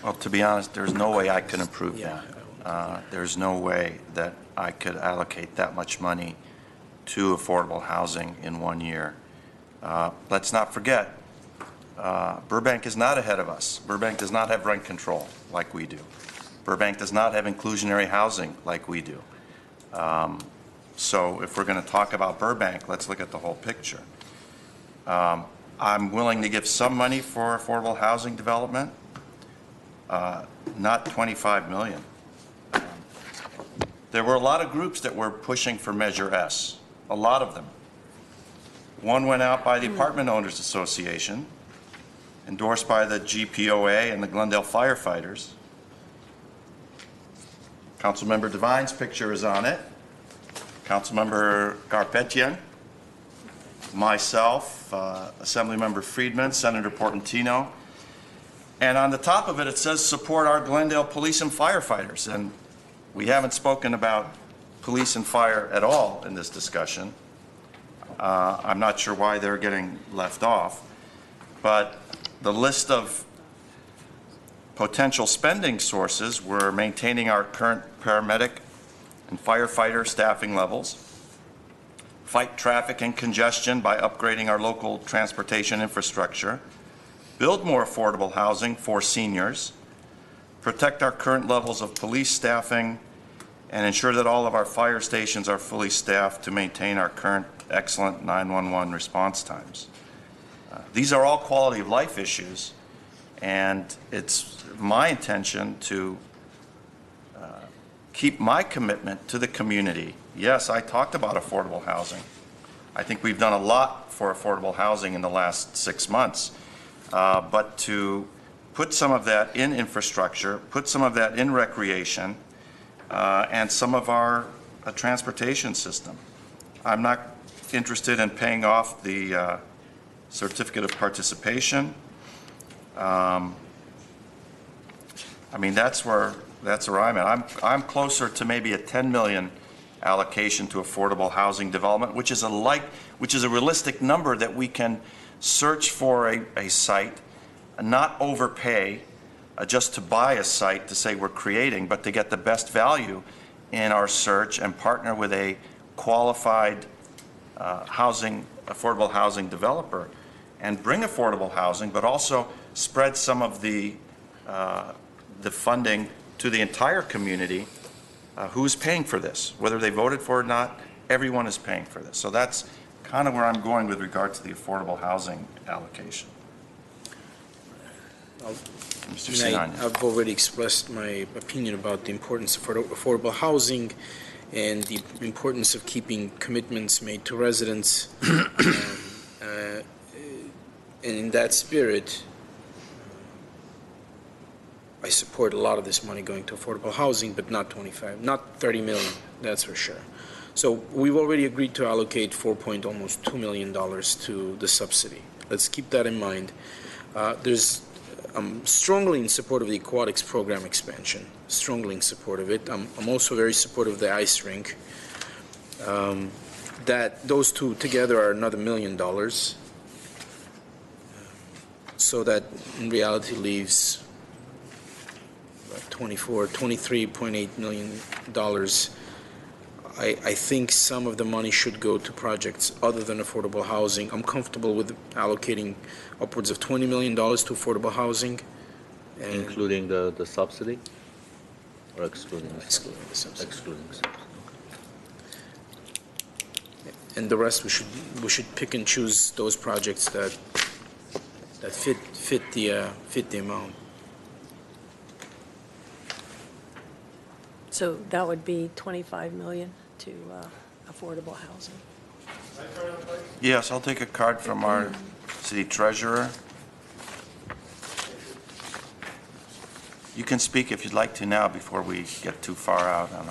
Well, to be honest, there's no way I can approve Yeah, that. There's no way that I could allocate that much money to affordable housing in 1 year. Let's not forget, Burbank is not ahead of us. Burbank does not have rent control like we do. Burbank does not have inclusionary housing like we do. So if we're going to talk about Burbank, let's look at the whole picture. I'm willing to give some money for affordable housing development, not 25 million. There were a lot of groups that were pushing for Measure S, a lot of them. One went out by the Apartment Owners Association, endorsed by the GPOA and the Glendale firefighters. Councilmember Devine's picture is on it. Councilmember Garpetian, myself, Assemblymember Friedman, Senator Portantino. And on the top of it, it says, support our Glendale police and firefighters. And we haven't spoken about police and fire at all in this discussion. I'm not sure why they're getting left off. But the list of potential spending sources were maintaining our current paramedic and firefighter staffing levels, fight traffic and congestion by upgrading our local transportation infrastructure, build more affordable housing for seniors, protect our current levels of police staffing, and ensure that all of our fire stations are fully staffed to maintain our current excellent 911 response times. These are all quality of life issues, and it's my intention to keep my commitment to the community. Yes, I talked about affordable housing. I think we've done a lot for affordable housing in the last 6 months, but to put some of that in infrastructure, put some of that in recreation, and some of our transportation system. I'm not interested in paying off the certificate of participation. I mean, that's where I'm at. I'm closer to maybe a 10 million allocation to affordable housing development, which is a realistic number that we can search for a site, not overpay just to buy a site to say we're creating, but to get the best value in our search and partner with a qualified affordable housing developer and bring affordable housing, but also spread some of the funding to the entire community who's paying for this. Whether they voted for it or not, everyone is paying for this. So that's kind of where I'm going with regard to the affordable housing allocation. Mr. Sinani. I've already expressed my opinion about the importance of affordable housing and the importance of keeping commitments made to residents. And in that spirit, I support a lot of this money going to affordable housing, but not not 30 million, that's for sure. So we've already agreed to allocate almost $2 million to the subsidy. Let's keep that in mind. I'm strongly in support of the aquatics program expansion, strongly in support of it. I'm also very supportive of the ice rink. That those two together are another $1 million. So that in reality leaves $23.8 million. I think some of the money should go to projects other than affordable housing. I'm comfortable with allocating upwards of $20 million to affordable housing. Including the subsidy? Or excluding? Excluding the subsidy. Excluding the subsidy. And the rest, we should pick and choose those projects that fit the amount. So that would be 25 million to affordable housing. Yes, I'll take a card from our city treasurer. You can speak if you'd like to now before we get too far out on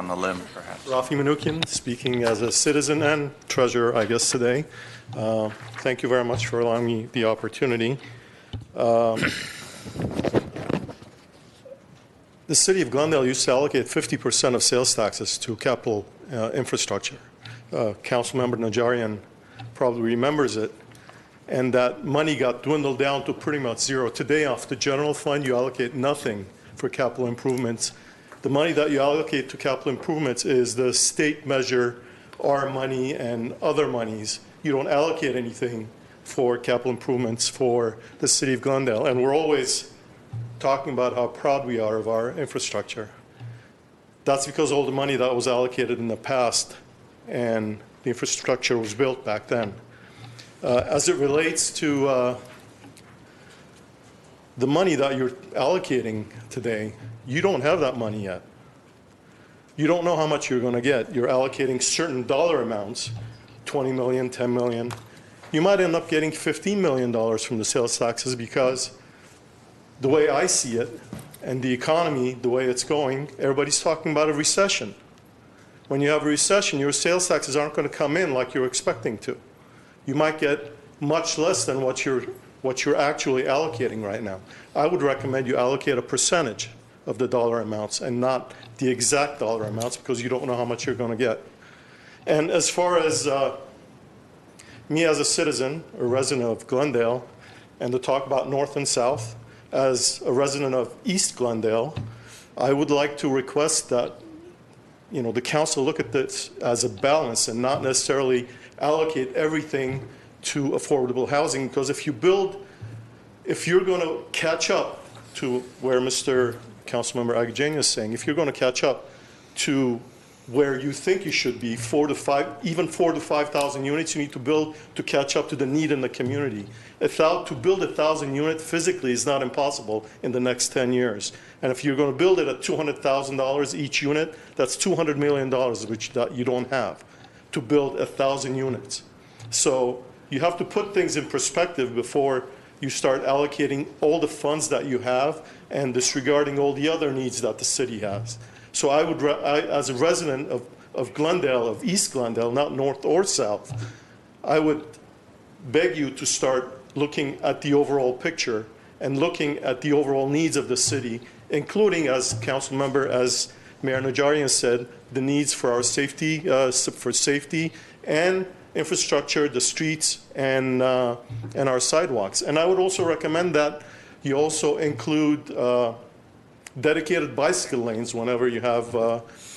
the limb, perhaps. Rafi Manukian, speaking as a citizen and treasurer, I guess, today. Thank you very much for allowing me the opportunity. The city of Glendale used to allocate 50% of sales taxes to capital infrastructure. Councilmember Najarian probably remembers it. And that money got dwindled down to pretty much zero. Today, off the general fund, you allocate nothing for capital improvements. The money that you allocate to capital improvements is the state measure, our money, and other monies. You don't allocate anything for capital improvements for the city of Glendale. And we're always talking about how proud we are of our infrastructure. That's because all the money that was allocated in the past and the infrastructure was built back then. As it relates to the money that you're allocating today, you don't have that money yet. You don't know how much you're going to get. You're allocating certain dollar amounts, 20 million, 10 million. You might end up getting $15 million from the sales taxes because the way I see it and the economy, the way it's going, everybody's talking about a recession. When you have a recession, your sales taxes aren't going to come in like you're expecting to. You might get much less than what you're actually allocating right now. I would recommend you allocate a percentage of the dollar amounts and not the exact dollar amounts because you don't know how much you're going to get. And as far as me as a citizen, a resident of Glendale, and to talk about North and South, as a resident of East Glendale, I would like to request that the council look at this as a balance and not necessarily allocate everything to affordable housing, because if you're going to catch up to where Mr. Councilmember Agajanian is saying, if you're going to catch up to where you think you should be, 4,000 to 5,000 units you need to build to catch up to the need in the community. To build 1,000 units physically is not impossible in the next 10 years. And if you're going to build it at $200,000 each unit, that's $200 million, which you don't have to build 1,000 units. So you have to put things in perspective before you start allocating all the funds that you have and disregarding all the other needs that the city has. So as a resident of Glendale, of East Glendale, not North or South, I would beg you to start looking at the overall picture and looking at the overall needs of the city, including, as Mayor Najarian said, the needs for our safety, and infrastructure, the streets, and our sidewalks. And I would also recommend that you also include dedicated bicycle lanes whenever you have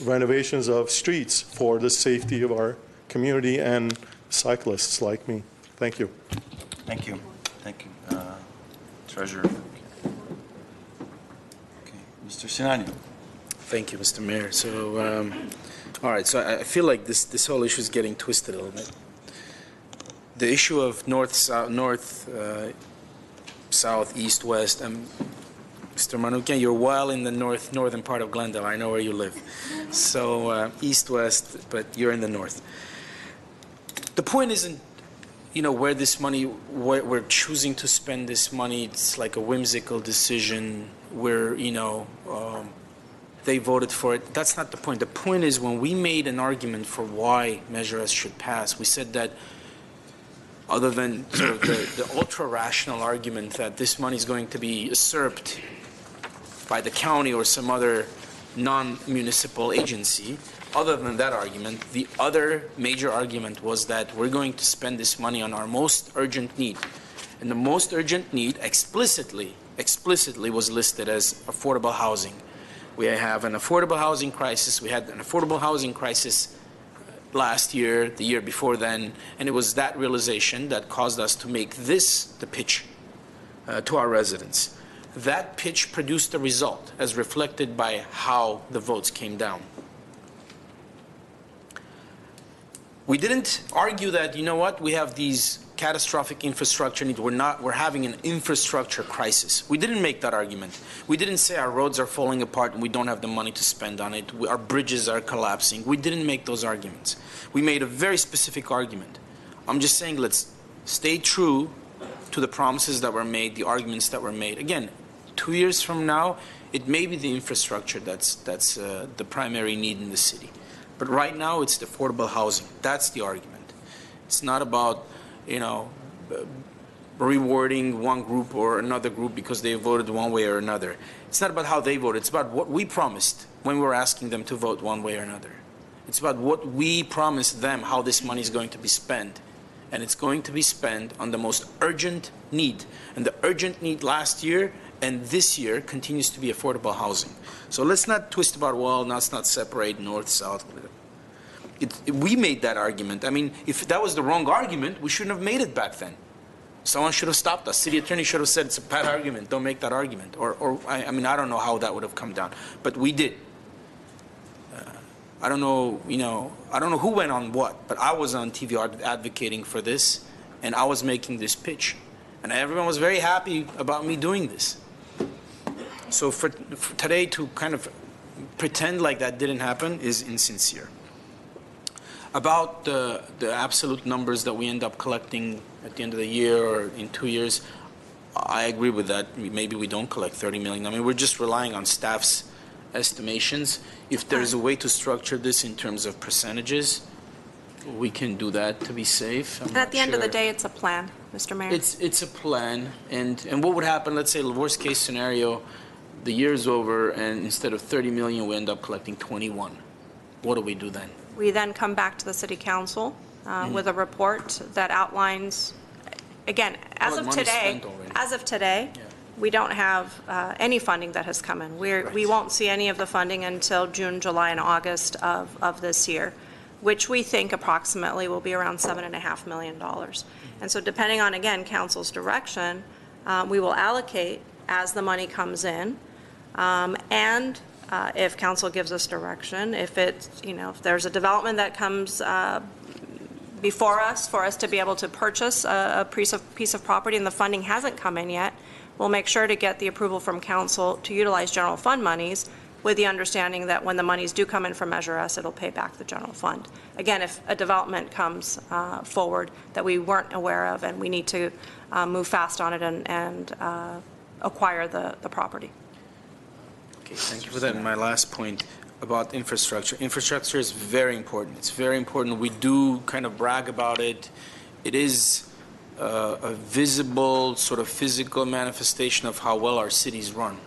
renovations of streets for the safety of our community and cyclists like me. Thank you. Thank you. Thank you. Treasurer. Okay. Mr. Sinani. Thank you, Mr. Mayor. So, all right, so I feel like this whole issue is getting twisted a little bit. The issue of north, south, east, west, and Mr. Manukian, you're well in the northern part of Glendale. I know where you live. So east, west, but you're in the north. The point isn't, where this money, where we're choosing to spend this money. It's like a whimsical decision where, they voted for it. That's not the point. The point is when we made an argument for why Measure S should pass, we said that other than sort of the ultra-rational argument that this money is going to be usurped by the county or some other non-municipal agency. Other than that argument, the other major argument was that we're going to spend this money on our most urgent need. And the most urgent need explicitly was listed as affordable housing. We have an affordable housing crisis. We had an affordable housing crisis last year, the year before then, and it was that realization that caused us to make this the pitch to our residents. That pitch produced the result, as reflected by how the votes came down. We didn't argue that, you know what, we have these catastrophic infrastructure needs. We're having an infrastructure crisis. We didn't make that argument. We didn't say our roads are falling apart and we don't have the money to spend on it. Our bridges are collapsing. We didn't make those arguments. We made a very specific argument. I'm just saying let's stay true to the promises that were made, the arguments that were made. Again, 2 years from now, it may be the infrastructure that's the primary need in the city. But right now, it's the affordable housing. That's the argument. It's not about, you know, rewarding one group or another group because they voted one way or another. It's not about how they voted. It's about what we promised when we were asking them to vote one way or another. It's about what we promised them, how this money is going to be spent. And it's going to be spent on the most urgent need. And the urgent need last year and this year continues to be affordable housing. So let's not twist about, well, let's not separate north, south. We made that argument. I mean, if that was the wrong argument, we shouldn't have made it back then. Someone should have stopped us. City attorney should have said, it's a bad argument, don't make that argument. I mean, I don't know how that would have come down, but we did. I don't know, you know, I don't know who went on what, but I was on TV advocating for this, and I was making this pitch. And everyone was very happy about me doing this. So for today to kind of pretend like that didn't happen is insincere. About the absolute numbers that we end up collecting at the end of the year or in 2 years, I agree with that. Maybe we don't collect 30 million. I mean, we're just relying on staff's estimations. If there's a way to structure this in terms of percentages, we can do that to be safe. And at the end of the day, it's a plan, Mr. Mayor. It's a plan. And what would happen, let's say the worst case scenario, the year's over and instead of 30 million, we end up collecting 21. What do we do then? We then come back to the city council with a report that outlines, again, as of today, we don't have any funding that has come in. We won't see any of the funding until June, July, and August of this year, which we think approximately will be around $7.5 million. And so depending on, again, council's direction, we will allocate as the money comes in. And if council gives us direction, if it's, you know, if there's a development that comes before us for us to be able to purchase a piece of property and the funding hasn't come in yet, we'll make sure to get the approval from council to utilize general fund monies with the understanding that when the monies do come in from Measure S, it'll pay back the general fund. Again, if a development comes forward that we weren't aware of and we need to move fast on it and acquire the property. Okay, thank you for that. And my last point about infrastructure. Infrastructure is very important. It's very important. We do kind of brag about it. It is a visible, sort of physical manifestation of how well our cities run,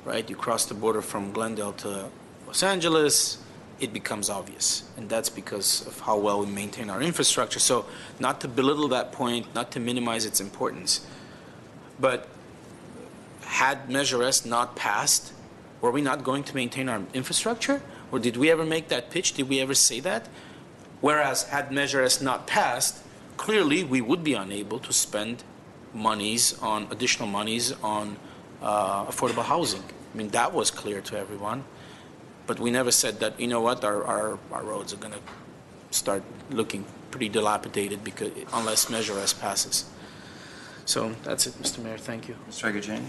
right? You cross the border from Glendale to Los Angeles, it becomes obvious. And that's because of how well we maintain our infrastructure. So not to belittle that point, not to minimize its importance, but had Measure S not passed, were we not going to maintain our infrastructure? Or did we ever make that pitch? Did we ever say that? Whereas had Measure S not passed, clearly we would be unable to spend additional monies on affordable housing. I mean, that was clear to everyone. But we never said that, you know what, our roads are going to start looking pretty dilapidated unless Measure S passes. So that's it, Mr. Mayor. Thank you. Mr. Agajanian?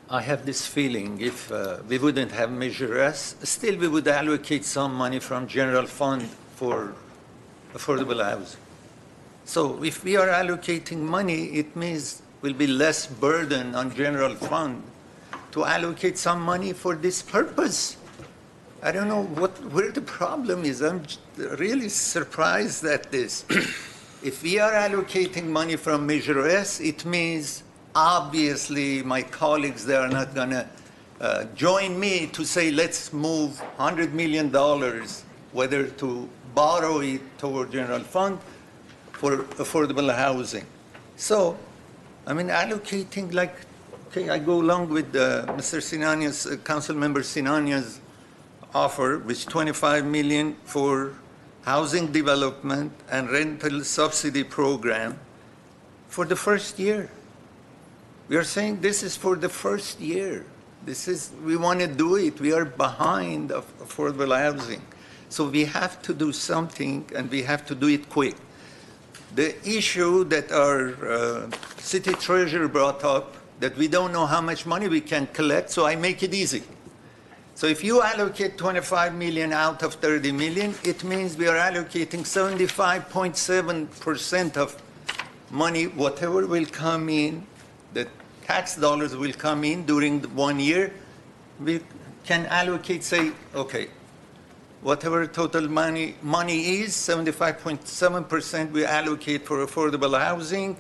I have this feeling if we wouldn't have Measure S, still we would allocate some money from general fund for affordable housing. So if we are allocating money, it means will be less burden on general fund to allocate some money for this purpose. I don't know where the problem is. I'm really surprised at this. If we are allocating money from Measure S, it means obviously my colleagues, they are not going to join me to say, let's move $100 million, whether to borrow it toward general fund for affordable housing. So, I mean, allocating like, okay, I go along with Mr. Sinania's, Councilmember Sinania's offer, which 25 million for housing development and rental subsidy program for the first year. We are saying this is for the first year. This is, we want to do it. We are behind of affordable housing. So we have to do something, and we have to do it quick. The issue that our city treasurer brought up, that we don't know how much money we can collect, so I make it easy. So if you allocate 25 million out of 30 million, it means we are allocating 75.7% of money, whatever will come in, the tax dollars will come in during the 1 year. We can allocate, say, okay, whatever total money is, 75.7% we allocate for affordable housing,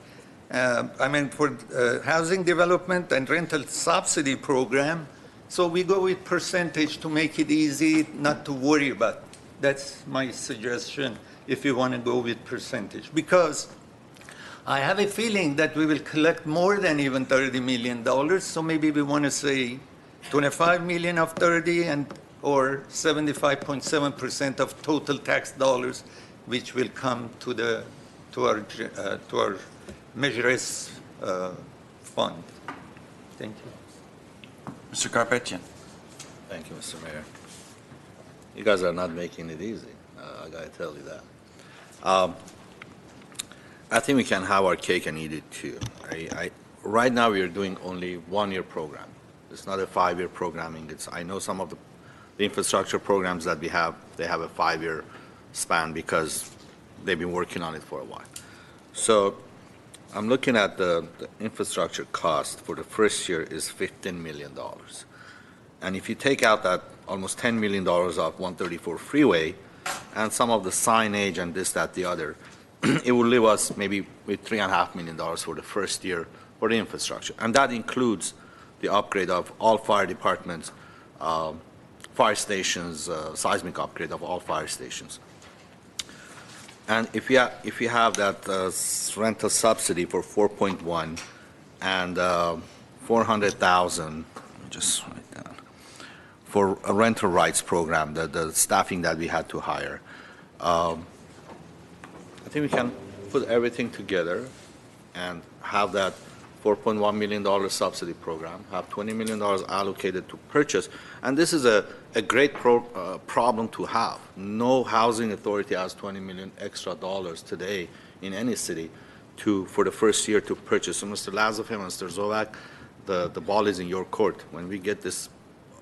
for housing development and rental subsidy program. So we go with percentage to make it easy, not to worry about. That's my suggestion, if you want to go with percentage. Because I have a feeling that we will collect more than even $30 million, so maybe we want to say 25 million of 30 or 75.7% of total tax dollars, which will come to our Measure S fund. Thank you. Mr. Karpetian. Thank you, Mr. Mayor. You guys are not making it easy. I got to tell you that. I think we can have our cake and eat it too. Right now, we are doing only 1-year program. It's not a 5-year programming. I know some of the infrastructure programs that we have, they have a 5-year span because they've been working on it for a while. So I'm looking at the infrastructure cost for the first year is $15 million. And if you take out that almost $10 million of 134 freeway and some of the signage and this, that, the other, it will leave us maybe with $3.5 million for the first year for the infrastructure. And that includes the upgrade of all fire departments, fire stations, seismic upgrade of all fire stations. And if you have that rental subsidy for 4.1 and 400,000, just write down, for a rental rights program, the staffing that we had to hire, I think we can put everything together and have that $4.1 million subsidy program, have $20 million allocated to purchase. And this is a great problem to have. No housing authority has $20 million extra dollars today in any city for the first year to purchase. So Mr. Lazarov and Mr. Zovak, the ball is in your court. When we get this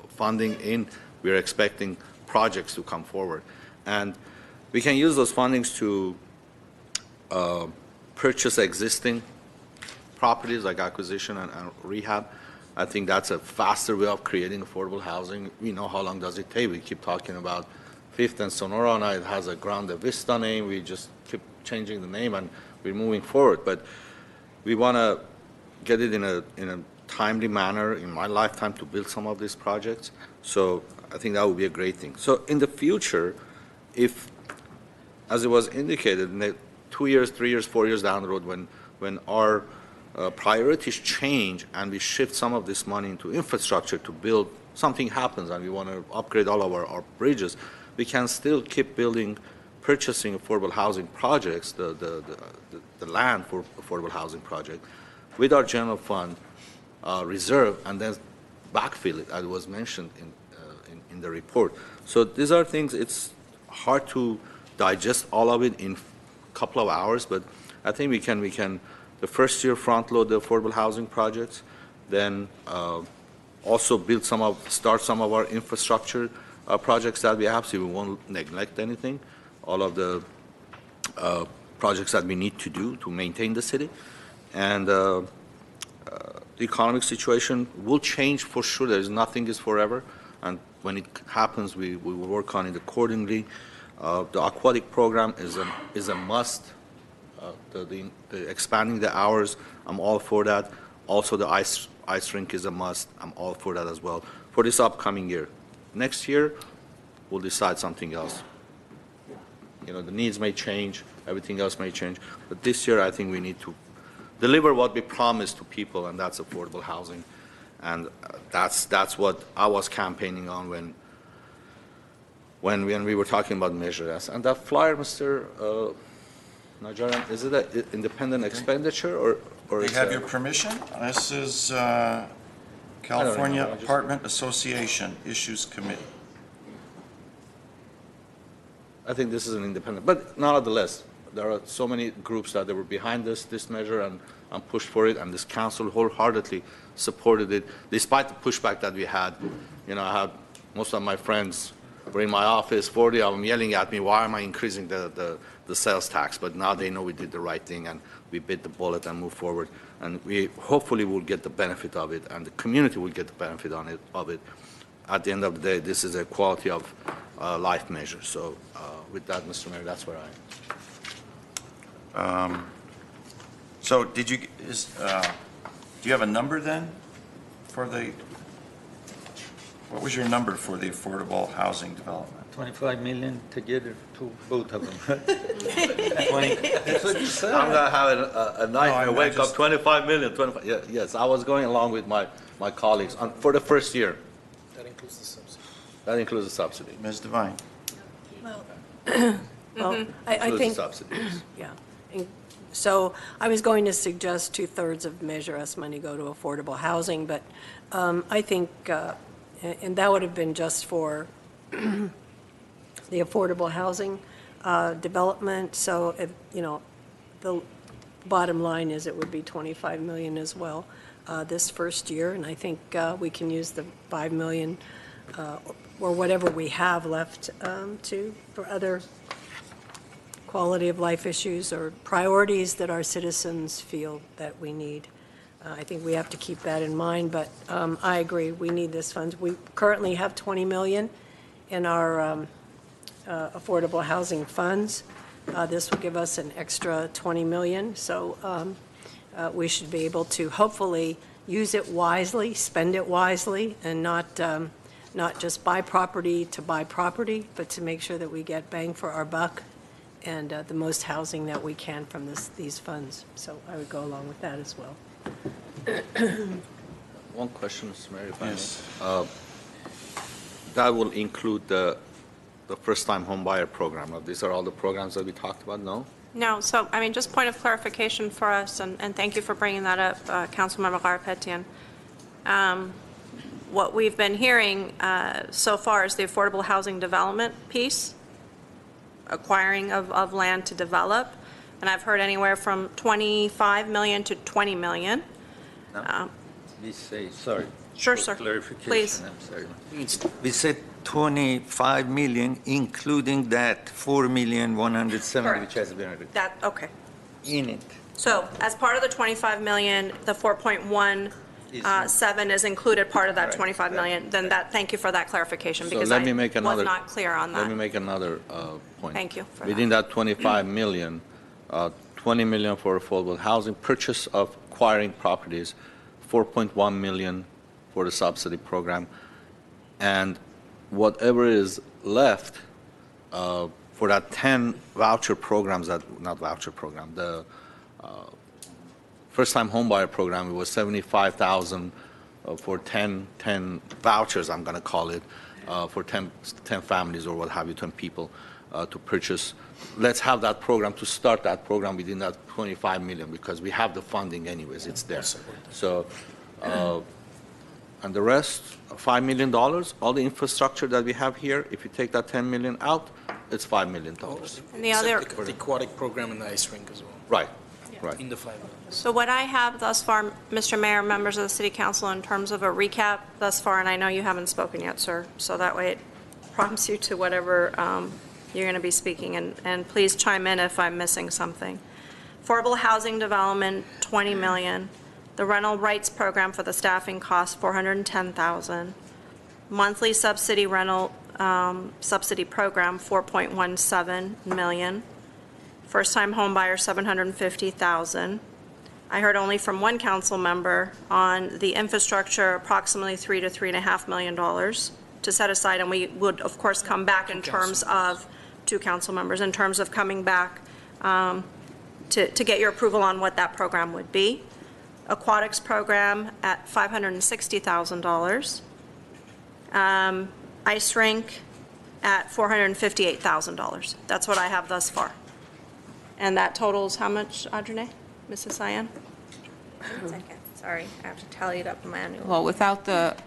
funding in, we are expecting projects to come forward. And we can use those fundings to purchase existing properties like acquisition and rehab. I think that's a faster way of creating affordable housing. We know how long does it take. We keep talking about Fifth and Sonora, and it has a Grande Vista name. We just keep changing the name, and we're moving forward. But we want to get it in a timely manner in my lifetime to build some of these projects. So I think that would be a great thing. So in the future, if, as it was indicated, in the 2 years, 3 years, 4 years down the road, when our priorities change and we shift some of this money into infrastructure to build, something happens and we want to upgrade all of our bridges, we can still keep building, purchasing affordable housing projects, the land for affordable housing project, with our general fund reserve, and then backfill it, as was mentioned in the report. So these are things, it's hard to digest all of it in a couple of hours, but I think we can the first year front load the affordable housing projects, then also start some of our infrastructure projects that we have, so we won't neglect anything, all of the projects that we need to do to maintain the city. And the economic situation will change for sure. Nothing is forever, and when it happens, we will work on it accordingly. The aquatic program is a must. The expanding the hours, I'm all for that. Also, the ice rink is a must. I'm all for that as well. for this upcoming year. Next year, we'll decide something else. You know, the needs may change, everything else may change, but this year I think we need to deliver what we promised to people, and that's affordable housing. And that's what I was campaigning on when we were talking about Measure S. And that flyer, Mr. Najarian, is it an independent expenditure or They is have it- your permission? This is California Apartment Association Issues Committee. I think this is an independent, but nonetheless, there are so many groups that they were behind this measure and pushed for it, and this council wholeheartedly supported it, despite the pushback that we had. You know, I had most of my friends were in my office, 40 of them yelling at me, why am I increasing the sales tax? But now they know we did the right thing, and we bit the bullet and move forward. And we hopefully will get the benefit of it, and the community will get the benefit of it. At the end of the day, this is a quality of life measure. So with that, Mr. Mayor, that's where I am. So do you have a number then for what was your number for the affordable housing development? 25 million together to both of them, right? 20, that's what you said. I'm going to have a nightmare, I'm wake just- up 25 million, 25, yes, I was going along with my colleagues for the first year. That includes the subsidy. That includes the subsidy. Ms. Devine? Well, I Includes think, the subsidies. yeah. So I was going to suggest 2/3 of Measure S money go to affordable housing, but I think, and that would have been just for the affordable housing development. So, the bottom line is it would be 25 million as well this first year. And I think we can use the 5 million or whatever we have left for other quality of life issues or priorities that our citizens feel that we need. I think we have to keep that in mind, but I agree, we need this funds. We currently have 20 million in our affordable housing funds. This will give us an extra 20 million, so we should be able to hopefully use it wisely, spend it wisely, and not just buy property to buy property, but to make sure that we get bang for our buck and the most housing that we can from these funds. So I would go along with that as well. One question, Mr. Mayor, if I may. Yes. That will include the first-time home buyer program. These are all the programs that we talked about, no? No, so, I mean, just point of clarification for us, and thank you for bringing that up, Councilmember Garpetian. What we've been hearing so far is the affordable housing development piece, acquiring of land to develop, and I've heard anywhere from 25 million to 20 million. We say, sorry. Sure, for sir. Clarification, Please. I'm sorry. We said 25 million, including that 4,170,000, Correct. which has been That, okay. in it. So as part of the 25 million, the 4.17 is included part of that Correct. 25 million, then that, thank you for that clarification, So because let I me make was another- not clear on Let me that. make another point. Thank you for Within that 25 million, 20 million for affordable housing, purchase of acquiring properties, 4.1 million for the subsidy program, and whatever is left for that 10 voucher programs, not voucher program, the first-time homebuyer program, it was 75,000 for 10 vouchers, I'm going to call it, for 10 families or what have you, 10 people to purchase. Let's have that program, to start that program within that 25 million, because we have the funding anyways, it's there. So, and the rest, $5 million, all the infrastructure that we have here, if you take that 10 million out, it's $5 million. And the other, The aquatic program and the ice rink as well, Right, right. in the 5 million. so what I have thus far, Mr. Mayor, members of the City Council, in terms of a recap thus far, and I know you haven't spoken yet, sir, so that way it prompts you to whatever you're going to be speaking, and please chime in if I'm missing something. Affordable housing development, 20 million. The rental rights program for the staffing cost, 410,000. Monthly subsidy rental subsidy program, 4.17 million. First-time home buyer, 750,000. I heard only from one council member on the infrastructure, approximately $3 to $3.5 million to set aside, and we would, of course, come back in terms of, two council members, in terms of coming back to get your approval on what that program would be. Aquatics program at $560,000. Ice rink at $458,000. That's what I have thus far. And that totals how much, Audrey? Mrs. Cyan? 1 second, sorry, I have to tally it up manually. Well, without the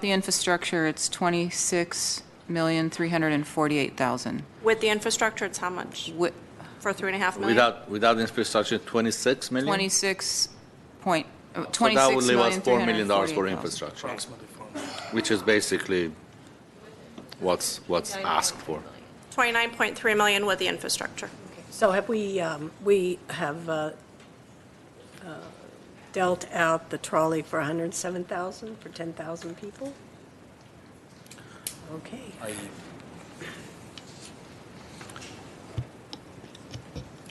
infrastructure, it's $26,348,000. With the infrastructure, it's how much? For $3.5 million? Without infrastructure, 26 million? 26 point, So that would leave us $4 million for 26,348,000. infrastructure, which is basically what's asked for. 29.3 million with the infrastructure. So have we have dealt out the trolley for $107,000 for 10,000 people? Okay.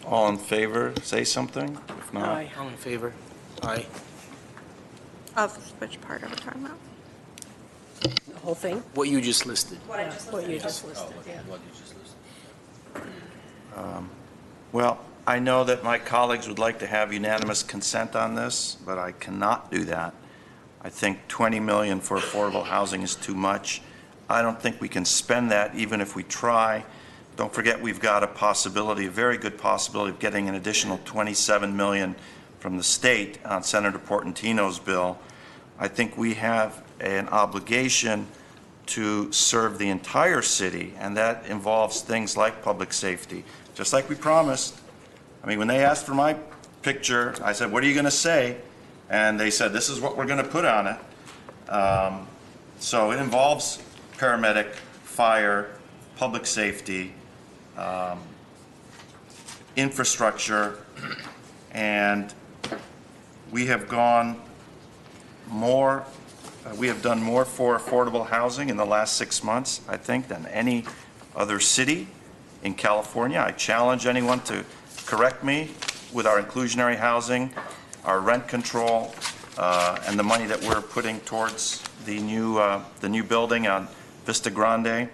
All in favor, say something. If not, Aye. All in favor? Aye. Of which part are we talking about? The whole thing? What you just listed. What you just listed, yeah. well, I know that my colleagues would like to have unanimous consent on this, but I cannot do that. I think 20 million for affordable housing is too much. I don't think we can spend that even if we try. Don't forget, we've got a possibility, a very good possibility of getting an additional 27 million from the state on Senator Portantino's bill. I think we have an obligation to serve the entire city, and that involves things like public safety, just like we promised. I mean, when they asked for my picture, I said, what are you going to say? And they said, this is what we're going to put on it. So it involves paramedic, fire, public safety, infrastructure, and we have gone more, we have done more for affordable housing in the last 6 months, I think, than any other city in California. I challenge anyone to correct me with our inclusionary housing, our rent control, and the money that we're putting towards the new building on Vista Grande.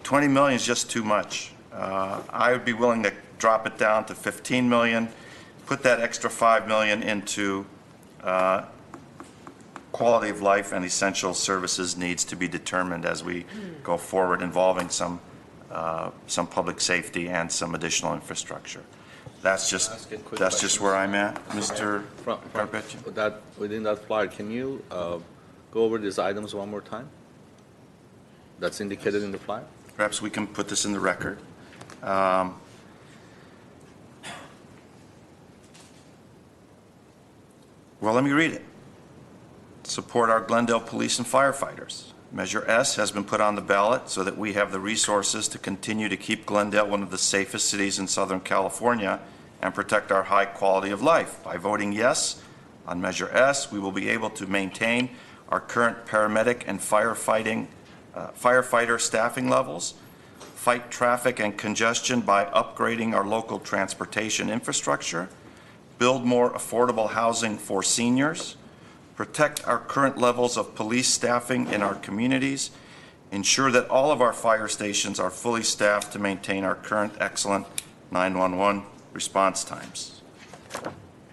20 million is just too much. I would be willing to drop it down to 15 million, put that extra 5 million into quality of life and essential services needs to be determined as we go forward, involving some public safety and some additional infrastructure. That's just where I'm at, Mr. Carpecchio. Within that flyer, can you go over these items one more time? That's indicated in the flyer? Perhaps we can put this in the record. Well, let me read it. Support our Glendale police and firefighters. Measure S has been put on the ballot so that we have the resources to continue to keep Glendale one of the safest cities in Southern California and protect our high quality of life. By voting yes on Measure S, we will be able to maintain our current paramedic and firefighter staffing levels, fight traffic and congestion by upgrading our local transportation infrastructure, build more affordable housing for seniors, protect our current levels of police staffing in our communities, ensure that all of our fire stations are fully staffed to maintain our current excellent 911 response times.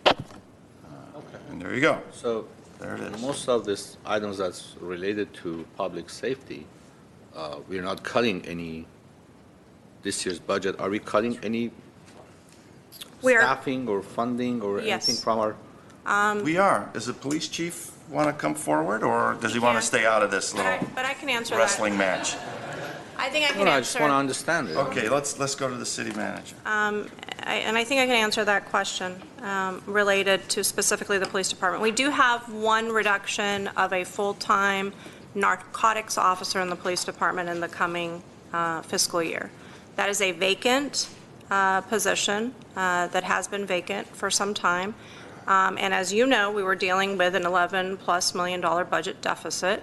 And there you go. So there it is. Most of these items that's related to public safety, we're not cutting any this year's budget. Are we cutting any staffing or funding or anything from our? We are. Does the police chief want to come forward, or does he want to stay out of this little But I can answer wrestling that. match? I think I can No, answer. I just want to understand it. Okay, let's go to the city manager. And I think I can answer that question related to specifically the police department. We do have one reduction of a full-time narcotics officer in the police department in the coming fiscal year. That is a vacant position that has been vacant for some time. And as you know, we were dealing with an $11+ million budget deficit.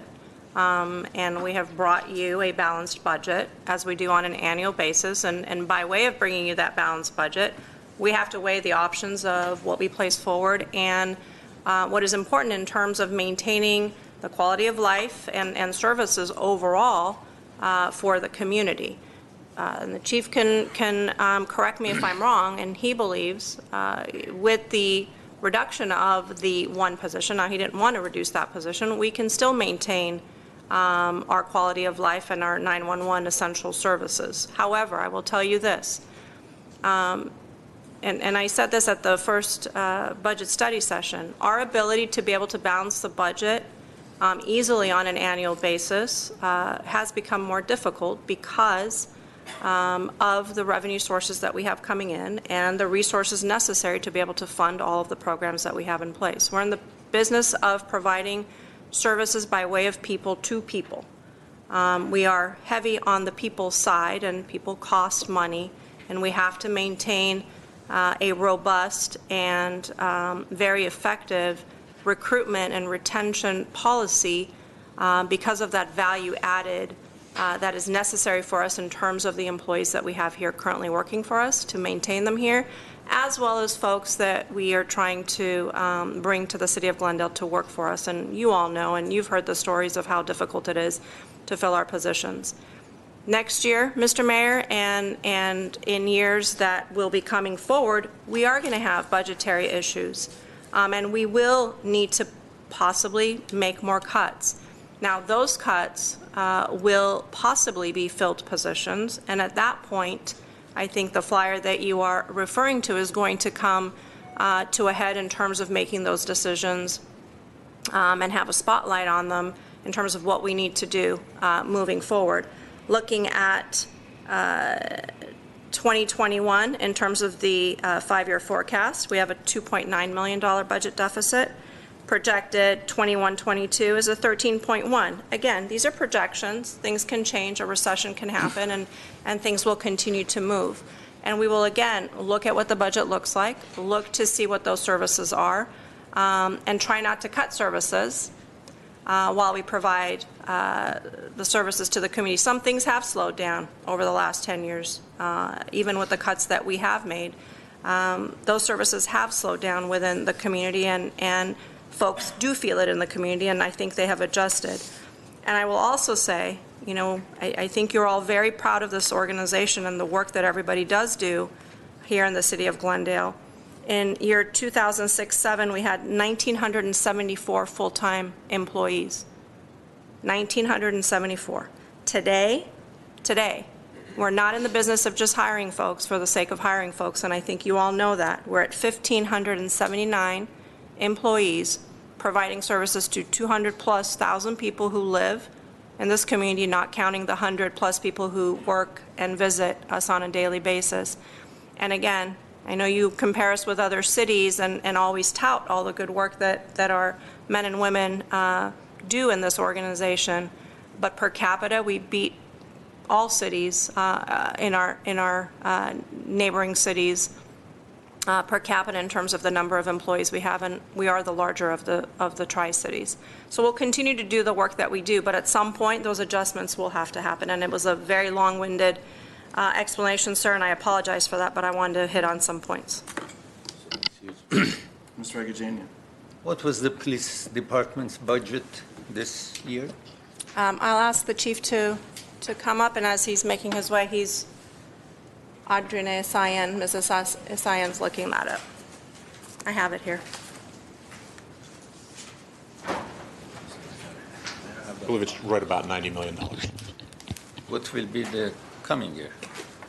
And we have brought you a balanced budget, as we do on an annual basis. And by way of bringing you that balanced budget, we have to weigh the options of what we place forward and what is important in terms of maintaining the quality of life and services overall for the community. And the chief can correct me if I'm wrong, and he believes with the reduction of the one position, now he didn't want to reduce that position, we can still maintain our quality of life and our 911 essential services. However, I will tell you this, and I said this at the first budget study session, our ability to be able to balance the budget easily on an annual basis has become more difficult because of the revenue sources that we have coming in and the resources necessary to be able to fund all of the programs that we have in place. We're in the business of providing services by way of people to people. We are heavy on the people side, and people cost money, and we have to maintain a robust and very effective recruitment and retention policy because of that value added that is necessary for us in terms of the employees that we have here currently working for us to maintain them here, as well as folks that we are trying to bring to the city of Glendale to work for us. And you all know, and you've heard the stories of how difficult it is to fill our positions. Next year, Mr. Mayor, and in years that will be coming forward, we are going to have budgetary issues, and we will need to possibly make more cuts. Now, those cuts will possibly be filled positions, and at that point, I think the flyer that you are referring to is going to come to a head in terms of making those decisions and have a spotlight on them in terms of what we need to do moving forward. Looking at 2021 in terms of the 5-year forecast, we have a $2.9 million budget deficit. Projected 21-22 is a 13.1. Again, these are projections. Things can change, a recession can happen, and things will continue to move. And we will, again, look at what the budget looks like, look to see what those services are, and try not to cut services while we provide the services to the community. Some things have slowed down over the last 10 years, even with the cuts that we have made. Those services have slowed down within the community, and folks do feel it in the community, and I think they have adjusted. And I will also say, you know, I think you're all very proud of this organization and the work that everybody does do here in the city of Glendale. In year 2006-07, we had 1,974 full-time employees. 1,974. Today, we're not in the business of just hiring folks for the sake of hiring folks, and I think you all know that. We're at 1,579 employees providing services to 200,000+ people who live in this community, not counting the 100+ people who work and visit us on a daily basis. And again, I know you compare us with other cities and always tout all the good work that our men and women do in this organization, but per capita we beat all cities in our neighboring cities per capita in terms of the number of employees we have, and we are the larger of the Tri-Cities. So we'll continue to do the work that we do, but at some point those adjustments will have to happen, and it was a very long-winded explanation, sir, and I apologize for that, but I wanted to hit on some points. Mr. Agajanian. What was the police department's budget this year? I'll ask the chief to come up, and as he's making his way, Audrina Isayan, Mrs. Isayan's looking that up. I have it here. I believe it's right about $90 million. What will be the coming year?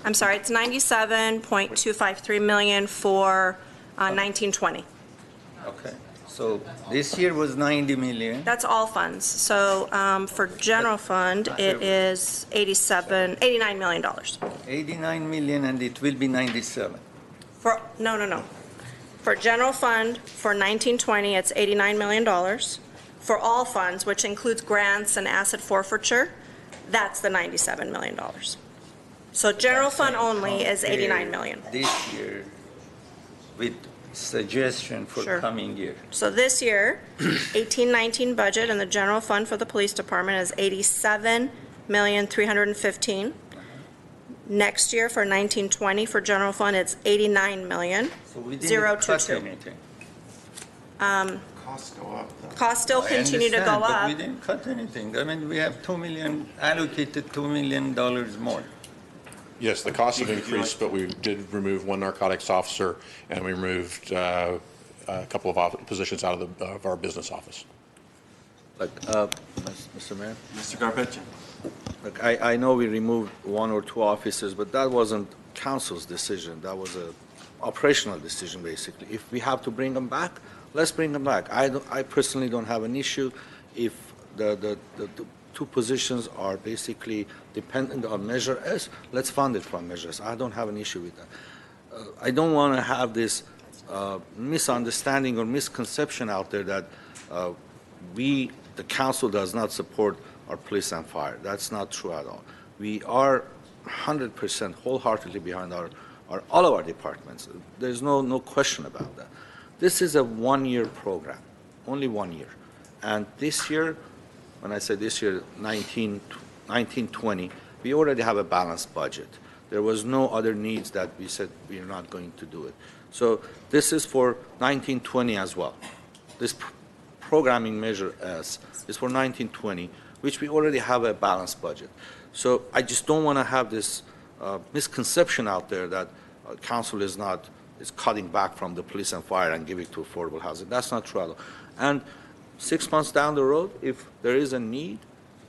I'm sorry, it's 97.253 million for 1920. Okay. So this year was 90 million. That's all funds. So for general fund, it is $89 million. 89 million, and it will be 97. No. For general fund, for 1920, it's $89 million. For all funds, which includes grants and asset forfeiture, that's the $97 million. So general fund only is $89 million. This year with suggestion for coming year. So this year, 18-19 budget and the general fund for the police department is $87,315,000. Next year for 1920 for general fund, it's 89 million. So we didn't 022. cut anything. Costs go up, though. Costs still I continue to go understand, but we up. didn't cut anything. I mean, we have 2 million, allocated $2 million more. Yes, the costs have increased, but we did remove one narcotics officer, and we removed a couple of positions out of our business office. Look, Mr. Mayor? Mr. Garbetti? Look, I know we removed one or two officers, but that wasn't council's decision. That was a operational decision, basically. If we have to bring them back, let's bring them back. I personally don't have an issue if the two positions are basically dependent on Measure S. Let's fund it from Measure S. I don't have an issue with that. I don't want to have this misunderstanding or misconception out there that the council does not support our police and fire. That's not true at all. We are 100% wholeheartedly behind all of our departments. There's no question about that. This is a one-year program, only 1 year. And this year, when I say this year, 1920, we already have a balanced budget. There was no other needs that we said we are not going to do it. So this is for 1920 as well. This programming Measure S is for 1920, which we already have a balanced budget. So I just don't want to have this misconception out there that council is cutting back from the police and fire and giving to affordable housing. That's not true at all. And 6 months down the road, if there is a need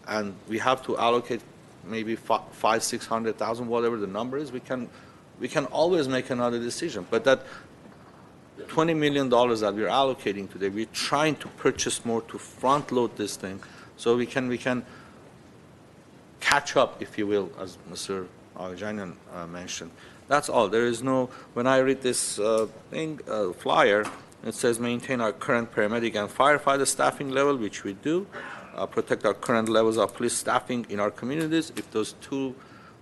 and we have to allocate maybe 500,000-600,000, whatever the number is, we can always make another decision. But that $20 million that we're allocating today, we're trying to purchase more to front load this thing so we can catch up, if you will, as Mr. Agajanian mentioned. That's all. There is no, when I read this flyer, it says maintain our current paramedic and firefighter staffing level, which we do, protect our current levels of police staffing in our communities. If those two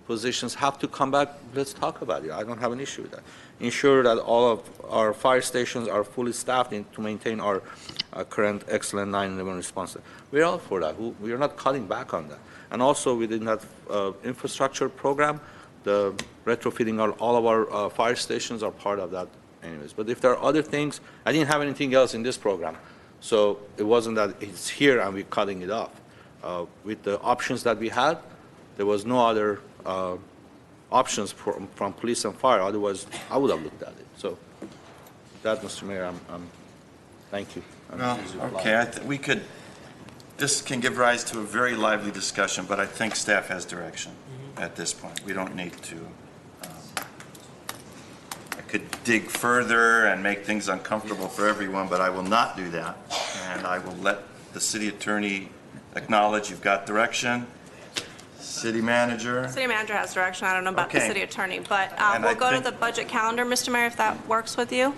positions have to come back, let's talk about it. I don't have an issue with that. Ensure that all of our fire stations are fully staffed to maintain our current excellent 9/11 response. We're all for that. We are not cutting back on that. And also within that infrastructure program, the retrofitting all of our fire stations are part of that anyways. But if there are other things, I didn't have anything else in this program. So it wasn't that it's here and we're cutting it off. With the options that we had, there was no other options from police and fire. Otherwise, I would have looked at it. So that, Mr. Mayor, thank you. Well, okay, this can give rise to a very lively discussion, but I think staff has direction at this point. We don't need to, I could dig further and make things uncomfortable for everyone, but I will not do that. And I will let the city attorney acknowledge you've got direction. City manager? City manager has direction. I don't know about the Okay. city attorney, but And we'll I go to think- the budget calendar, Mr. Mayor, if that works with you.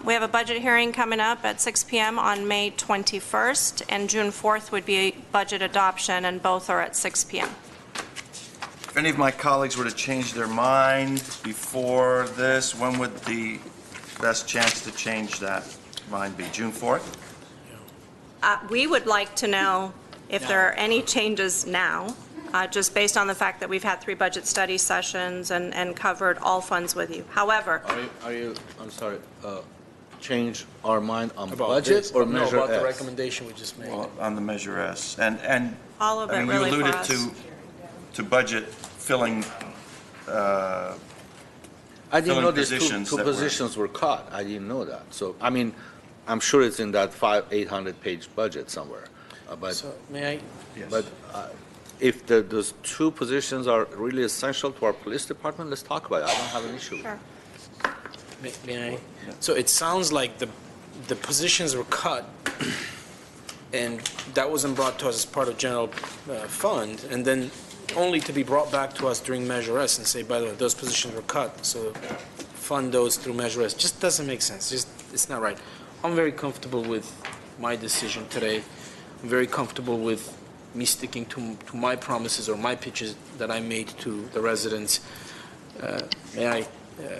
We have a budget hearing coming up at 6 p.m. on May 21st, and June 4th would be budget adoption, and both are at 6 p.m. If any of my colleagues were to change their mind before this, when would the best chance to change that mind be? June 4th? We would like to know if there are any changes now, just based on the fact that we've had 3 budget study sessions and covered all funds with you. However, Are you, I'm sorry, change our mind on About budget this, or no, Measure about the S? recommendation we just made. Well, on the Measure S. And all of I it mean, really you for alluded us. to budget filling, I didn't filling know these positions two that were- positions were cut. I didn't know that. So, I mean, I'm sure it's in that 800-page budget somewhere. But So may I? But if those 2 positions are really essential to our police department, let's talk about it. I don't have an issue with it. Sure. May I? So it sounds like the positions were cut, and that wasn't brought to us as part of general fund, and then only to be brought back to us during Measure S and say, by the way, those positions were cut, so fund those through Measure S. Just doesn't make sense. It's not right. I'm very comfortable with my decision today. I'm very comfortable with me sticking to my promises or my pitches that I made to the residents. May I,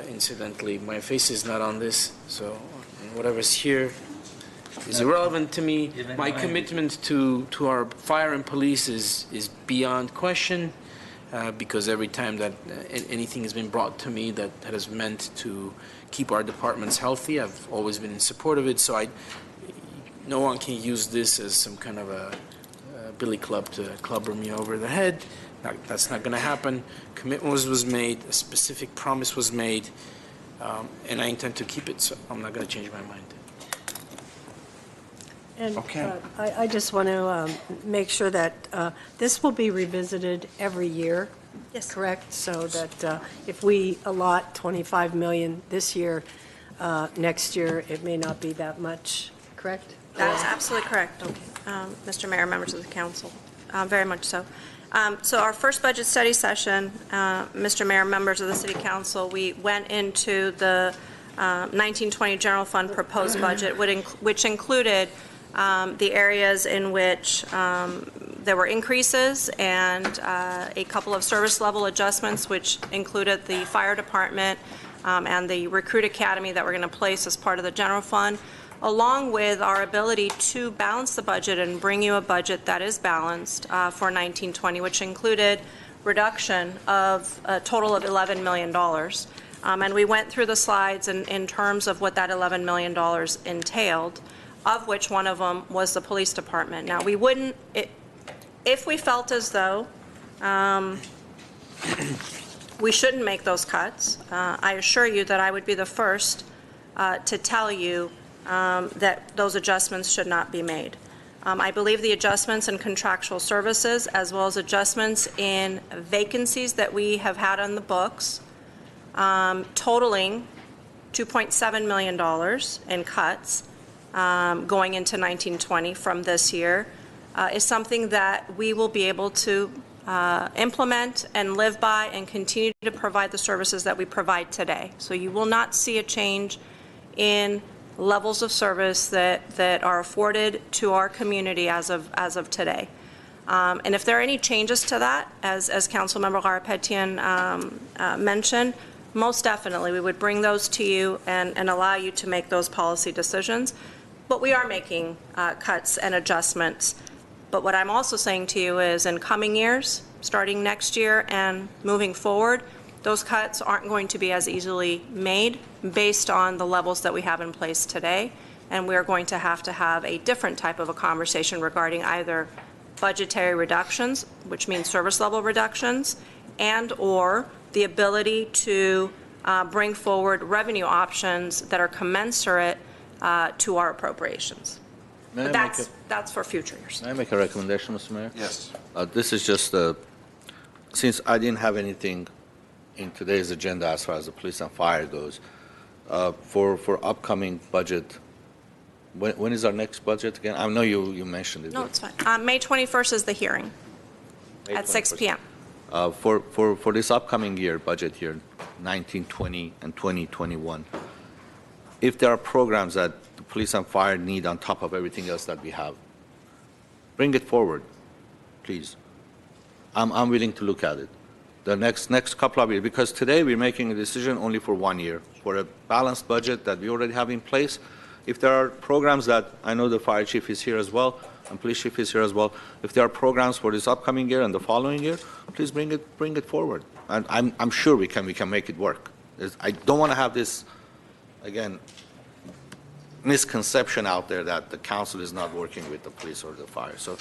incidentally, my face is not on this, so whatever's here is irrelevant to me. My commitment to our fire and police is beyond question, because every time that anything has been brought to me that has meant to keep our departments healthy, I've always been in support of it. So no one can use this as some kind of a billy club to clubber me over the head. That's not going to happen. Commitment was made, a specific promise was made, and I intend to keep it, so I'm not going to change my mind. And Okay. I just want to make sure that this will be revisited every year. Yes. Correct? So that if we allot 25 million this year, next year, it may not be that much, correct? That is absolutely correct, Mr. Mayor, members of the council, very much so. So our first budget study session, Mr. Mayor, members of the City Council, we went into the 1920 General Fund proposed budget, which included the areas in which there were increases and a couple of service level adjustments, which included the fire department and the recruit academy that we're going to place as part of the general fund, along with our ability to balance the budget and bring you a budget that is balanced for 1920, which included reduction of a total of $11 million. And we went through the slides in terms of what that $11 million entailed, of which one of them was the police department. Now, we wouldn't, if we felt as though we shouldn't make those cuts, I assure you that I would be the first to tell you that those adjustments should not be made. I believe the adjustments in contractual services, as well as adjustments in vacancies that we have had on the books, totaling $2.7 million in cuts going into 1920 from this year, is something that we will be able to implement and live by and continue to provide the services that we provide today. So you will not see a change in levels of service that are afforded to our community as of today. And if there are any changes to that, as Councilmember Garapetian mentioned, most definitely we would bring those to you and allow you to make those policy decisions. But we are making cuts and adjustments. But what I'm also saying to you is in coming years, starting next year and moving forward, those cuts aren't going to be as easily made based on the levels that we have in place today, and we're going to have a different type of a conversation regarding either budgetary reductions, which means service level reductions, and or the ability to bring forward revenue options that are commensurate to our appropriations. But that's for future years. May I make a recommendation, Mr. Mayor? Yes. This is just, since I didn't have anything in today's agenda as far as the police and fire goes, for upcoming budget, when is our next budget again? I know you mentioned it. No, it's fine. May 21st is the hearing at 6 p.m. For this upcoming year, budget year, 1920 and 2021, if there are programs that the police and fire need on top of everything else that we have, bring it forward, please. I'm willing to look at it. The next couple of years, because today we're making a decision only for 1 year, for a balanced budget that we already have in place. If there are programs that, I know the fire chief is here as well, and police chief is here as well, if there are programs for this upcoming year and the following year, please bring it forward. And I'm sure we can make it work. I don't want to have this, again, misconception out there that the council is not working with the police or the fire. So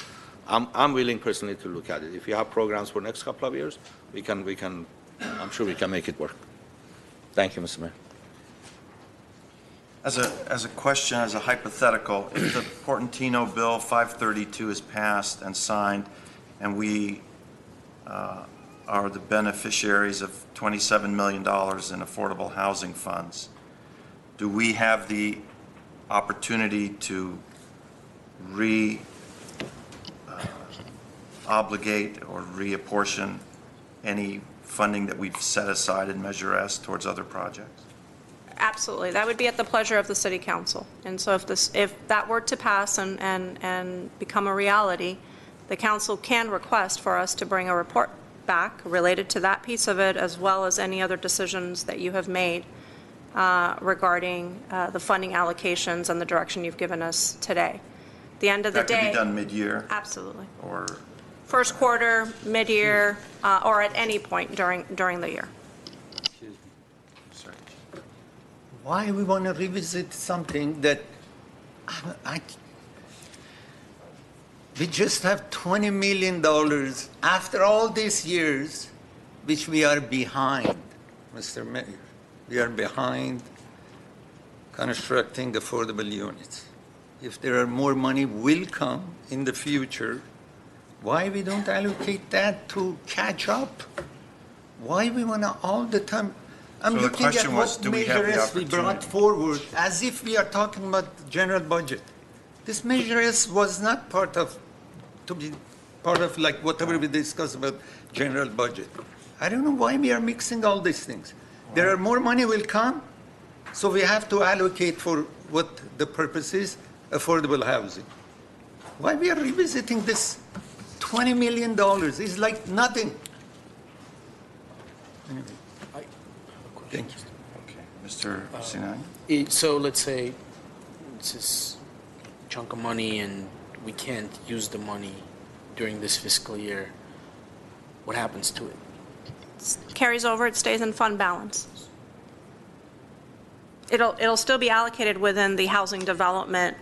I'm willing personally to look at it. If you have programs for next couple of years, I'm sure we can make it work. Thank you, Mr. Mayor. As a question, as a hypothetical, if the Portantino Bill 532 is passed and signed, and we are the beneficiaries of $27 million in affordable housing funds, do we have the opportunity to obligate or reapportion any funding that we've set aside in Measure S towards other projects? Absolutely. That would be at the pleasure of the City Council. And so if that were to pass and become a reality, the council can request for us to bring a report back related to that piece of it, as well as any other decisions that you have made regarding the funding allocations and the direction you've given us today. At the end of the day. That could be done mid-year? Absolutely. Or first quarter, mid-year, or at any point during the year. Why we want to revisit something that we just have $20 million after all these years, which we are behind, Mr. Mayor. We are behind constructing affordable units. If there are more money will come in the future, why we don't allocate that to catch up? Why we want to all the time? I'm So the looking at question was, what do we have the measures we brought opportunity? forward as if we are talking about general budget. This measures was not to be part of like whatever we discussed about general budget. I don't know why we are mixing all these things. There are more money will come, so we have to allocate for what the purpose is, affordable housing. Why we are revisiting this $20 million? It's like nothing. Anyway. Thank you. Okay. Mr. Sinani? So let's say it's this chunk of money and we can't use the money during this fiscal year. What happens to it? Carries over, it stays in fund balance. It'll still be allocated within the housing development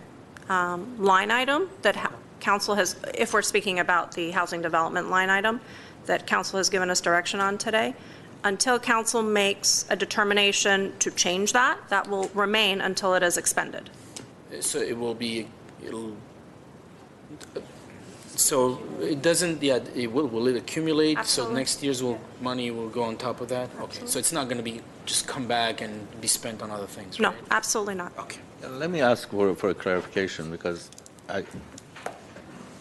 line item that council has, if we're speaking about the housing development line item that council has given us direction on today. Until council makes a determination to change that, that will remain until it is expended. So it will be, so it doesn't, will it accumulate? Absolutely. So next year's money will go on top of that? Okay, so it's not going to be, just come back and be spent on other things, No, right? absolutely not. Okay. Let me ask for a clarification, because I'm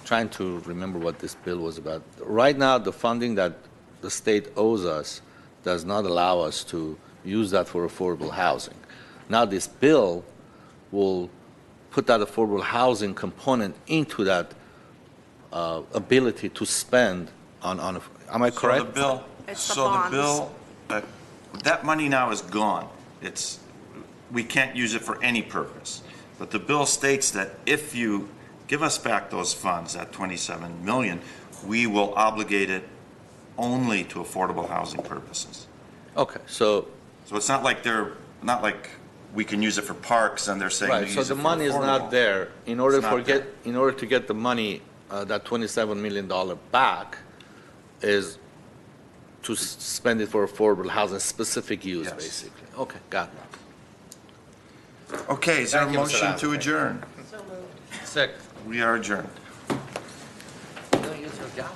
trying to remember what this bill was about. Right now, the funding that the state owes us does not allow us to use that for affordable housing. Now, this bill will put that affordable housing component into that ability to spend on am I correct? So the bill, It's the so the bonds. bill, that money now is gone. We can't use it for any purpose. But the bill states that if you give us back those funds, that 27 million, we will obligate it only to affordable housing purposes. Okay, so So it's not like we can use it for parks and they're saying we right, so use the it for money is not affordable. there. In order to get the money, that $27 million back, is to spend it for affordable housing, specific use, Yes. basically. Okay, got it. Okay, is there a Thank you, Mr. motion to Lasser. adjourn? Second. We are adjourned. Don't use your gavel.